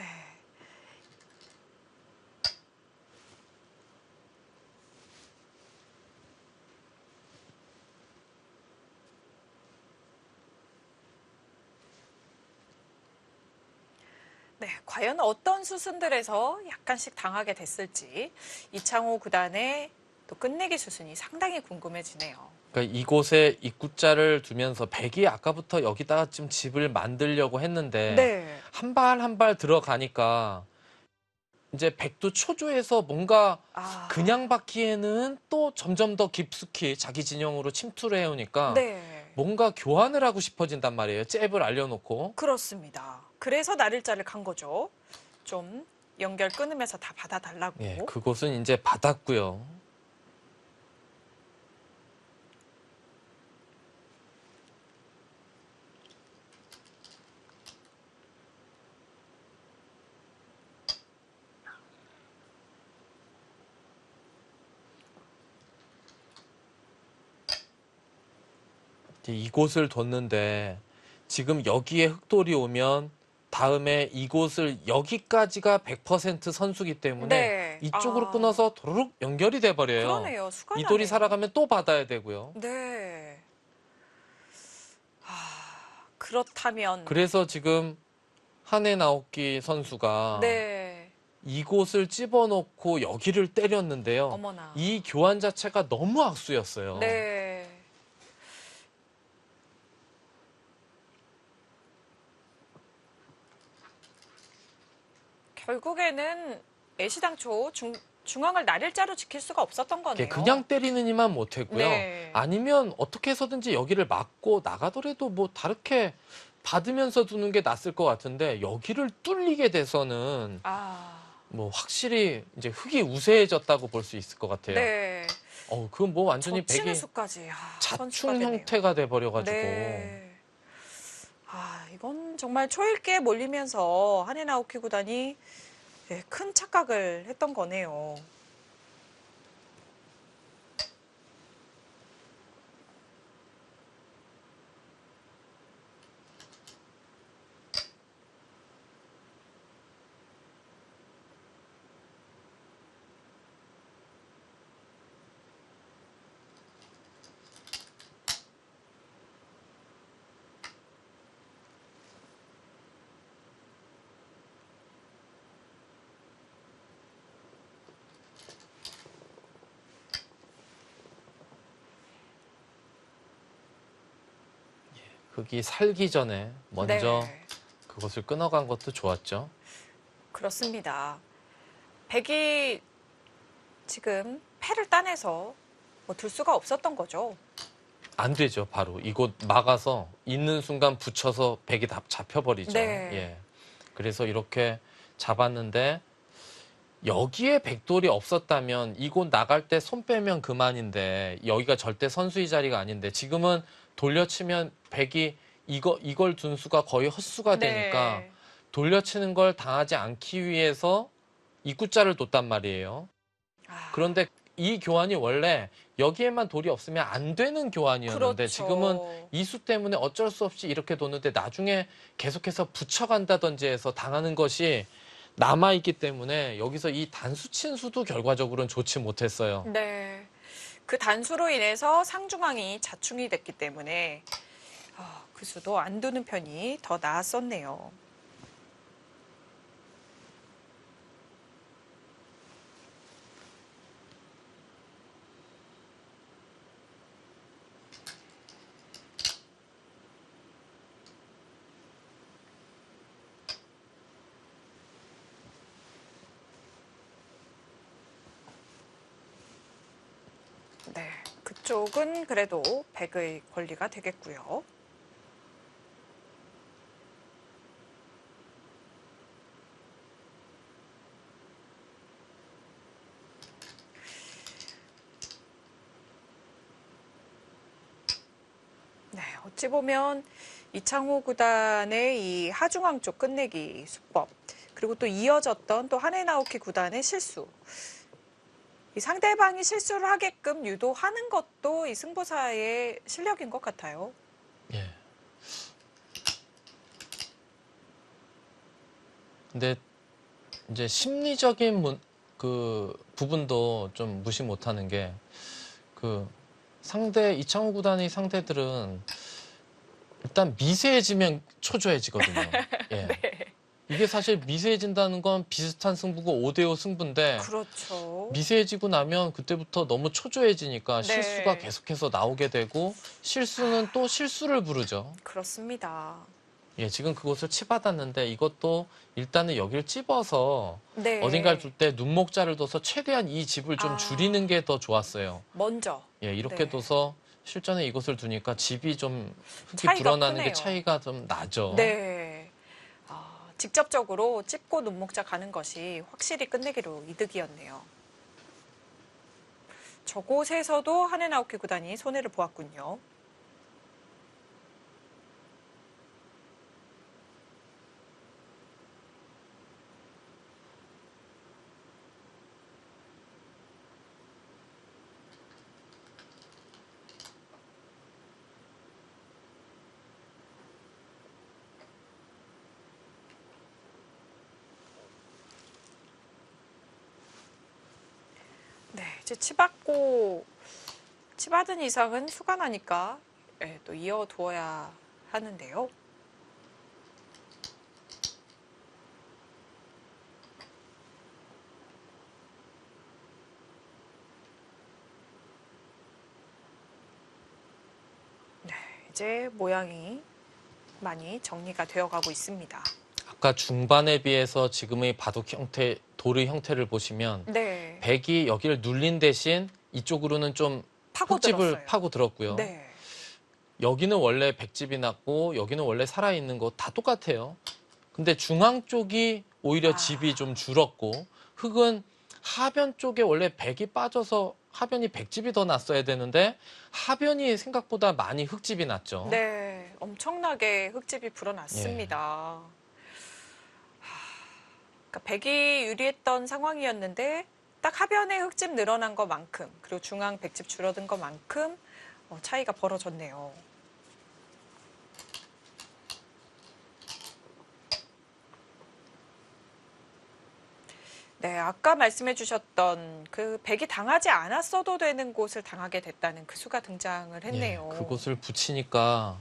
네, 과연 어떤 수순들에서 약간씩 당하게 됐을지 이창호 구단의 또 끝내기 수순이 상당히 궁금해지네요. 그러니까 이곳에 입구자를 두면서 백이 아까부터 여기다가 지금 집을 만들려고 했는데 네. 한 발 한 발 들어가니까 이제 백도 초조해서 뭔가 아, 그냥 받기에는 또 점점 더 깊숙이 자기 진영으로 침투를 해오니까 네. 뭔가 교환을 하고 싶어진단 말이에요. 잽을 알려놓고. 그렇습니다. 그래서 나를자를 간 거죠. 좀 연결 끊으면서 다 받아달라고. 예, 그곳은 이제 받았고요. 이제 이곳을 뒀는데 지금 여기에 흑돌이 오면 다음에 이곳을 여기까지가 100% 선수기 때문에 네. 이쪽으로 아, 끊어서 도로록 연결이 돼 버려요. 그러네요. 수가 이 돌이 나네요. 살아가면 또 받아야 되고요. 네. 그렇다면 그래서 지금 한해 나오키 선수가 네. 이곳을 집어넣고 여기를 때렸는데요. 어머나. 이 교환 자체가 너무 악수였어요. 네. 결국에는 애시당초 중앙을 날일자로 지킬 수가 없었던 거네요. 그냥 때리는 이만 못했고요. 네. 아니면 어떻게 해서든지 여기를 막고 나가더라도 뭐 다르게 받으면서 두는 게 낫을 것 같은데 여기를 뚫리게 돼서는 아, 뭐 확실히 이제 흙이 우세해졌다고 볼 수 있을 것 같아요. 네. 그건 뭐 완전히 젖히는 백이 수까지 선수가 자충 되네요. 형태가 돼버려가지고. 네. 이건 정말 초읽기에 몰리면서 한해 나오키 구단이 큰 착각을 했던 거네요. 흙이 살기 전에 먼저 네. 그것을 끊어간 것도 좋았죠. 그렇습니다. 백이 지금 패를 따내서 뭐 둘 수가 없었던 거죠. 안 되죠. 바로 이곳 막아서 있는 순간 붙여서 백이 다 잡혀버리죠. 네. 예. 그래서 이렇게 잡았는데 여기에 백돌이 없었다면 이곳 나갈 때 손 빼면 그만인데 여기가 절대 선수의 자리가 아닌데 지금은 돌려치면 백이 이걸 둔 수가 거의 헛수가 되니까 네. 돌려치는 걸 당하지 않기 위해서 입구자를 뒀단 말이에요. 아, 그런데 이 교환이 원래 여기에만 돌이 없으면 안 되는 교환이었는데 그렇죠. 지금은 이수 때문에 어쩔 수 없이 이렇게 뒀는데 나중에 계속해서 붙여간다든지 해서 당하는 것이 남아있기 때문에 여기서 이 단수 친수도 결과적으로는 좋지 못했어요. 네. 그 단수로 인해서 상중앙이 자충이 됐기 때문에 그 수도 안 두는 편이 더 나았었네요. 네. 그쪽은 그래도 백의 권리가 되겠고요. 네, 어찌 보면 이창호 구단의 이 하중앙 쪽 끝내기 수법, 그리고 또 이어졌던 또 하네나오키 구단의 실수. 이 상대방이 실수를 하게끔 유도하는 것도 이 승부사의 실력인 것 같아요. 예. 근데 이제 심리적인 그 부분도 좀 무시 못하는 게 그 상대 이창호 구단의 상대들은 일단 미세해지면 초조해지거든요. 예. 이게 사실 미세해진다는 건 비슷한 승부고 5대5 승부인데 그렇죠. 미세해지고 나면 그때부터 너무 초조해지니까 네. 실수가 계속해서 나오게 되고 실수는 또 실수를 부르죠. 그렇습니다. 예, 지금 그곳을 치받았는데 이것도 일단은 여기를 찝어서 네. 어딘가를 둘 때 눈목자를 둬서 최대한 이 집을 좀 줄이는 게 더 좋았어요. 먼저. 예, 이렇게 네. 둬서 실전에 이곳을 두니까 집이 좀 흙이 차이가 불어나는 게 크네요. 차이가 좀 나죠. 네. 직접적으로 찝고 눈목자 가는 것이 확실히 끝내기로 이득이었네요. 저곳에서도 하네나오키 구단이 손해를 보았군요. 네, 이제 치받은 이상은 수가 나니까 또 이어두어야 하는데요. 네, 이제 모양이 많이 정리가 되어가고 있습니다. 아까 중반에 비해서 지금의 바둑 형태, 돌의 형태를 보시면 네, 백이 여기를 눌린 대신 이쪽으로는 좀 흙집을 파고들었어요. 파고 들었고요. 네, 여기는 원래 백집이 났고 여기는 원래 살아있는 거 다 똑같아요. 근데 중앙 쪽이 오히려 집이 좀 줄었고 흙은 하변 쪽에 원래 백이 빠져서 하변이 백집이 더 났어야 되는데 하변이 생각보다 많이 흙집이 났죠. 네, 엄청나게 흙집이 불어났습니다. 그러니까 백이 유리했던 상황이었는데 딱 하변에 흙집 늘어난 것만큼 그리고 중앙 백집 줄어든 것만큼 차이가 벌어졌네요. 네, 아까 말씀해 주셨던 그 백이 당하지 않았어도 되는 곳을 당하게 됐다는 그 수가 등장을 했네요. 예, 그곳을 붙이니까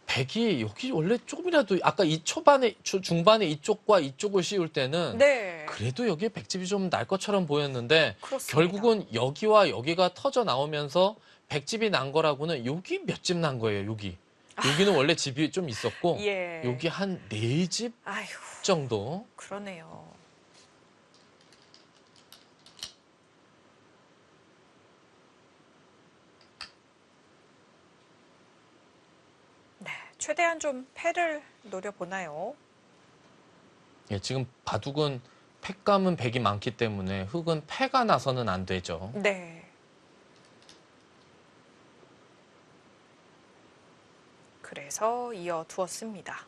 백이 여기 원래 조금이라도 아까 이 초반에 중반에 이쪽과 이쪽을 씌울 때는 네, 그래도 여기에 백집이 좀 날 것처럼 보였는데 그렇습니다. 결국은 여기와 여기가 터져 나오면서 백집이 난 거라고는 여기 몇 집 난 거예요. 여기는 원래 집이 좀 있었고 예. 여기 한 4집 아휴, 정도. 그러네요. 최대한 좀 패를 노려보나요? 예, 지금 바둑은 팩감은 백이 많기 때문에 흑은 패가 나서는 안 되죠. 네. 그래서 이어두었습니다.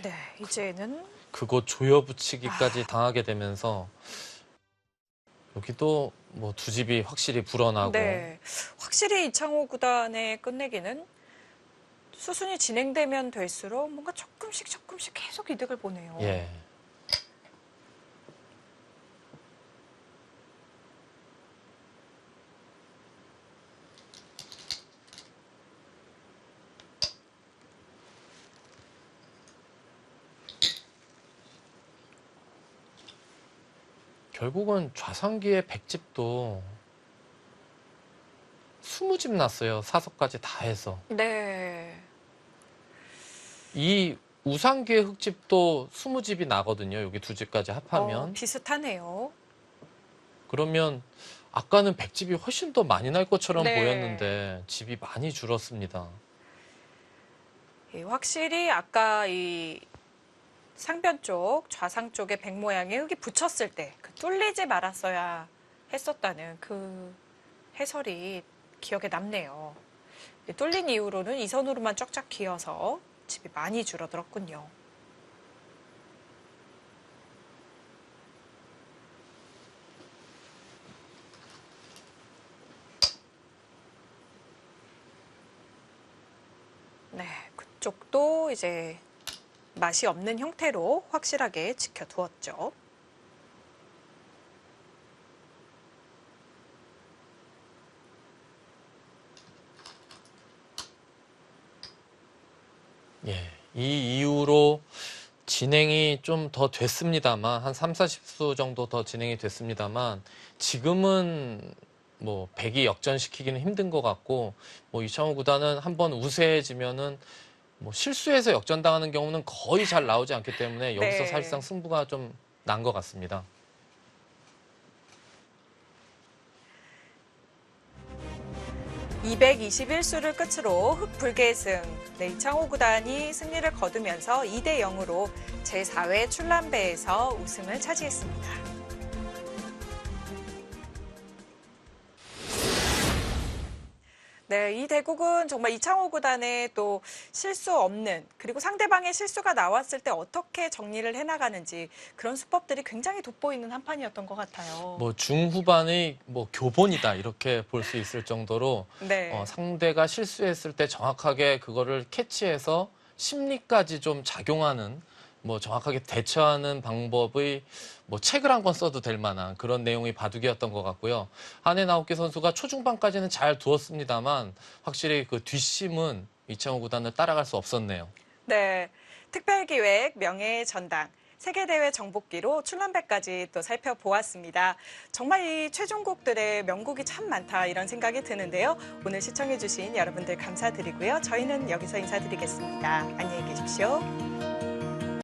네, 이제는 그거 조여붙이기까지 당하게 되면서 여기도 뭐 두 집이 확실히 불어나고 네, 확실히 이창호 구단의 끝내기는 수순이 진행되면 될수록 뭔가 조금씩 계속 이득을 보네요. 예. 결국은 좌상기의 100집도 20집 났어요. 사석까지 다 해서. 네, 이 우상기의 흑집도 20집이 나거든요. 여기 두 집까지 합하면. 비슷하네요. 그러면 아까는 100집이 훨씬 더 많이 날 것처럼 네. 보였는데 집이 많이 줄었습니다. 확실히 아까 이 상변 쪽, 좌상 쪽에 백 모양의 흙이 붙였을 때 그 뚫리지 말았어야 했었다는 그 해설이 기억에 남네요. 뚫린 이후로는 이 선으로만 쫙쫙 기어서 집이 많이 줄어들었군요. 네, 그쪽도 이제 맛이 없는 형태로 확실하게 지켜두었죠. 예. 이 이후로 진행이 좀 더 됐습니다만 한 3, 40수 정도 더 진행이 됐습니다만 지금은 뭐 100이 역전시키기는 힘든 것 같고 뭐 이창호 구단은 한번 우세해지면은 뭐 실수해서 역전당하는 경우는 거의 잘 나오지 않기 때문에 여기서 네. 사실상 승부가 좀 난 것 같습니다. 221수를 끝으로 흑불계승, 네, 이창호 구단이 승리를 거두면서 2대 0으로 제4회 출람배에서 우승을 차지했습니다. 네, 이 대국은 정말 이창호 구단의 또 실수 없는, 그리고 상대방의 실수가 나왔을 때 어떻게 정리를 해나가는지 그런 수법들이 굉장히 돋보이는 한 판이었던 것 같아요. 뭐 중후반의 뭐 교본이다 이렇게 볼 수 있을 정도로 네. 상대가 실수했을 때 정확하게 그거를 캐치해서 심리까지 좀 작용하는 뭐 정확하게 대처하는 방법의 뭐 책을 한 권 써도 될 만한 그런 내용의 바둑이었던 것 같고요. 한해 나오키 선수가 초중반까지는 잘 두었습니다만 확실히 그 뒷심은 이창호 구단을 따라갈 수 없었네요. 네, 특별기획 명예의 전당 세계대회 정복기로 출람배까지 또 살펴보았습니다. 정말 이 최종곡들의 명곡이 참 많다 이런 생각이 드는데요. 오늘 시청해주신 여러분들 감사드리고요. 저희는 여기서 인사드리겠습니다. 안녕히 계십시오.